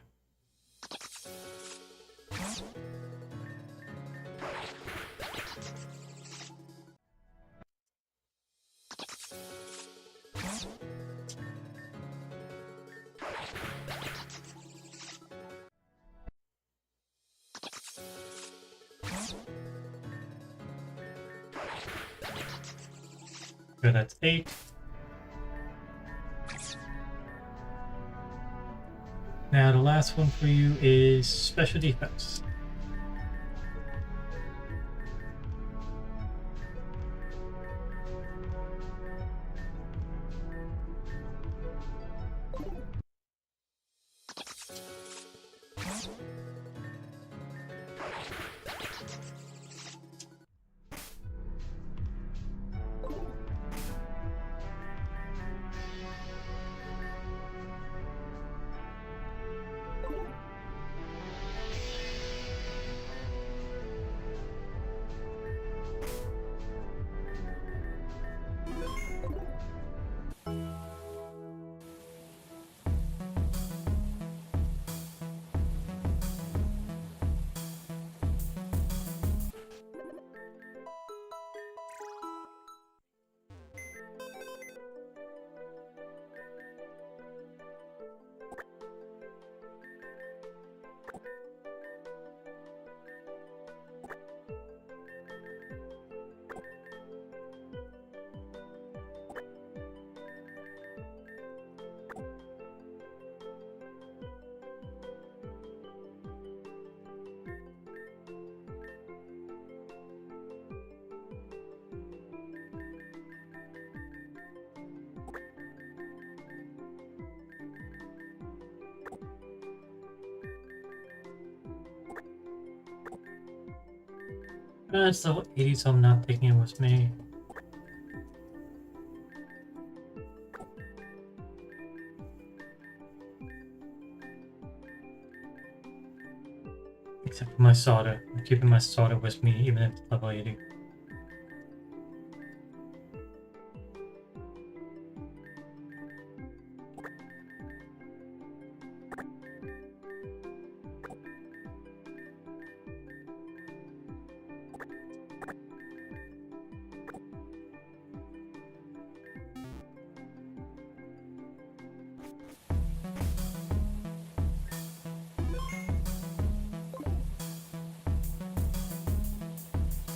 Good, that's 8. Now the last one for you is special defense. It's level 80, so I'm not taking it with me. Except for my solder. I'm keeping my solder with me even if it's level 80.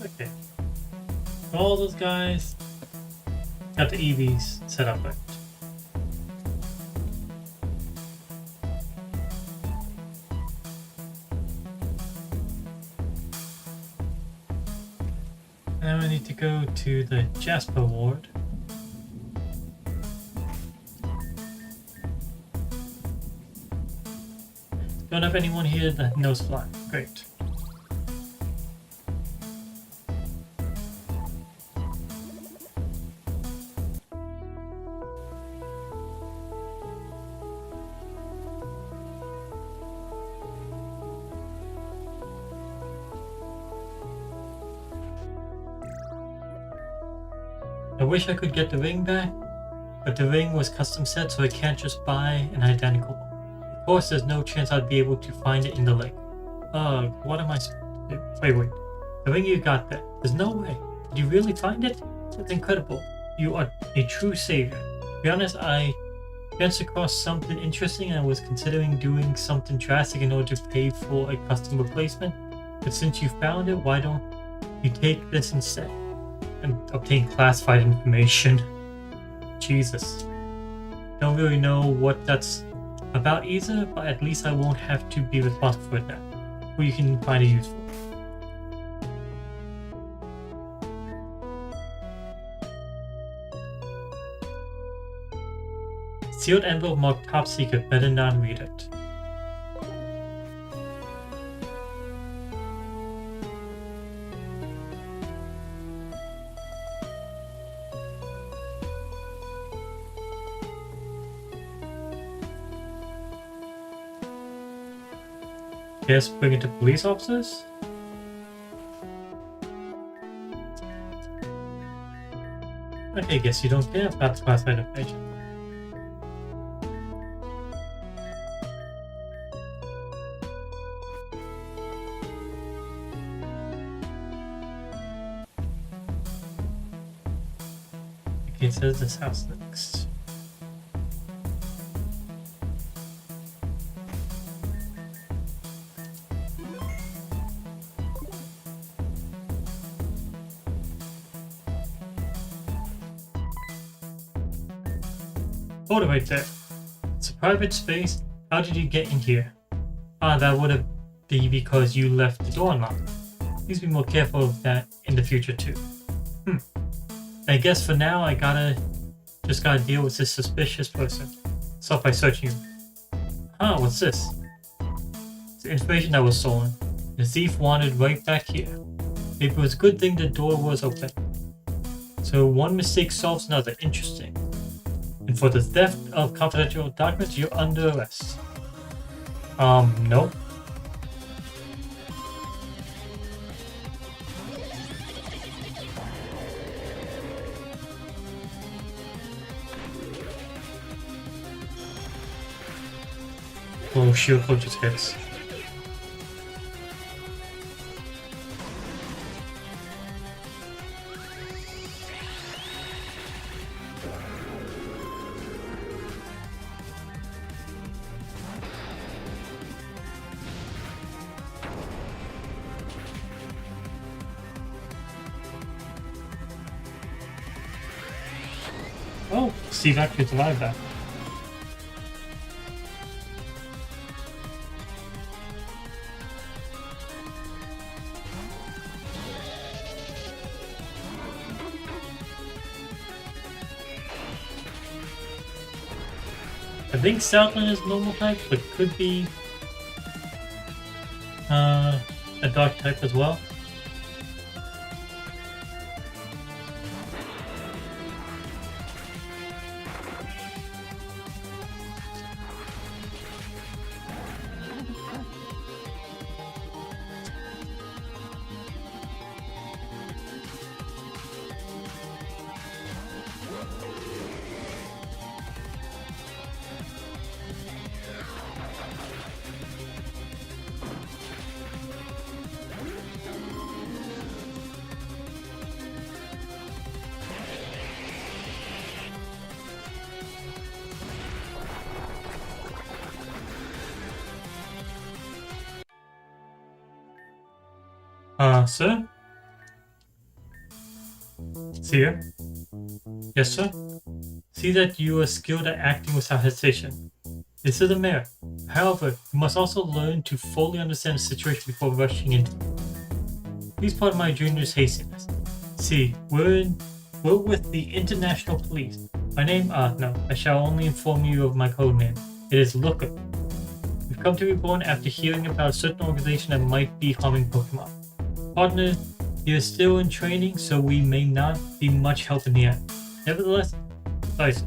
Okay. All those guys got the EVs set up right. Now I need to go to the Jasper ward. Don't have anyone here that knows fly. Great. I wish I could get the ring back, but the ring was custom set, so I can't just buy an identical one. Of course, there's no chance I'd be able to find it in the lake. What am I supposed to do? Wait. The ring you got there. There's no way. Did you really find it? That's incredible. You are a true savior. To be honest, I chanced across something interesting and I was considering doing something drastic in order to pay for a custom replacement. But since you found it, why don't you take this instead? And obtain classified information. Jesus. Don't really know what that's about either, but at least I won't have to be responsible for it now. Who you can find it useful. Sealed envelope marked top secret, better not read it. Guess bring it to police officers? Okay, guess you don't care about classified information. Okay, it says this house next. Hold it right there. It's a private space. How did you get in here? Ah, that would have been because you left the door unlocked. Please be more careful of that in the future too. I guess for now I just gotta deal with this suspicious person. Start by searching him. Huh, what's this? It's the information that was stolen. The thief wandered right back here. Maybe it was a good thing the door was open. So one mistake solves another. Interesting. And for the theft of confidential documents, you're under arrest. No. Oh, shield code just hits. Oh, Steve actually survived that. I think Southland is normal type, but could be a dark type as well. Sir? Sir? Yes, sir? See that you are skilled at acting without hesitation. This is the mayor. However, you must also learn to fully understand the situation before rushing into it. Please pardon my junior's hastiness. See, we're with the International Police. My name? No, I shall only inform you of my code name. It is Looker. We've come to Reborn after hearing about a certain organization that might be harming Pokemon. Partner, he is still in training, so we may not be much help in the end. Nevertheless, but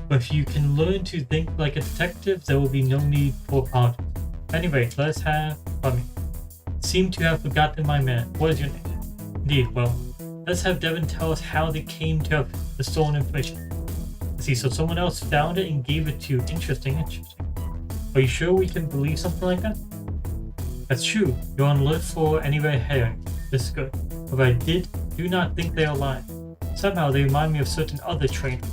if you can learn to think like a detective, there will be no need for apologies. Anyway, seem to have forgotten my man. What is your name? Indeed, well, let's have Devin tell us how they came to have the stolen information. I see, so someone else found it and gave it to you. Interesting. Are you sure we can believe something like that? That's true. You're on alert for any red herring. This is good. But I do not think they are lying. Somehow they remind me of certain other trainers.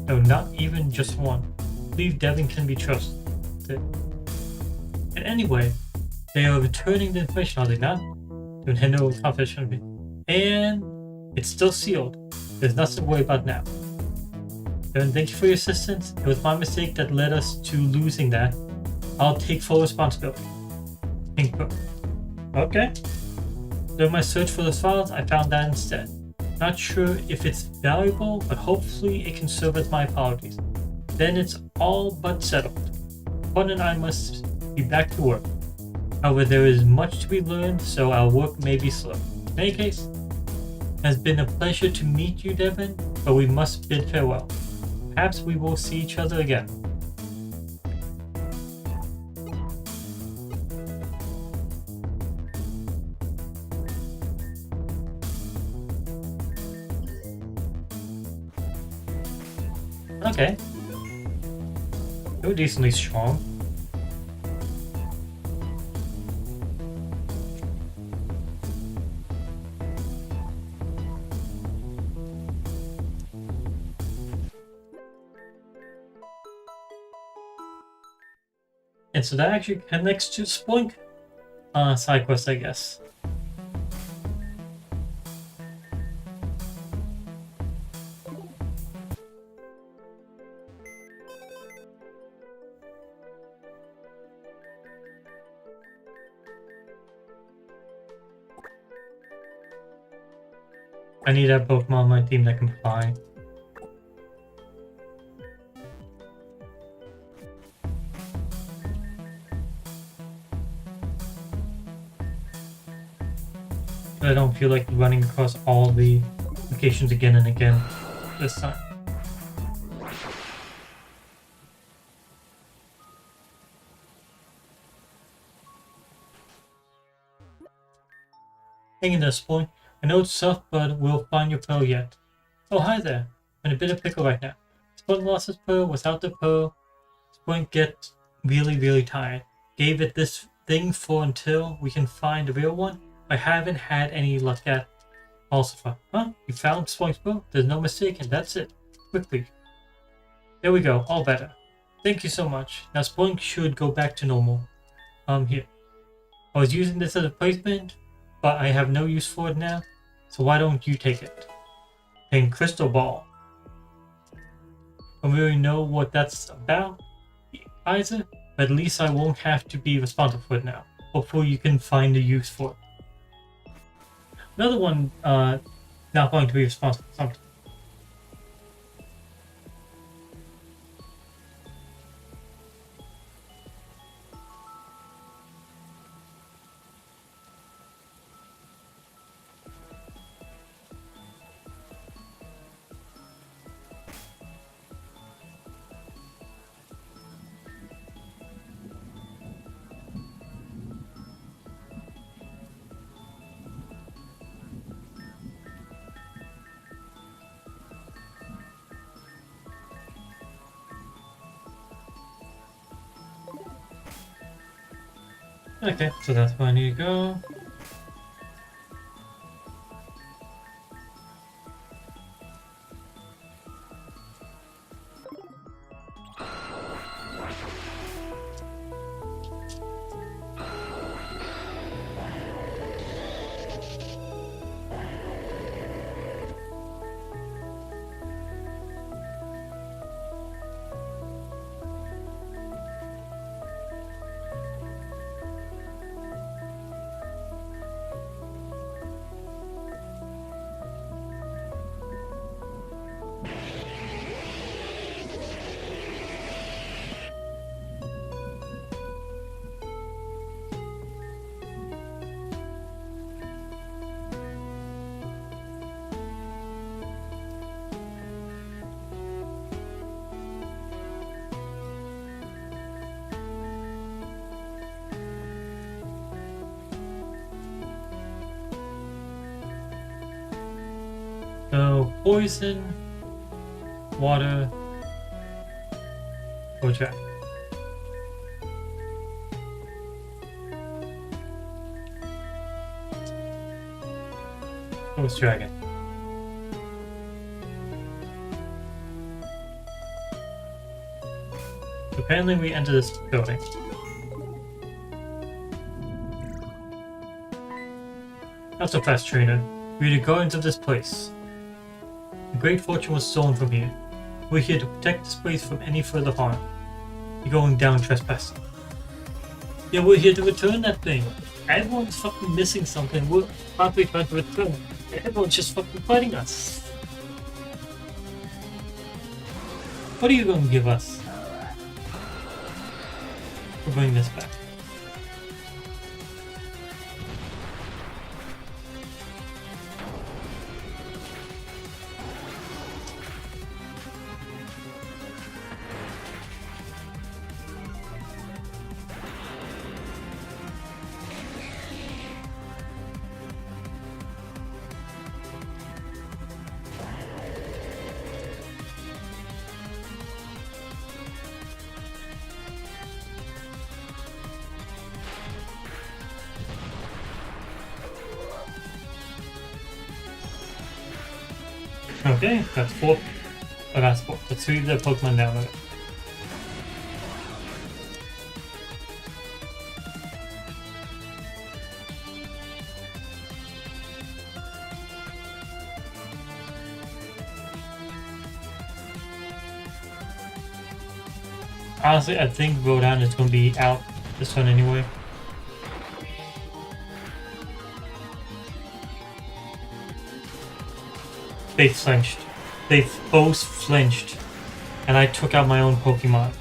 No, not even just one. I believe Devin can be trusted. And anyway, they are returning the information, are they not? Don't handle confidentiality. And it's still sealed. There's nothing to worry about now. Devin, thank you for your assistance. It was my mistake that led us to losing that. I'll take full responsibility. Pink book. Okay. During my search for those files, I found that instead. Not sure if it's valuable, but hopefully it can serve as my apologies. Then it's all but settled. Bun and I must be back to work. However, there is much to be learned, so our work may be slow. In any case, it has been a pleasure to meet you, Devin, but we must bid farewell. Perhaps we will see each other again. Okay. You're decently strong. And so that actually connects to Splunk side quest, I guess. I need a Pokemon on my team that can fly. I don't feel like running across all the locations again and again this time. Hanging this point, I know it's tough, but we'll find your pearl yet. Oh, hi there. I'm in a bit of pickle right now. Spunk lost his pearl. Without the pearl, Spunk gets really tired. Gave it this thing for until we can find the real one. I haven't had any luck yet. Falsifier. Huh? You found Spunk's pearl? There's no mistake, and that's it. Quickly. There we go. All better. Thank you so much. Now Spunk should go back to normal. Here. I was using this as a placement, but I have no use for it now, so why don't you take it? And Crystal Ball. I don't really know what that's about either, but at least I won't have to be responsible for it now. Hopefully you can find a use for it. Another one, not going to be responsible for something. Okay, so that's where I need to go. So, poison, water, or dragon. Oh, it's dragon. Apparently we enter this building. Not so fast, trainer. We are the guardians of this place. A great fortune was stolen from here. We're here to protect this place from any further harm. You're going down trespassing. Yeah, we're here to return that thing. Everyone's fucking missing something. We're probably trying to return. Everyone's just fucking fighting us. What are you going to give us? We'll bring this back. Okay, that's 4. Oh, that's 4. That's 3 of the Pokemon down there. Honestly, I think Rodon is going to be out this one anyway. They flinched. They both flinched. And I took out my own Pokemon.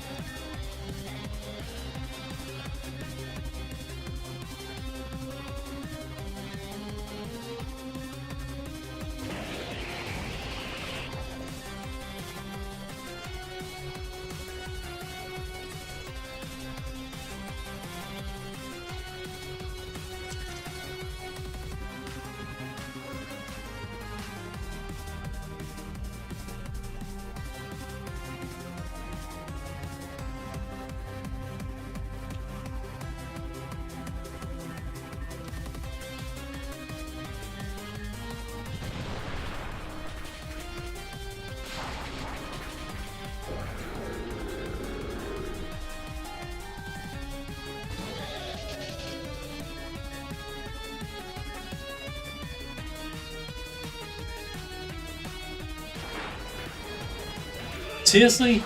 Seriously?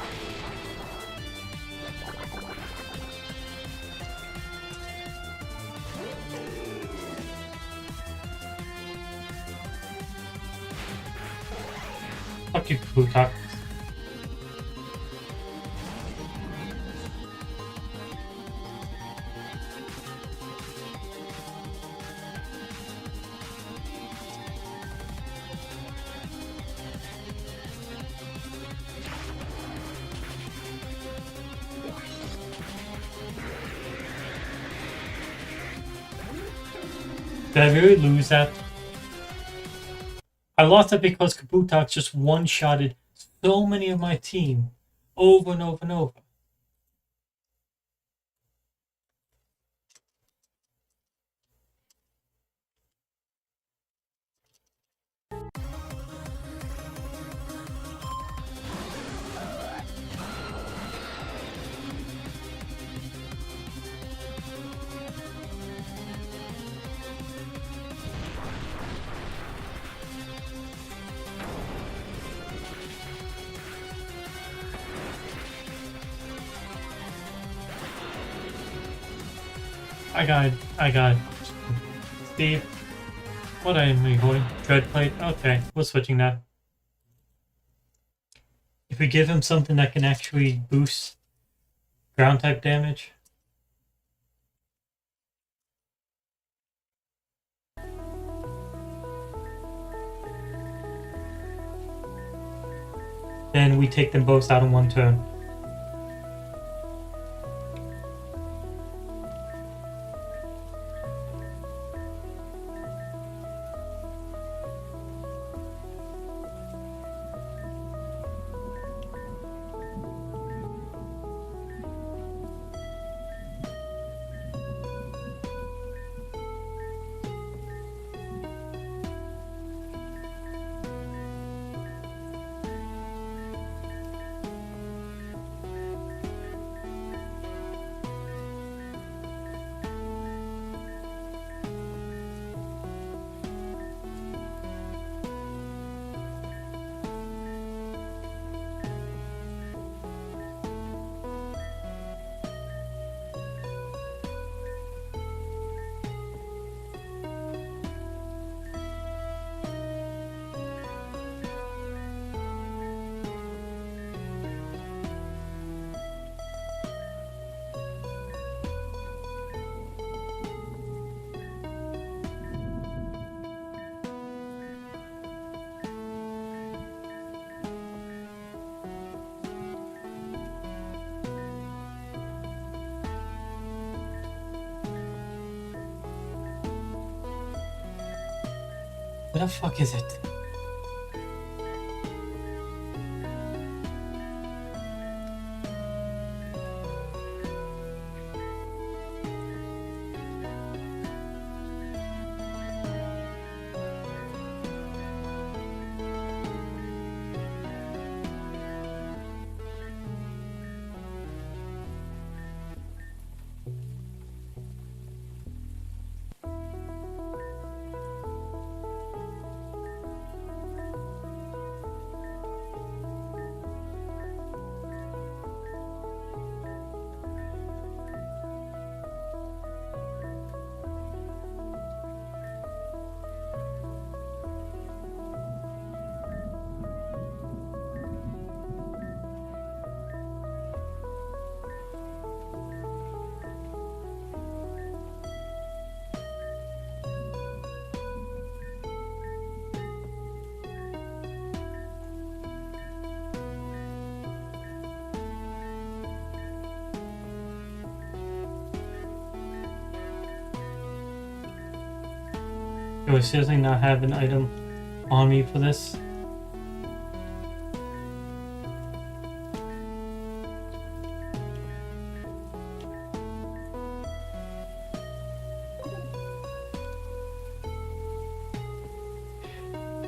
Fuck you, Kabutok. Did I really lose that? I lost it because Kabutok just one-shotted so many of my team over and over and over. I got Steve. What am I holding? Dread plate? Okay, we're switching that. If we give him something that can actually boost ground type damage. Then we take them both out in one turn. Where the fuck is it? Do I seriously not have an item on me for this?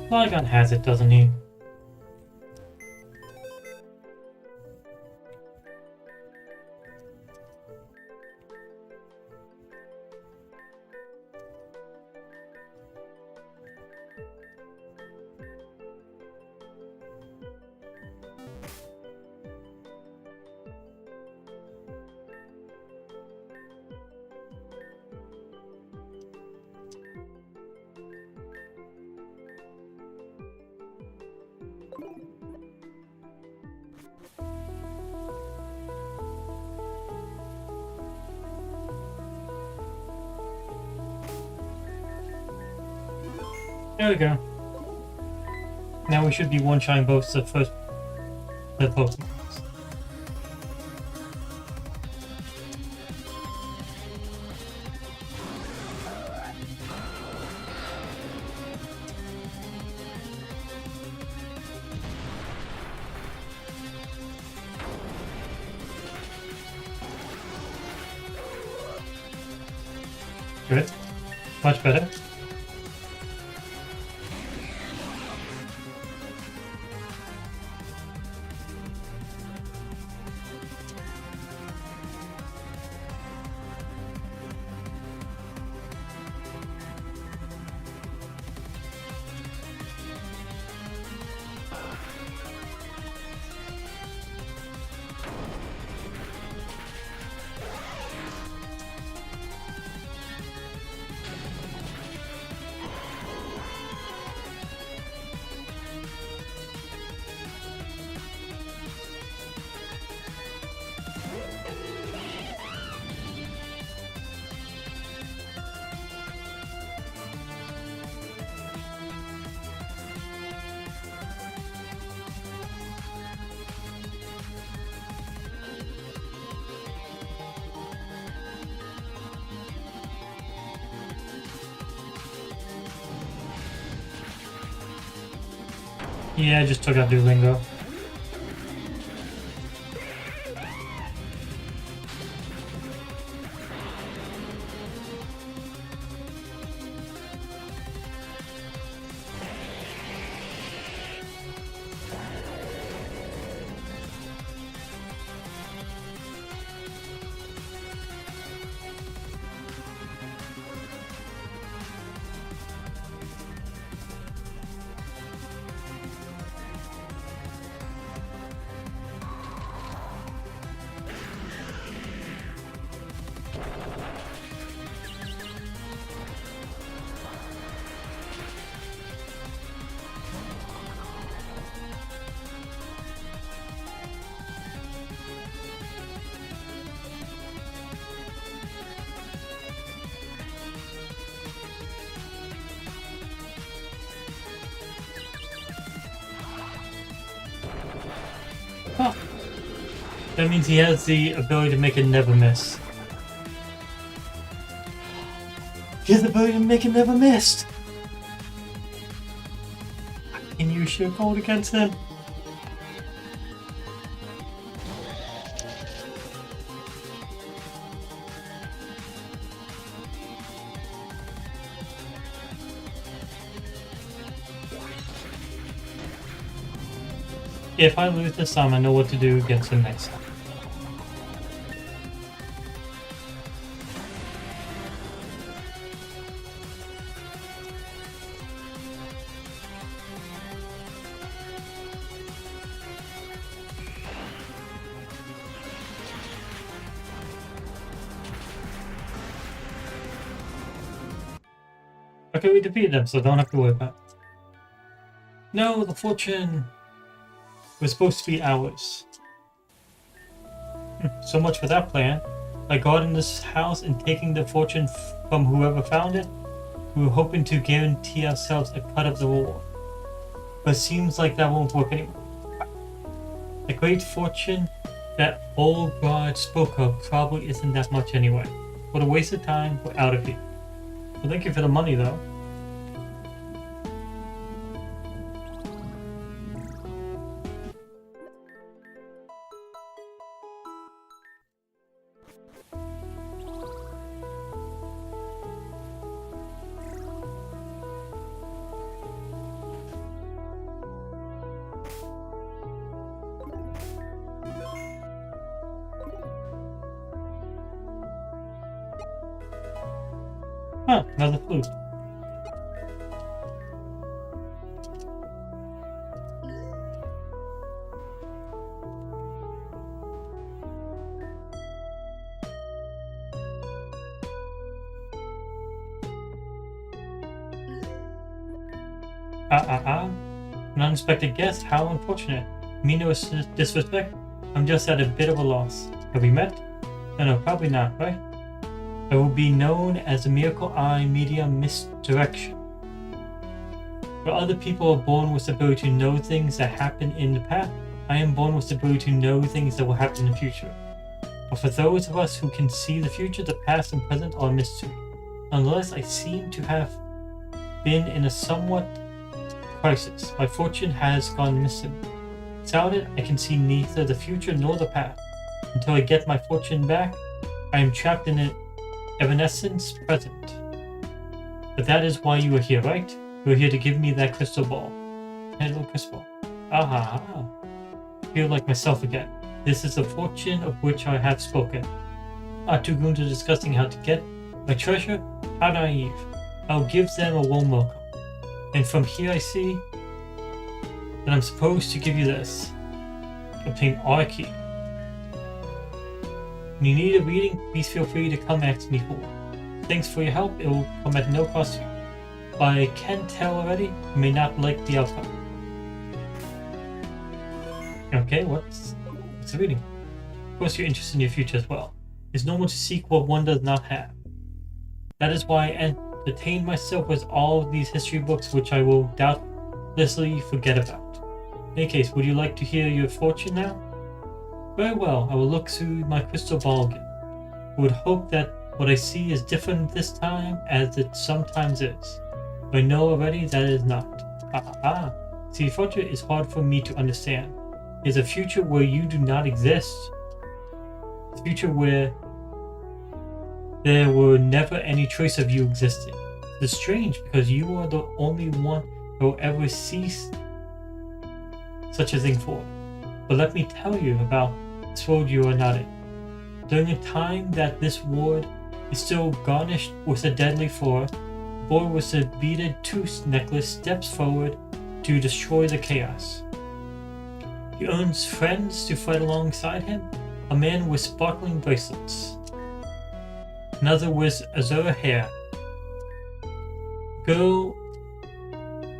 Polygon has it, doesn't he? There we go. Now we should be one-shotting both the first Pokemon. Good. Much better. Yeah, I just took out Duolingo. Oh. That means he has the ability to make it never miss. He has the ability to make it never miss! can use your gold against him. If I lose this time, I know what to do against him next time. Okay, we defeated them, so don't have to worry about it. No, the fortune was supposed to be ours. So much for that plan. By guarding this house and taking the fortune from whoever found it, we were hoping to guarantee ourselves a cut of the reward. But it seems like that won't work anymore. The great fortune that old God spoke of probably isn't that much anyway. What a waste of time, we're out of here. Well, thank you for the money though. Huh, another flute. An unexpected guest, how unfortunate. Mean no disrespect, I'm just at a bit of a loss. Have we met? No, probably not, right? I will be known as the Miracle Eye Medium Misdirection. Where other people are born with the ability to know things that happen in the past, I am born with the ability to know things that will happen in the future. But for those of us who can see the future, the past and present are a mystery. Nonetheless, I seem to have been in a somewhat crisis. My fortune has gone missing. Without it, I can see neither the future nor the past. Until I get my fortune back, I am trapped in an evanescence present. But that is why you are here, right? You are here to give me that crystal ball. That little crystal ball. Aha! I feel like myself again. This is the fortune of which I have spoken. Not too groomed to discussing how to get my treasure? How naive. I'll give them a warm welcome. And from here I see that I'm supposed to give you this. Obtain our key. When you need a reading, please feel free to come ask me for it. Thanks for your help, it will come at no cost to you. But I can tell already, you may not like the outcome. Okay, what's the reading? Of course you're interested in your future as well. It's normal to seek what one does not have. That is why I entertain myself with all of these history books which I will doubtlessly forget about. In any case, would you like to hear your fortune now? Very well, I will look through my crystal ball again. I would hope that what I see is different this time, as it sometimes is. But I know already that it is not. See, fortune is hard for me to understand. It is a future where you do not exist. A future where there were never any trace of you existing. It's strange because you are the only one who will ever see such a thing for. But let me tell you about this world you are not in. During a time that this world is still garnished with a deadly flaw, the boy with the beaded tooth necklace steps forward to destroy the chaos. He earns friends to fight alongside him, a man with sparkling bracelets, another with azure hair, girl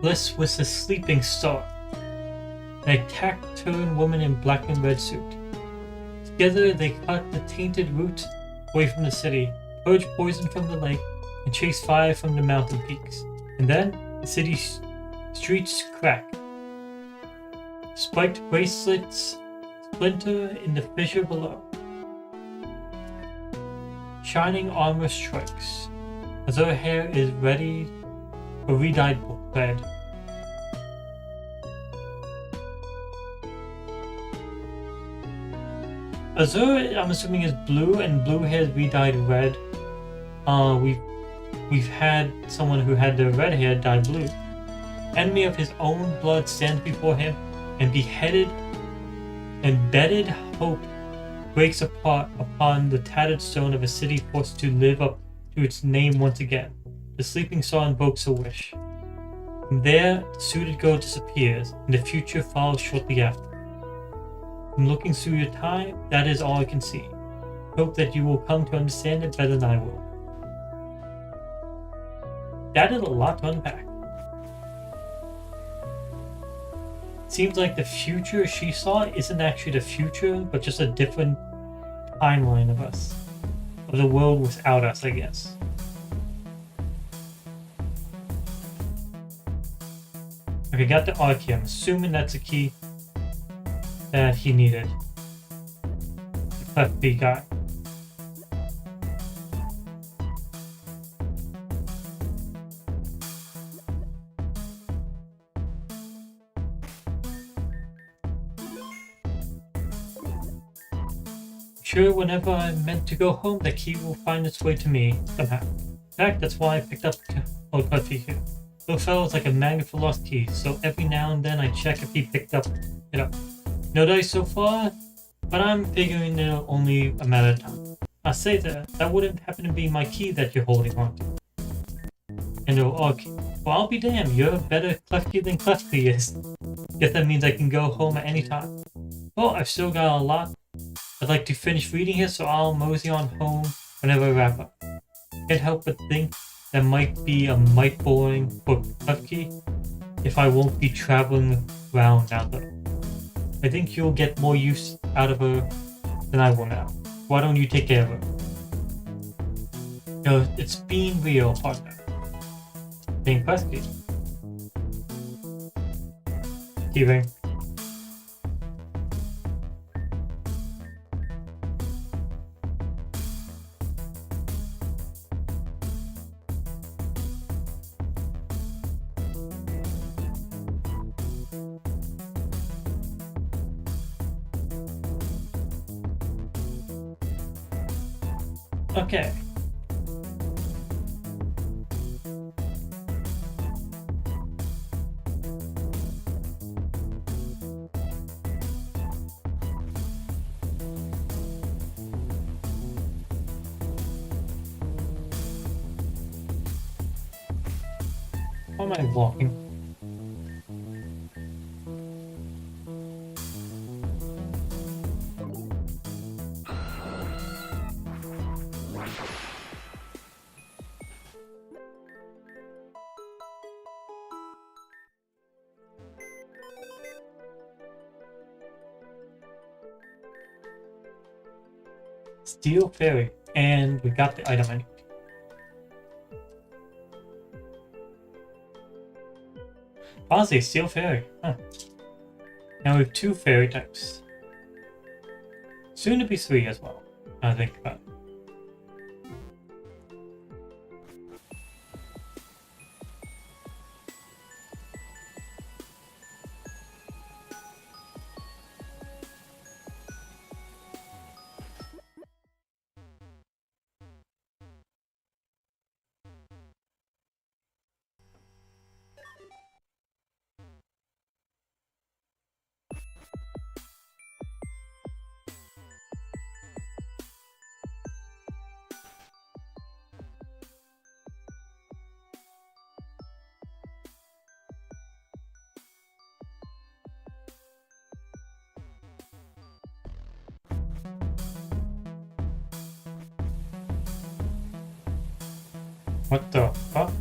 less with a sleeping star, and a taciturn woman in black and red suit. Together they cut the tainted roots away from the city, purge poison from the lake, and chase fire from the mountain peaks. And then the city's streets crack. Spiked bracelets splinter in the fissure below. Shining armor strikes. Azure hair is ready for re-dyed red. Azure, I'm assuming, is blue, and blue hair re-dyed red. We've had someone who had the red hair dye blue. Enemy of his own blood stands before him, and beheaded, embedded hope breaks apart upon the tattered stone of a city forced to live up to its name once again. The sleeping star invokes a wish. From there, the suited girl disappears, and the future follows shortly after. From looking through your time, that is all I can see. Hope that you will come to understand it better than I will. That is a lot to unpack. Seems like the future she saw isn't actually the future, but just a different timeline of us. Of the world without us, I guess. Okay, got the R key. I'm assuming that's a key that he needed. The cleft B guy. Sure, whenever I'm meant to go home, the key will find its way to me somehow. In fact, that's why I picked up old coffee here. Little fellow's like a magnet for lost keys, so every now and then I check if he picked it up. No dice so far, but I'm figuring it'll only a matter of time. I say that wouldn't happen to be my key that you're holding on to. And okay, well I'll be damned, you're a better Clefty than Clefty is. Guess that means I can go home at any time. Well, I've still got a lot I'd like to finish reading here, so I'll mosey on home whenever I wrap up. Can't help but think that might be a mite boring for Clefty if I won't be traveling around now though. I think you'll get more use out of her than I will now. Why don't you take care of her? It's being real, partner. Being Clefty. Keeping. Okay. Why am I walking? Steel Fairy, and we got the item I need. Honestly, Steel Fairy, huh. Now we have 2 fairy types. Soon to be 3 as well, I think about it. What the fuck?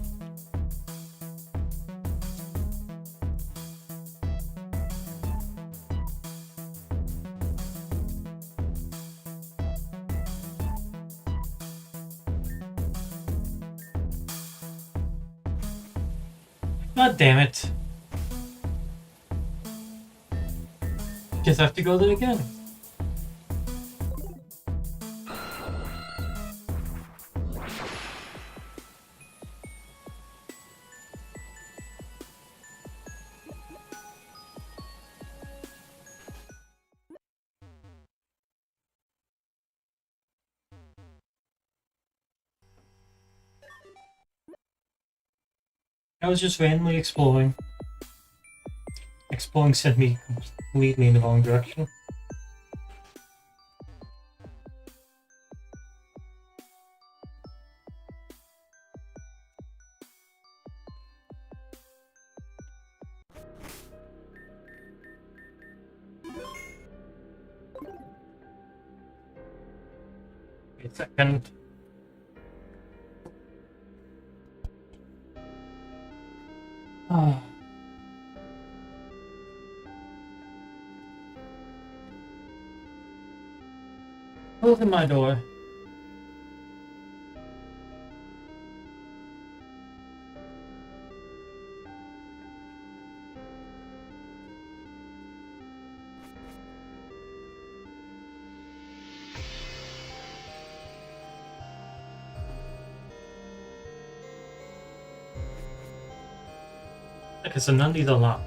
God damn it. Guess I have to go there again. I was just randomly exploring. Exploring sent me completely in the wrong direction. Wait a second. Ah. Open my door. Okay, so none of these are locked.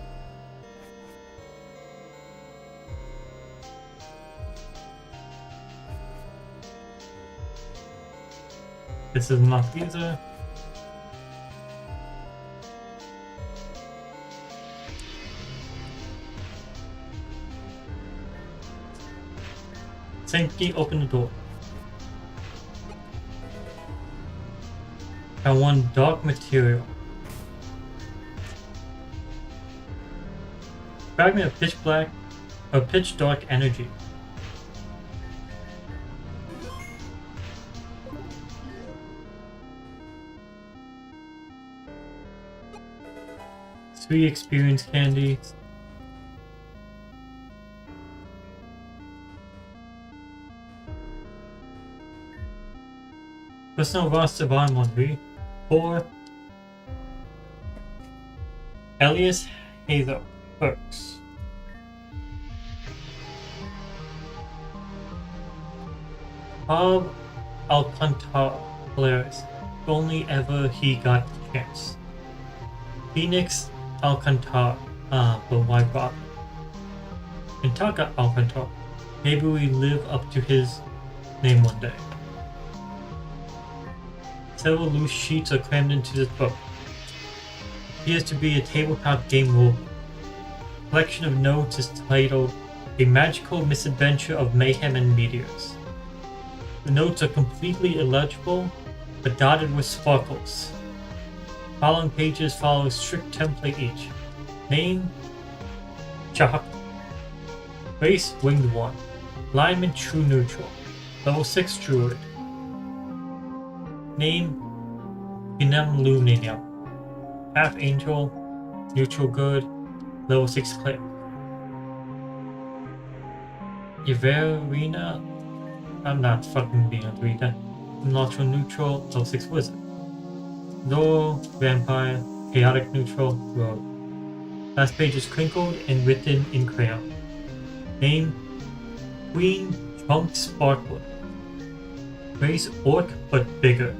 This is not either. Same key, open the door. I want dark material. Fragment of pitch black or pitch dark energy. Sweet experience candy. Personal roster bond 1 4 Elias Hazel Perks. Bob Alcantara Polaris. If only ever he got the chance. Phoenix Alcantara. But why Bob? Intaka Alcantara. Maybe we live up to his name one day. Several loose sheets are crammed into this book. Appears to be a tabletop game rulebook. Collection of notes is titled A Magical Misadventure of Mayhem and Meteors. The notes are completely illegible, but dotted with sparkles. Following pages follow a strict template each. Name, Chahak. Race, Winged One. Alignment, True Neutral. Level 6 Druid. Name, Inem Luminium. Half Angel, Neutral Good, Level 6 Cleric. Everina, I'm not fucking being able to read that. Neutral, Level 6 Wizard. Zoro, Vampire, Chaotic Neutral, Rogue. Last page is crinkled and written in crayon. Name, Queen Chunk Sparkler. Race Orc but bigger.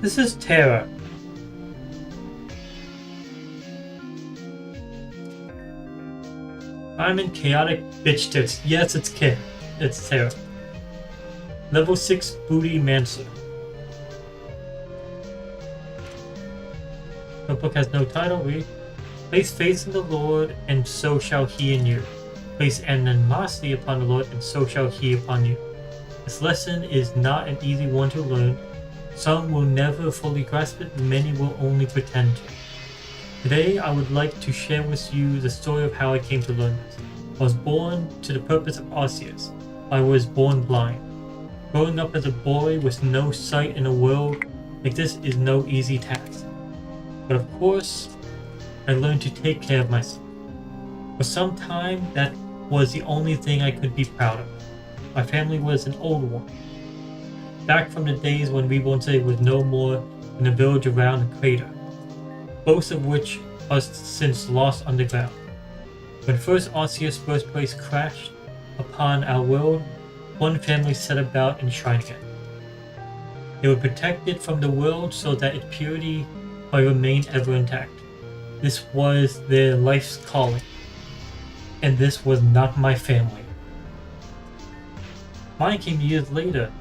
This is Terra. I'm in Chaotic Bitch Tits. Yes, it's Kit. It's Terra. Level 6 Booty Mancer. The book has no title. Read. Place faith in the Lord, and so shall he in you. Place animosity upon the Lord, and so shall he upon you. This lesson is not an easy one to learn. Some will never fully grasp it, many will only pretend to. Today, I would like to share with you the story of how I came to learn this. I was born to the purpose of Arceus. I was born blind. Growing up as a boy with no sight in a world like this is no easy task. But of course, I learned to take care of myself. For some time, that was the only thing I could be proud of. My family was an old one. Back from the days when Reborn was no more than a village around a crater, both of which are since lost underground. When first Arceus' birthplace crashed upon our world, one family set about enshrining it. They were protected from the world so that its purity might remain ever intact. This was their life's calling, and this was not my family. Mine came years later,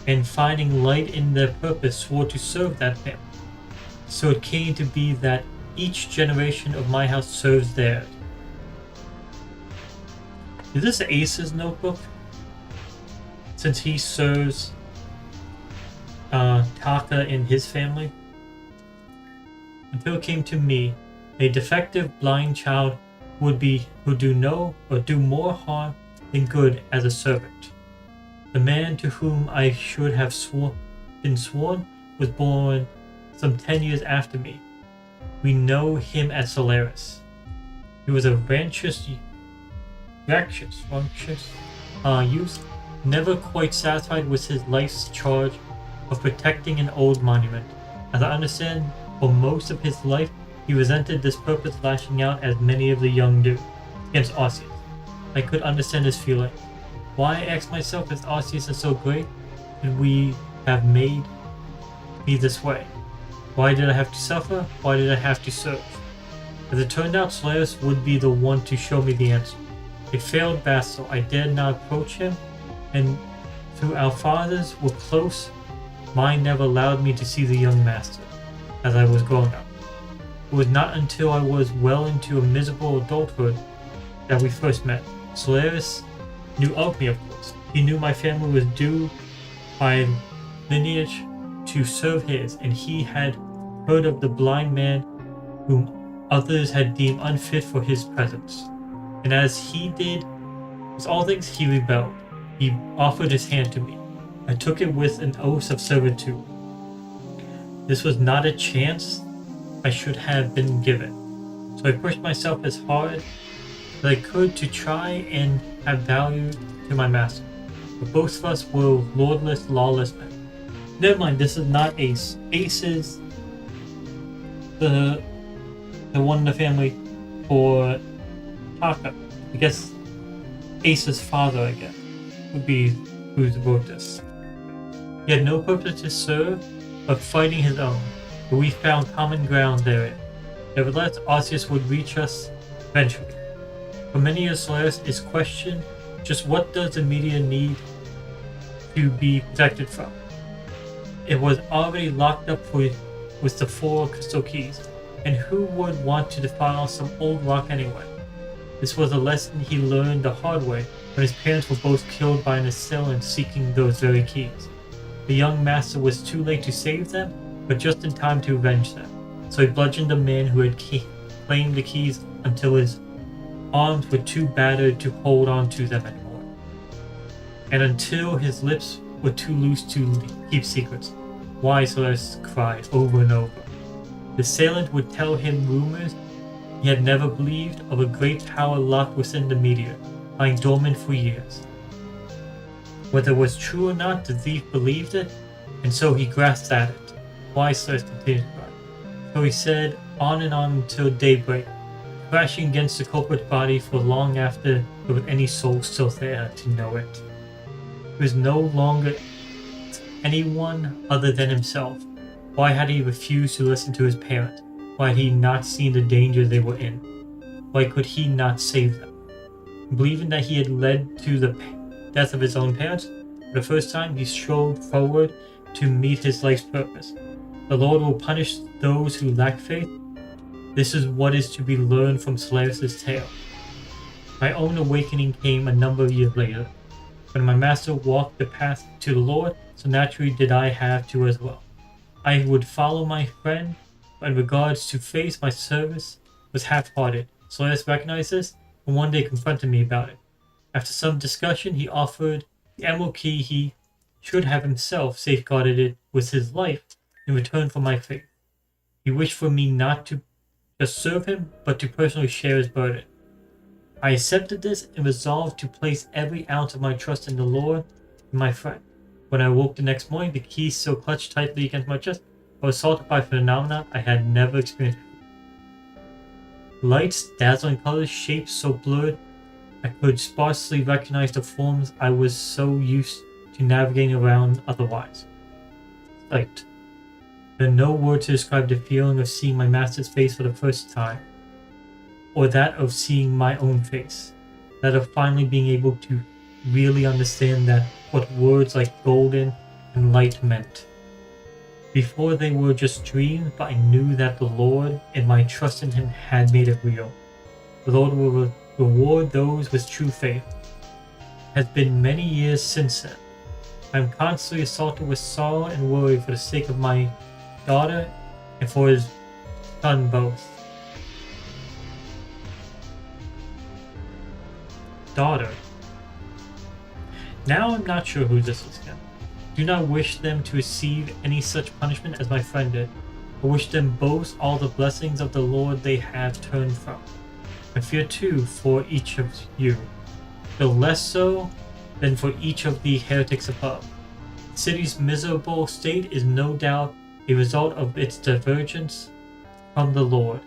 and finding light in their purpose swore to serve that family. So it came to be that each generation of my house serves theirs. Is this Ace's notebook? Since he serves Taka and his family? Until it came to me, a defective blind child would do more harm than good as a servant. The man to whom I should have been sworn was born some 10 years after me. We know him as Solaris. He was a rambunctious youth, never quite satisfied with his life's charge of protecting an old monument. As I understand, for most of his life, he resented this purpose, lashing out as many of the young do, against Arceus. I could understand his feeling. Why, I asked myself, if Arceus is so great, could we have made me this way? Why did I have to suffer? Why did I have to serve? As it turned out, Solaris would be the one to show me the answer. A failed vassal, I dared not approach him, and though our fathers were close, mine never allowed me to see the young master, as I was growing up. It was not until I was well into a miserable adulthood that we first met. Solaris knew of me, of course. He knew my family was due by lineage to serve his, and he had heard of the blind man whom others had deemed unfit for his presence. And as he did with all things, he rebelled. He offered his hand to me. I took it with an oath of servitude. This was not a chance I should have been given, so I pushed myself as hard as I could to try and have value to my master. But both of us were lordless, lawless men. Never mind, this is not Ace. Ace is the one in the family for Taka. I guess Ace's father, I guess, would be who wrote this. He had no purpose to serve, but fighting his own, but we found common ground therein. Nevertheless, Arceus would reach us eventually. For many years, Solaris is questioned just what does the media need to be protected from. It was already locked up with the 4 crystal keys, and who would want to defile some old rock anyway? This was a lesson he learned the hard way when his parents were both killed by an assailant seeking those very keys. The young master was too late to save them, but just in time to avenge them. So he bludgeoned the man who had claimed the keys until his arms were too battered to hold on to them anymore, and until his lips were too loose to keep secrets. Why, Solaris cried over and over. The assailant would tell him rumors he had never believed of a great power locked within the meteor, lying dormant for years. Whether it was true or not, the thief believed it, and so he grasped at it. Why, Solaris continued to cry. So he said on and on until daybreak, crashing against the culprit's body for long after there was any soul still there to know it. He was no longer anyone other than himself. Why had he refused to listen to his parents? Why had he not seen the danger they were in? Why could he not save them? Believing that he had led to the death of his own parents, for the first time he strode forward to meet his life's purpose. The Lord will punish those who lack faith. This is what is to be learned from Solaris' tale. My own awakening came a number of years later, when my master walked the path to the Lord, so naturally did I have to as well. I would follow my friend, but in regards to faith, my service was half-hearted. Solaris recognized this, and one day confronted me about it. After some discussion, he offered the emerald key. He should have himself safeguarded it with his life in return for my faith. He wished for me not to just serve him, but to personally share his burden. I accepted this and resolved to place every ounce of my trust in the Lord and my friend. When I woke the next morning, the key still clutched tightly against my chest. I was assaulted by phenomena I had never experienced before. Lights, dazzling colors, shapes so blurred I could sparsely recognize the forms I was so used to navigating around otherwise. Sight. There are no words to describe the feeling of seeing my master's face for the first time, or that of seeing my own face, that of finally being able to really understand that what words like golden enlightenment. Before they were just dreams, but I knew that the Lord and my trust in Him had made it real. The Lord will reward those with true faith. It has been many years since then. I am constantly assaulted with sorrow and worry for the sake of my daughter and for his son both. Daughter. Now I'm not sure who this is again. Do not wish them to receive any such punishment as my friend did, but wish them both all the blessings of the Lord they have turned from. I fear too for each of you, though less so than for each of the heretics above. The city's miserable state is no doubt a result of its divergence from the Lord.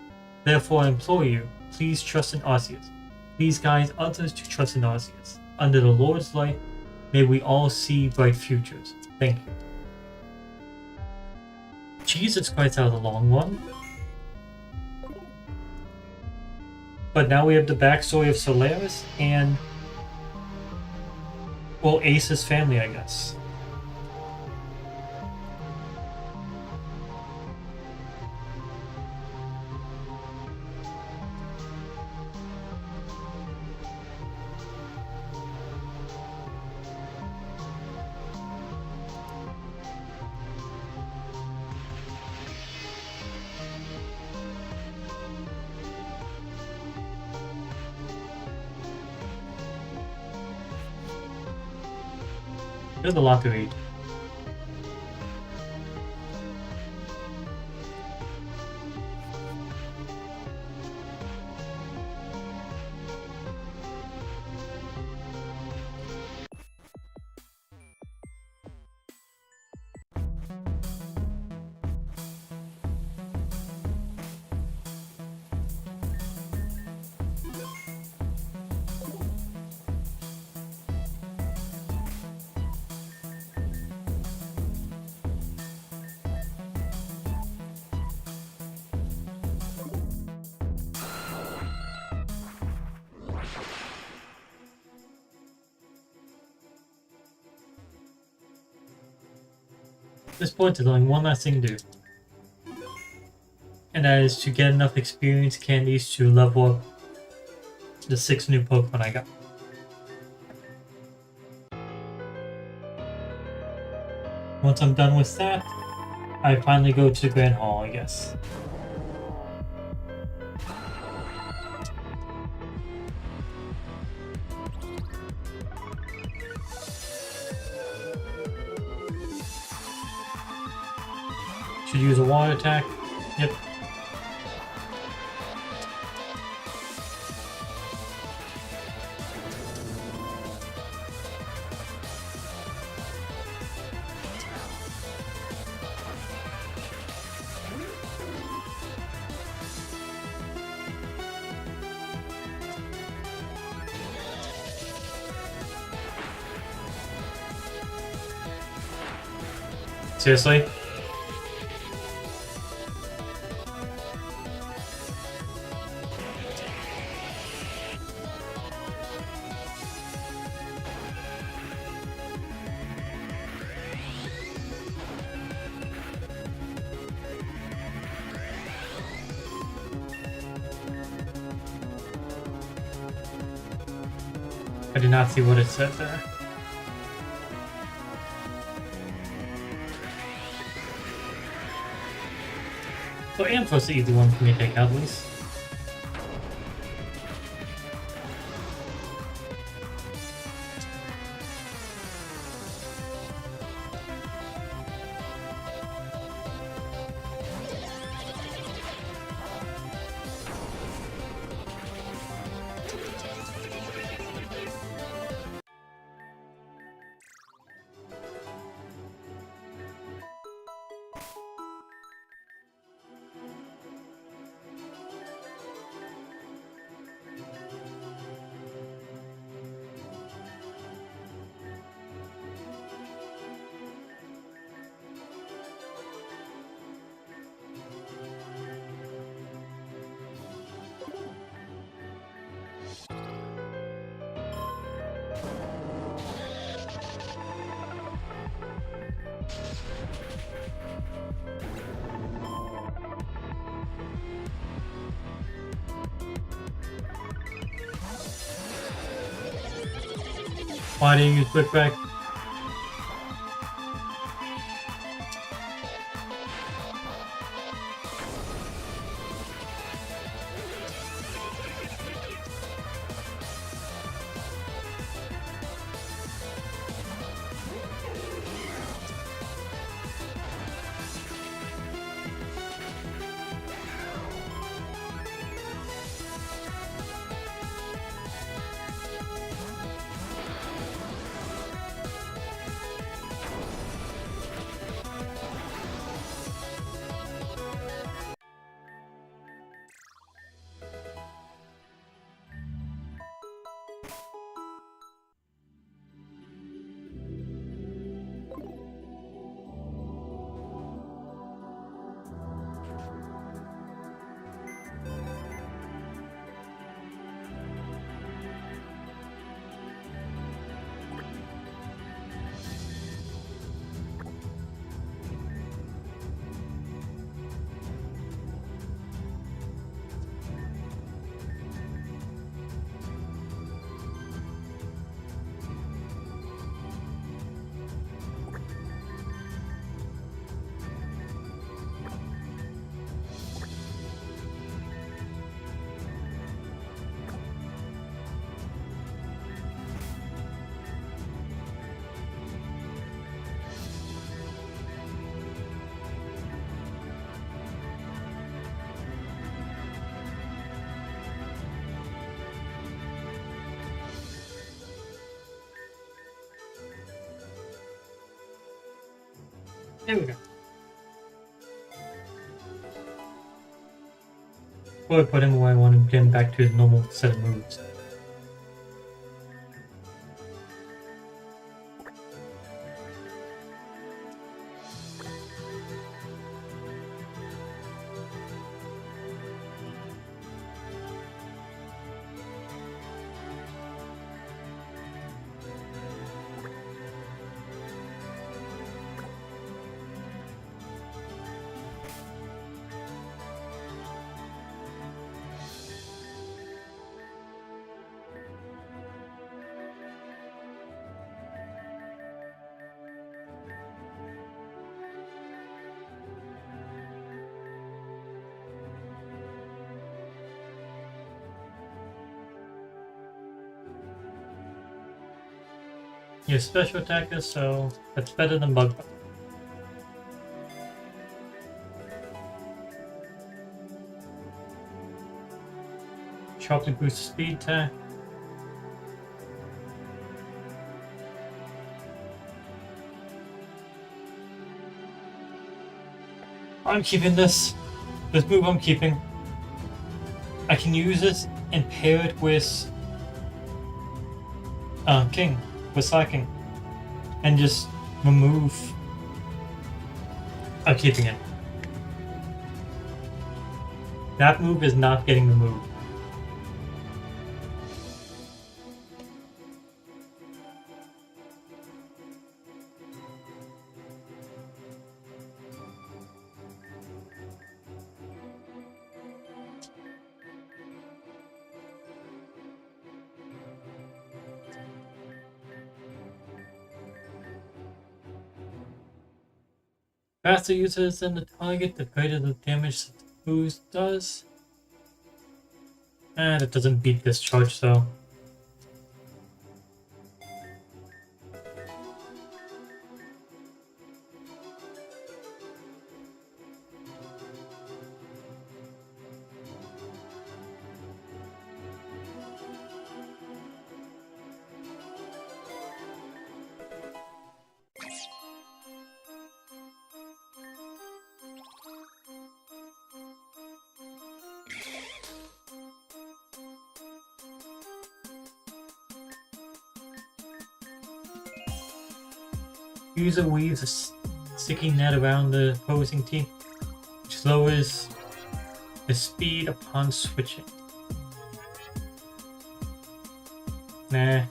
Therefore I implore you, please trust in Arceus. Please guide others to trust in Arceus. Under the Lord's light, may we all see bright futures. Thank you. Jesus Christ, that was a long one. But now we have the backstory of Solaris and, well, Ace's family, I guess. There's a lot to read. At this point, there's only one last thing to do. And that is to get enough experience candies to level up the 6 new Pokemon I got. Once I'm done with that, I finally go to the Grand Hall, I guess. Should use a water attack. Yep. Seriously? I did not see what it said there. So Amphos the easy one for me to take out at least. Why do you use Brickback? There we go. Or put him where I want him, get him back to his normal set of moves. You're a special attacker, so that's better than Bug Bug. Sharply boost speed attack. I'm keeping this. This move I'm keeping. I can use this and pair it with King, with Slacking, and just remove. I'm keeping it. That move is not getting removed. Faster users than the target, the greater the damage the boost does. And it doesn't beat discharge, though. User weaves a sticky net around the opposing team, which lowers the speed upon switching. Nah.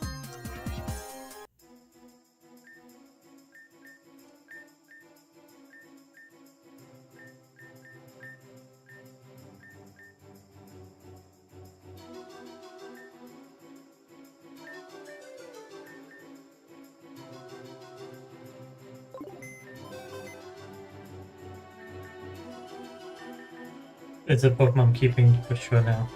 It's a Pokemon I'm keeping for sure now.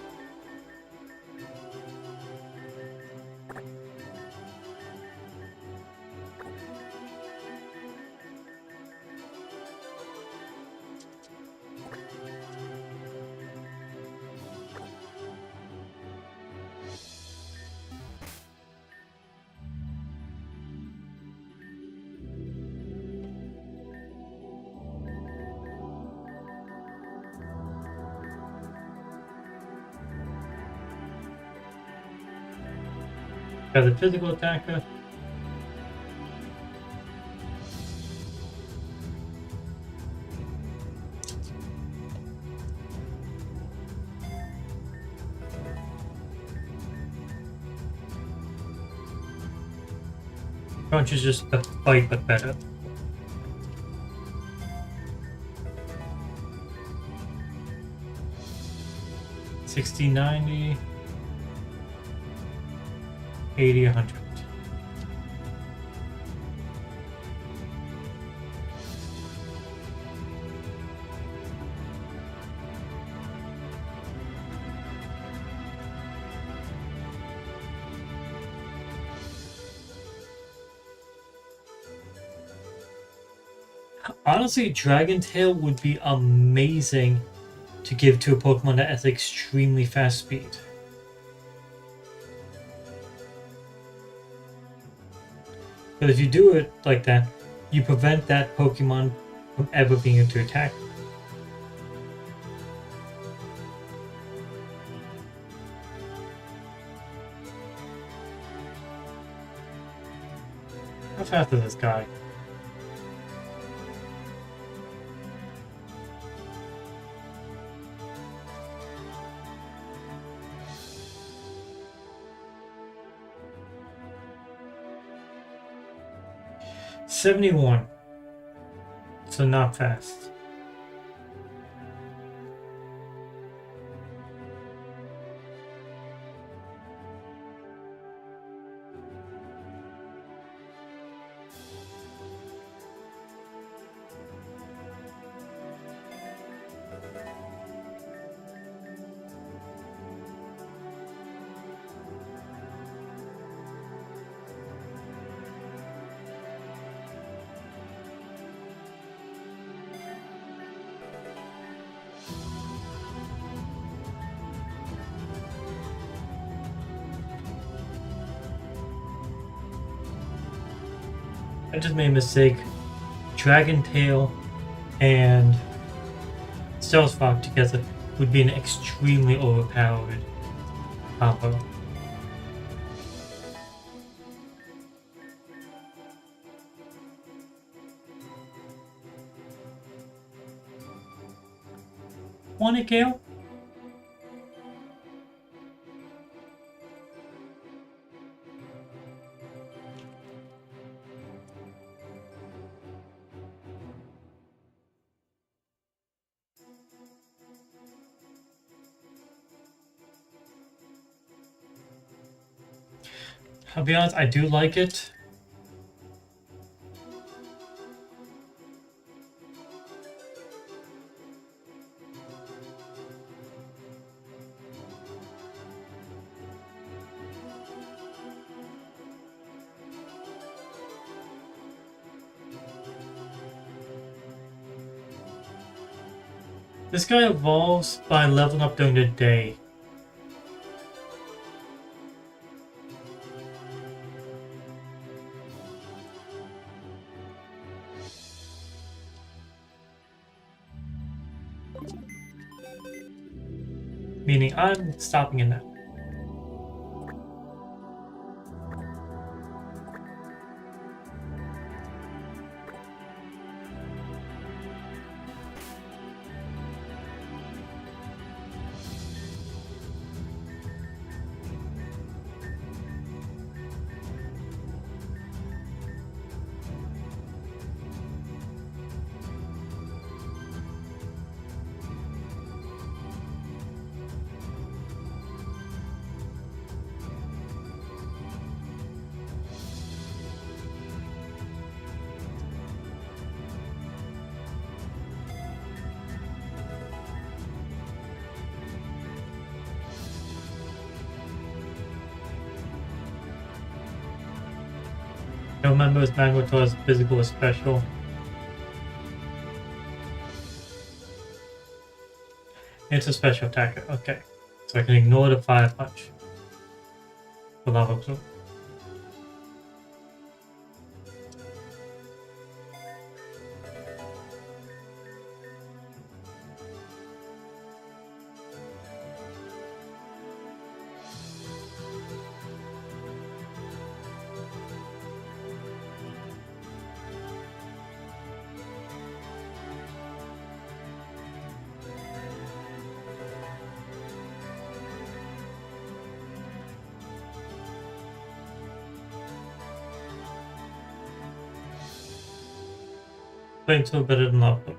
Got a physical attacker. Crunch is just a fight but better. $60, $90, $80, $100. Honestly, Dragon Tail would be amazing to give to a Pokemon that has extremely fast speed. But if you do it like that, you prevent that Pokemon from ever being able to attack. How fast is this guy? $71. So not fast. I just made a mistake. Dragon Tail and Stealth Rock together would be an extremely overpowered combo. Want it, Gale? I'll be honest, I do like it. This guy evolves by leveling up during the day. Meaning I'm stopping it now. I remember his manual towards physical or special. It's a special attacker, okay. So I can ignore the fire punch. The lava plume. Flame tool better than lava plume.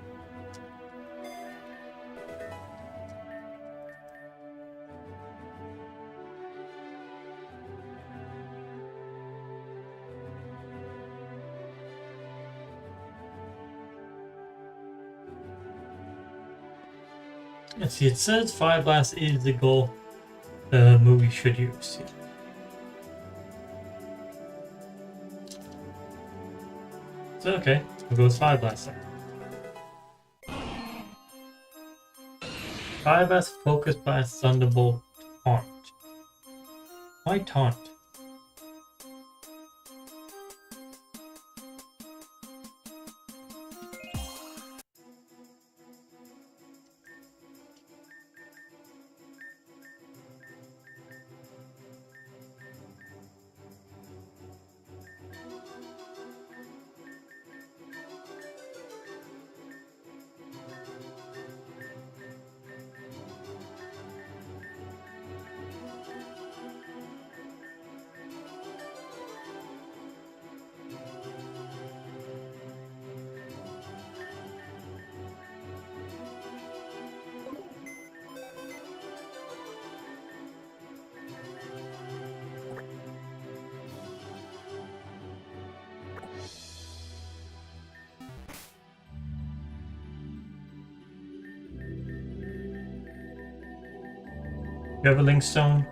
Let's see, it says Fire Blast is the goal the movie should use. So okay, we'll go with Fire Blast then. Fire Blast, Focus Blast, Thunderbolt, Taunt. Why Taunt? You have a Link Stone?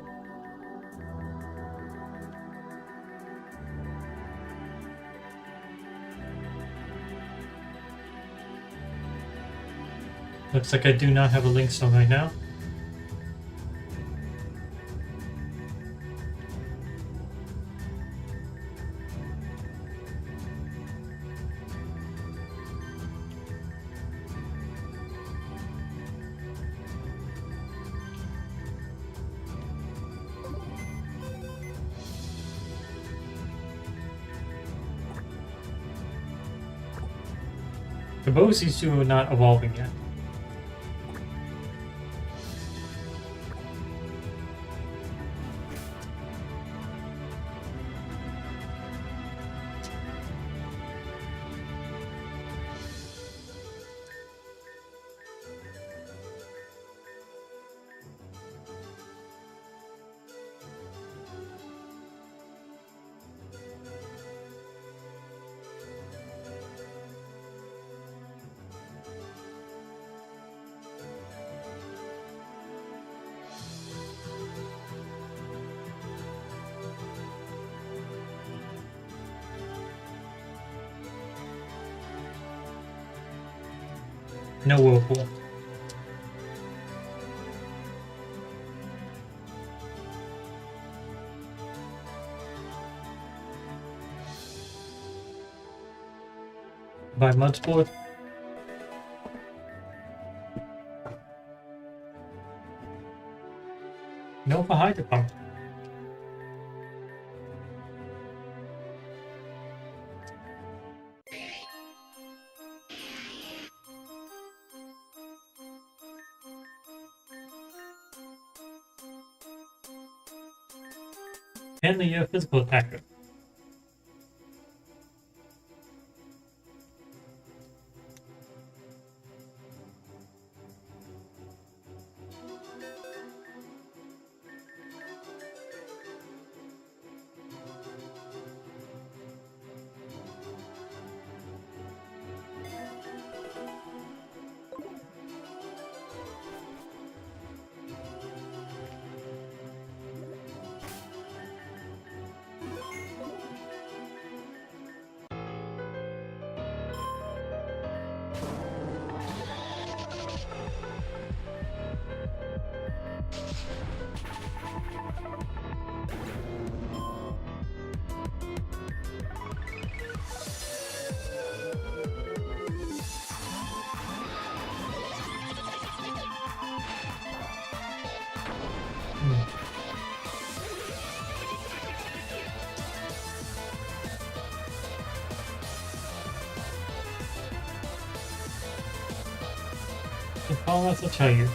Looks like I do not have a Link Stone right now. Both these two are not evolving yet. No Whirlpool. By Mudsport. No for Hydro Pump. And the physical attacker. the promise, I'll tell you.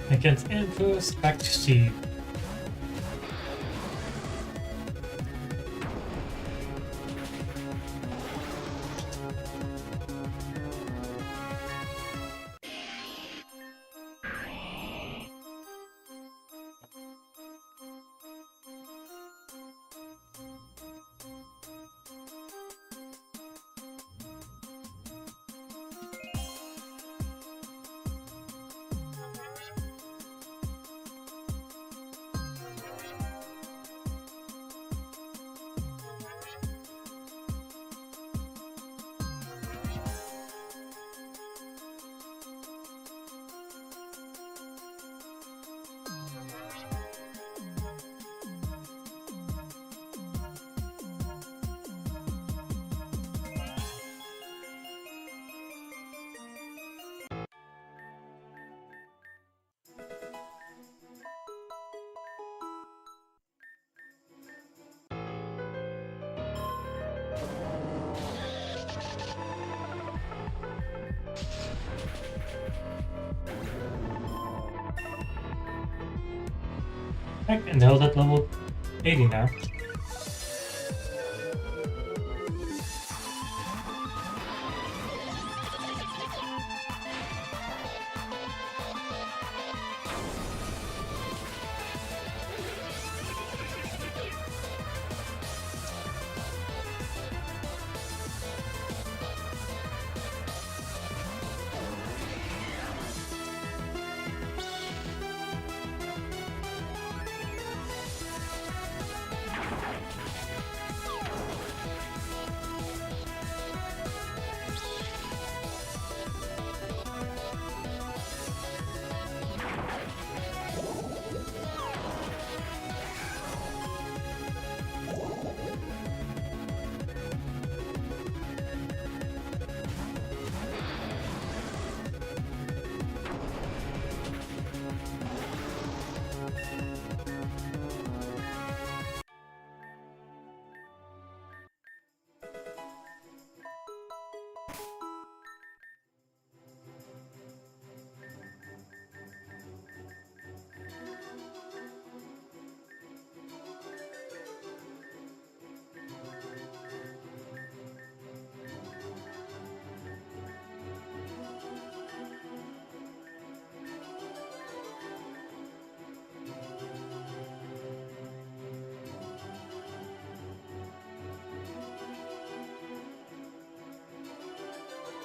Against Empress, back to Steve. Heck, and Dell's at level 80 now.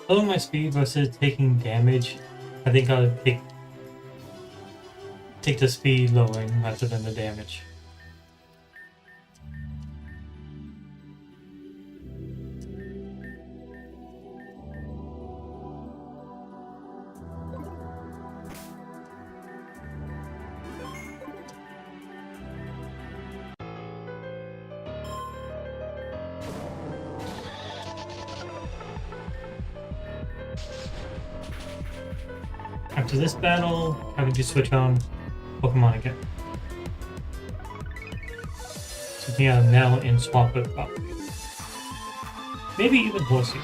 Lowering my speed versus taking damage, I think I'll take the speed lowering rather than the damage. After this battle, I would just switch on Pokemon again. So yeah, now in swap it up. Maybe even Horsey.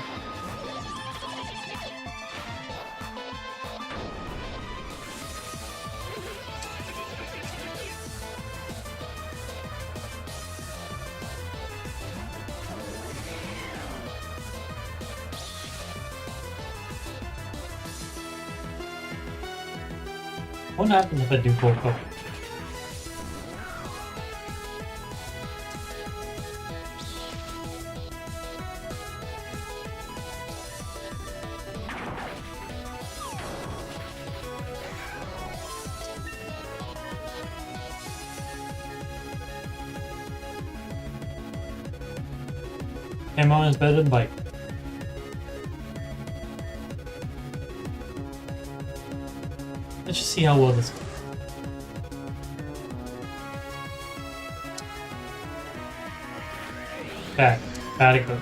What happens if I do both of them? Hammer is better than Bite. Let's just see how well this goes. Bad. Bad it goes.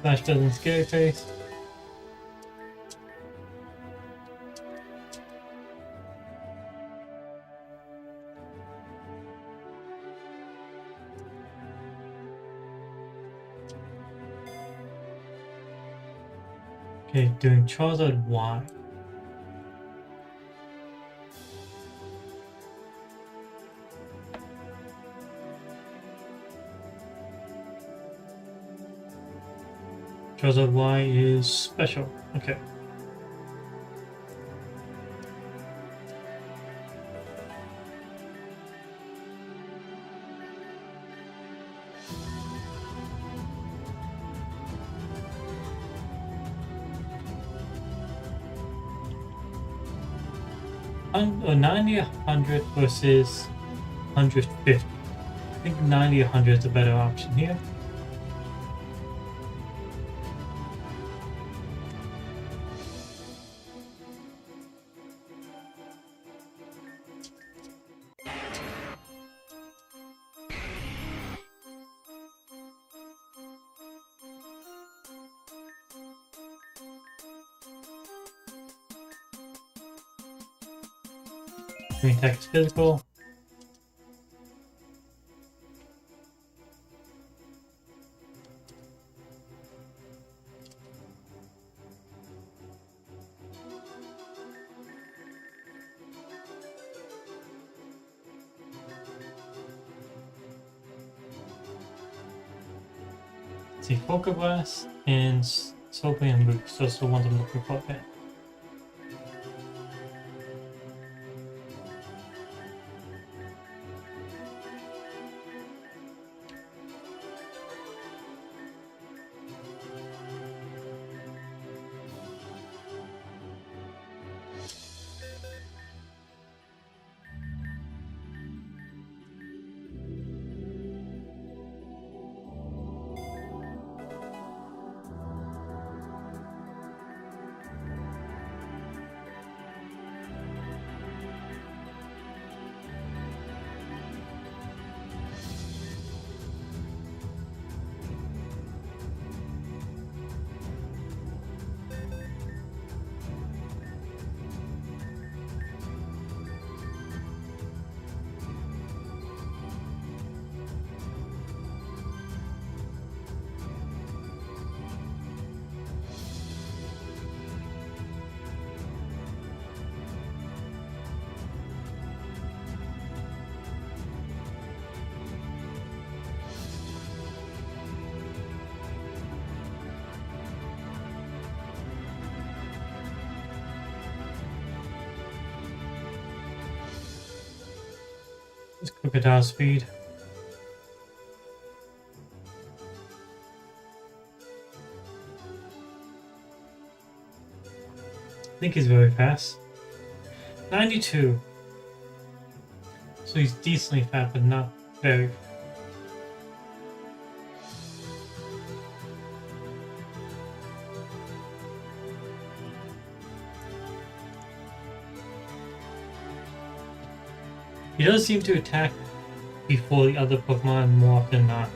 Flash doesn't scary face. Okay, doing Charizard Y. Charizard Y is special. Okay. A 90, 100 versus 150. I think 90, 100 is a better option here. Green attack is physical. Let's see, Focus Blast and Soapy and Boost. Those are the ones I'm looking for there. Just Crocodile Speed. think he's very fast. 92. So he's decently fast, but not very. He does seem to attack before the other Pokemon more often than not.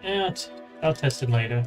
And I'll test it later.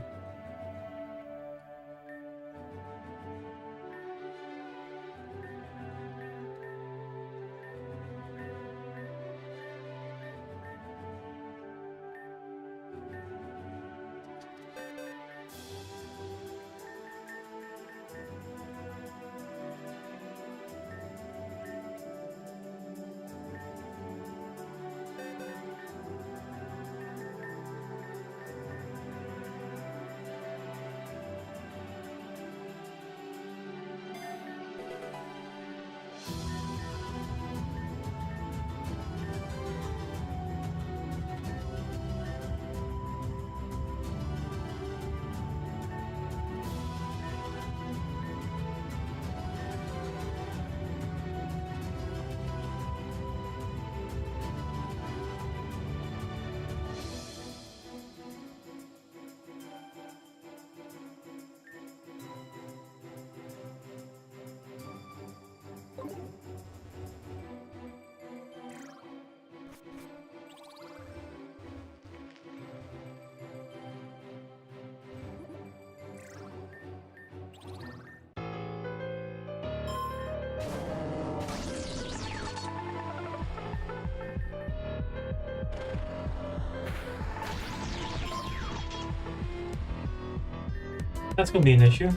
That's gonna be an issue.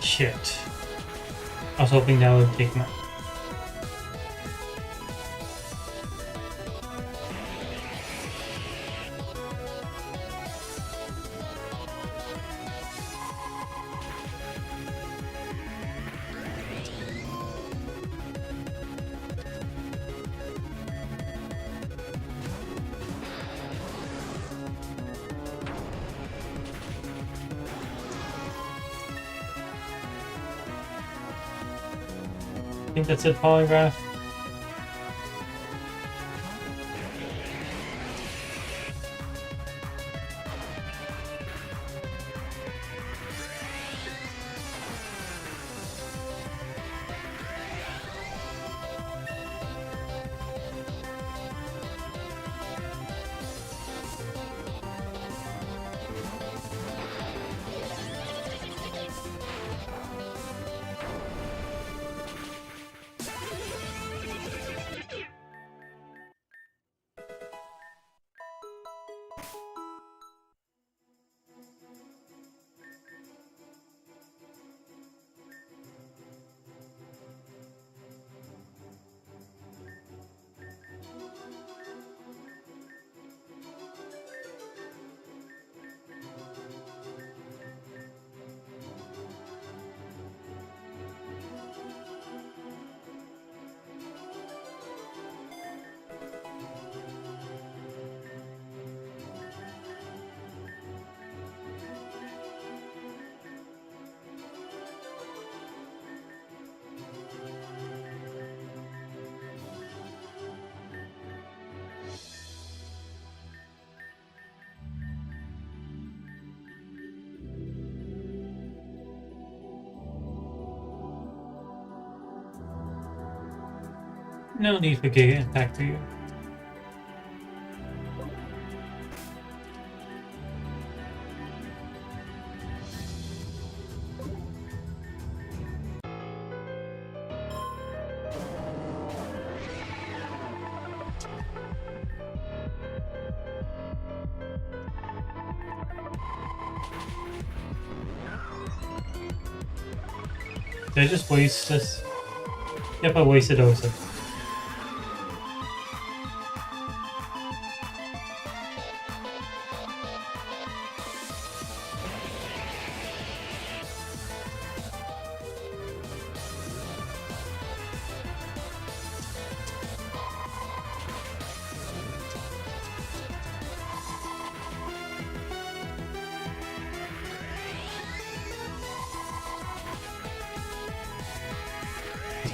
Shit. I was hoping that would take my... I think that's it, Polygraph. No need for Giga Impact for you. Did I just waste this? Yep, I wasted also.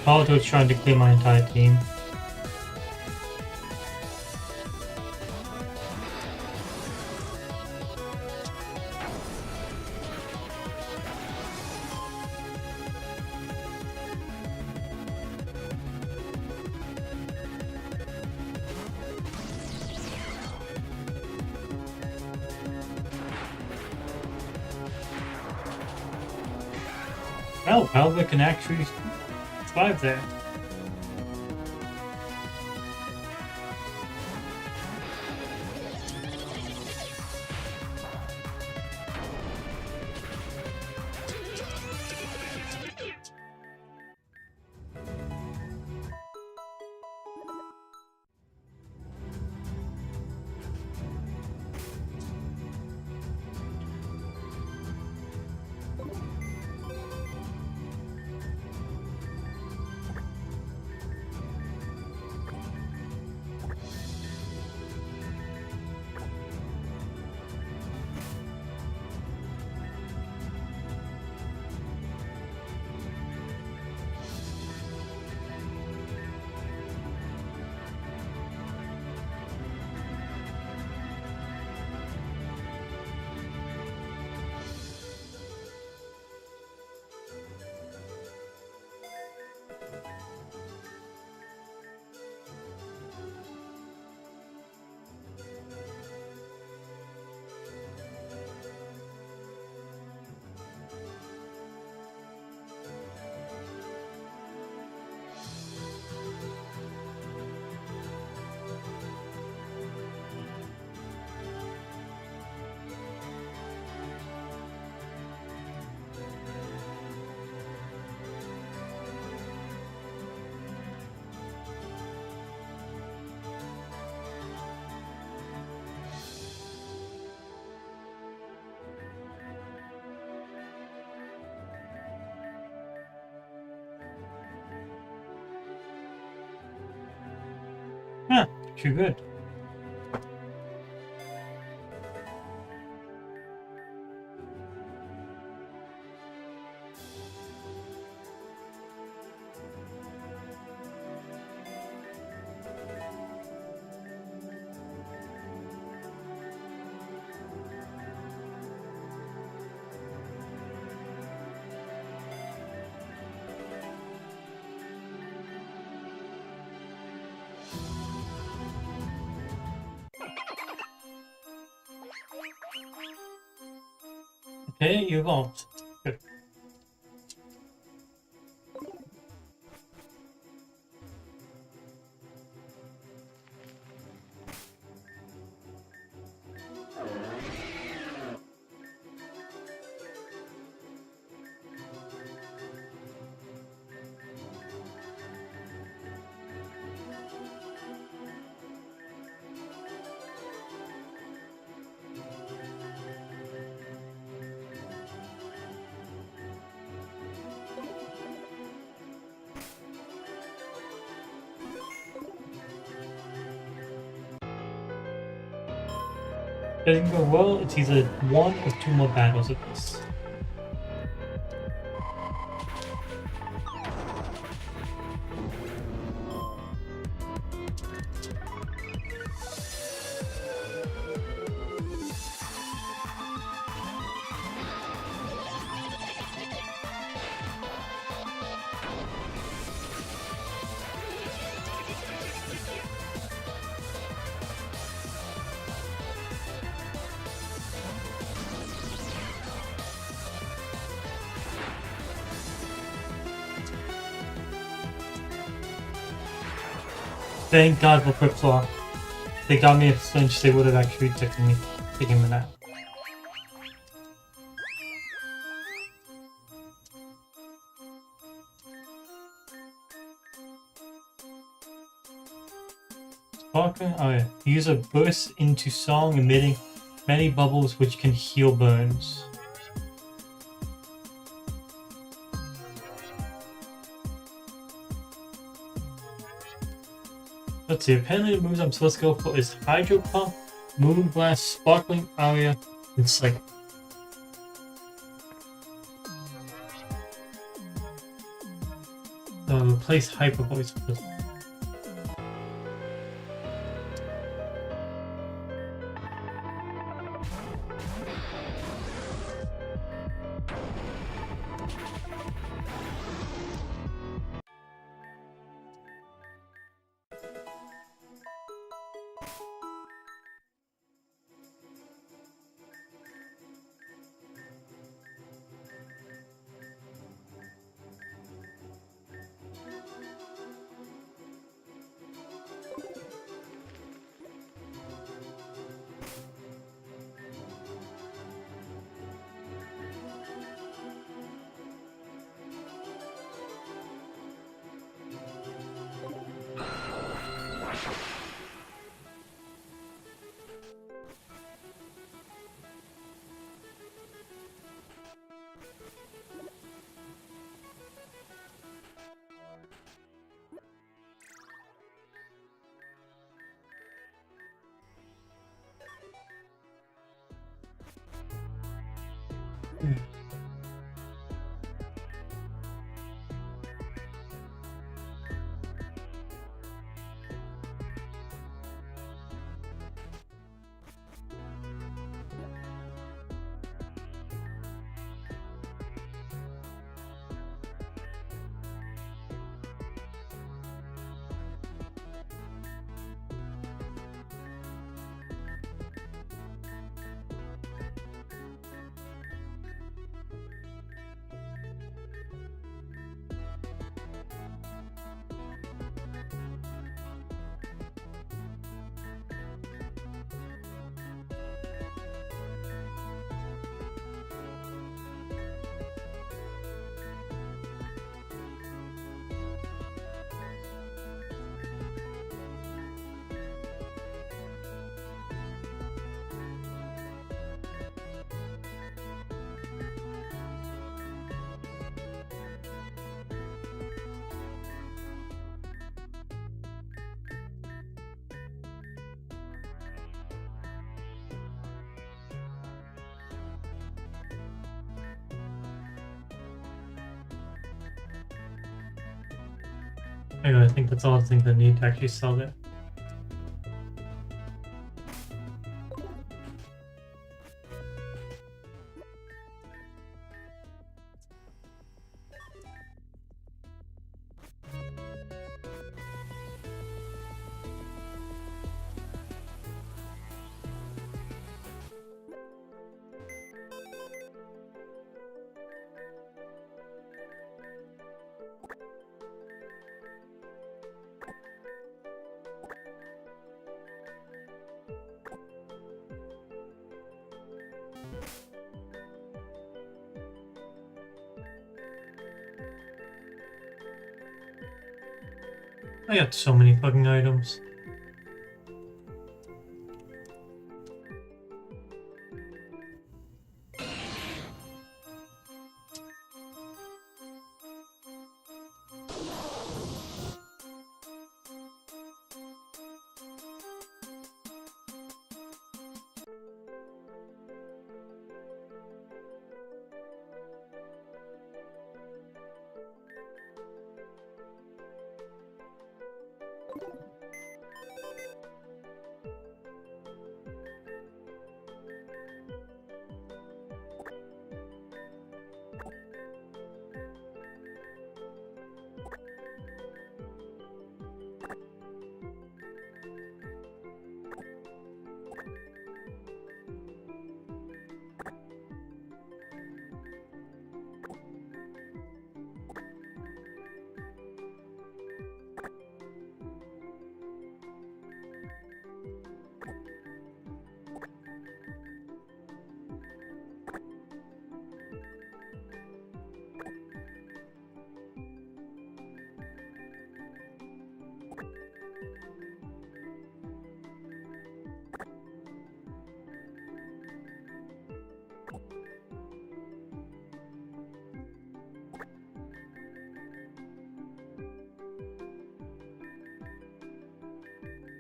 Paul's trying to clear my entire team. Well, Palva can actually survive there. Huh, too good. Okay, you evolved. Good. Doesn't go well, it's either one or two more battles of this. Thank God for Quick Claw. They got me a flinch, they would have actually taken me out. sparkling. Oh yeah. Use a burst into song, emitting many bubbles which can heal burns. Let's see. Apparently, the moves I'm supposed to go for is Hydro Pump, Moon Blast, Sparkling Aria, and Psychic. So replace Hyper Voice with this. Anyway, I think that's all the things I need to actually sell there. I got so many fucking items.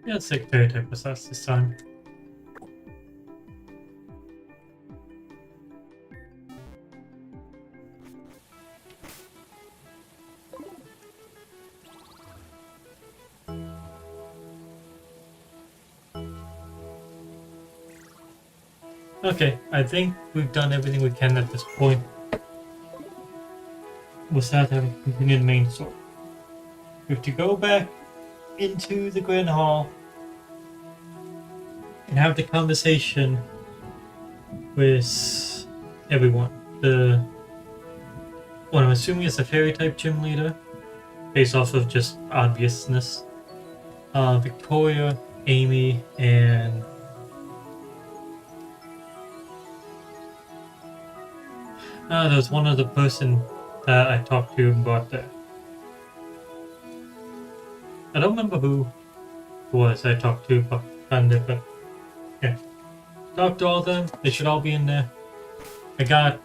Yeah, let's take Fairy with us this time. Okay, I think we've done everything we can at this point. We'll start having to continue the main story. We have to go back into the Grand Hall and have the conversation with everyone. What I'm assuming is a fairy type gym leader, based off of just obviousness. Victoria, Amy, and there was one other person that I talked to and brought there. I don't remember who it was I talked to, but yeah. Talked to all of them. They should all be in there. I got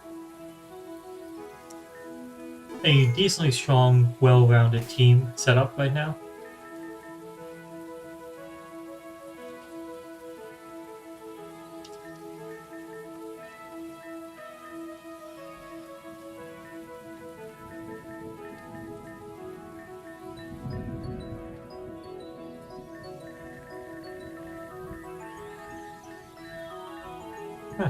a decently strong, well-rounded team set up right now. Huh.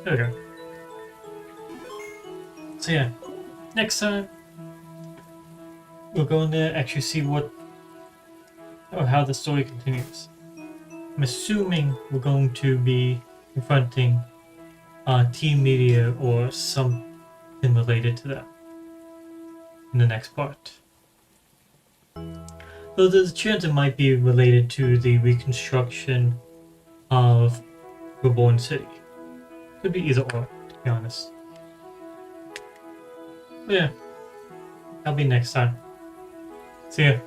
There we go. So yeah, next time we're going to actually see what or how the story continues. I'm assuming we're going to be confronting Team Media or something related to that in the next part. Though there's a chance it might be related to the reconstruction of Reborn City. Could be either or, to be honest. But yeah, that'll be next time. See ya.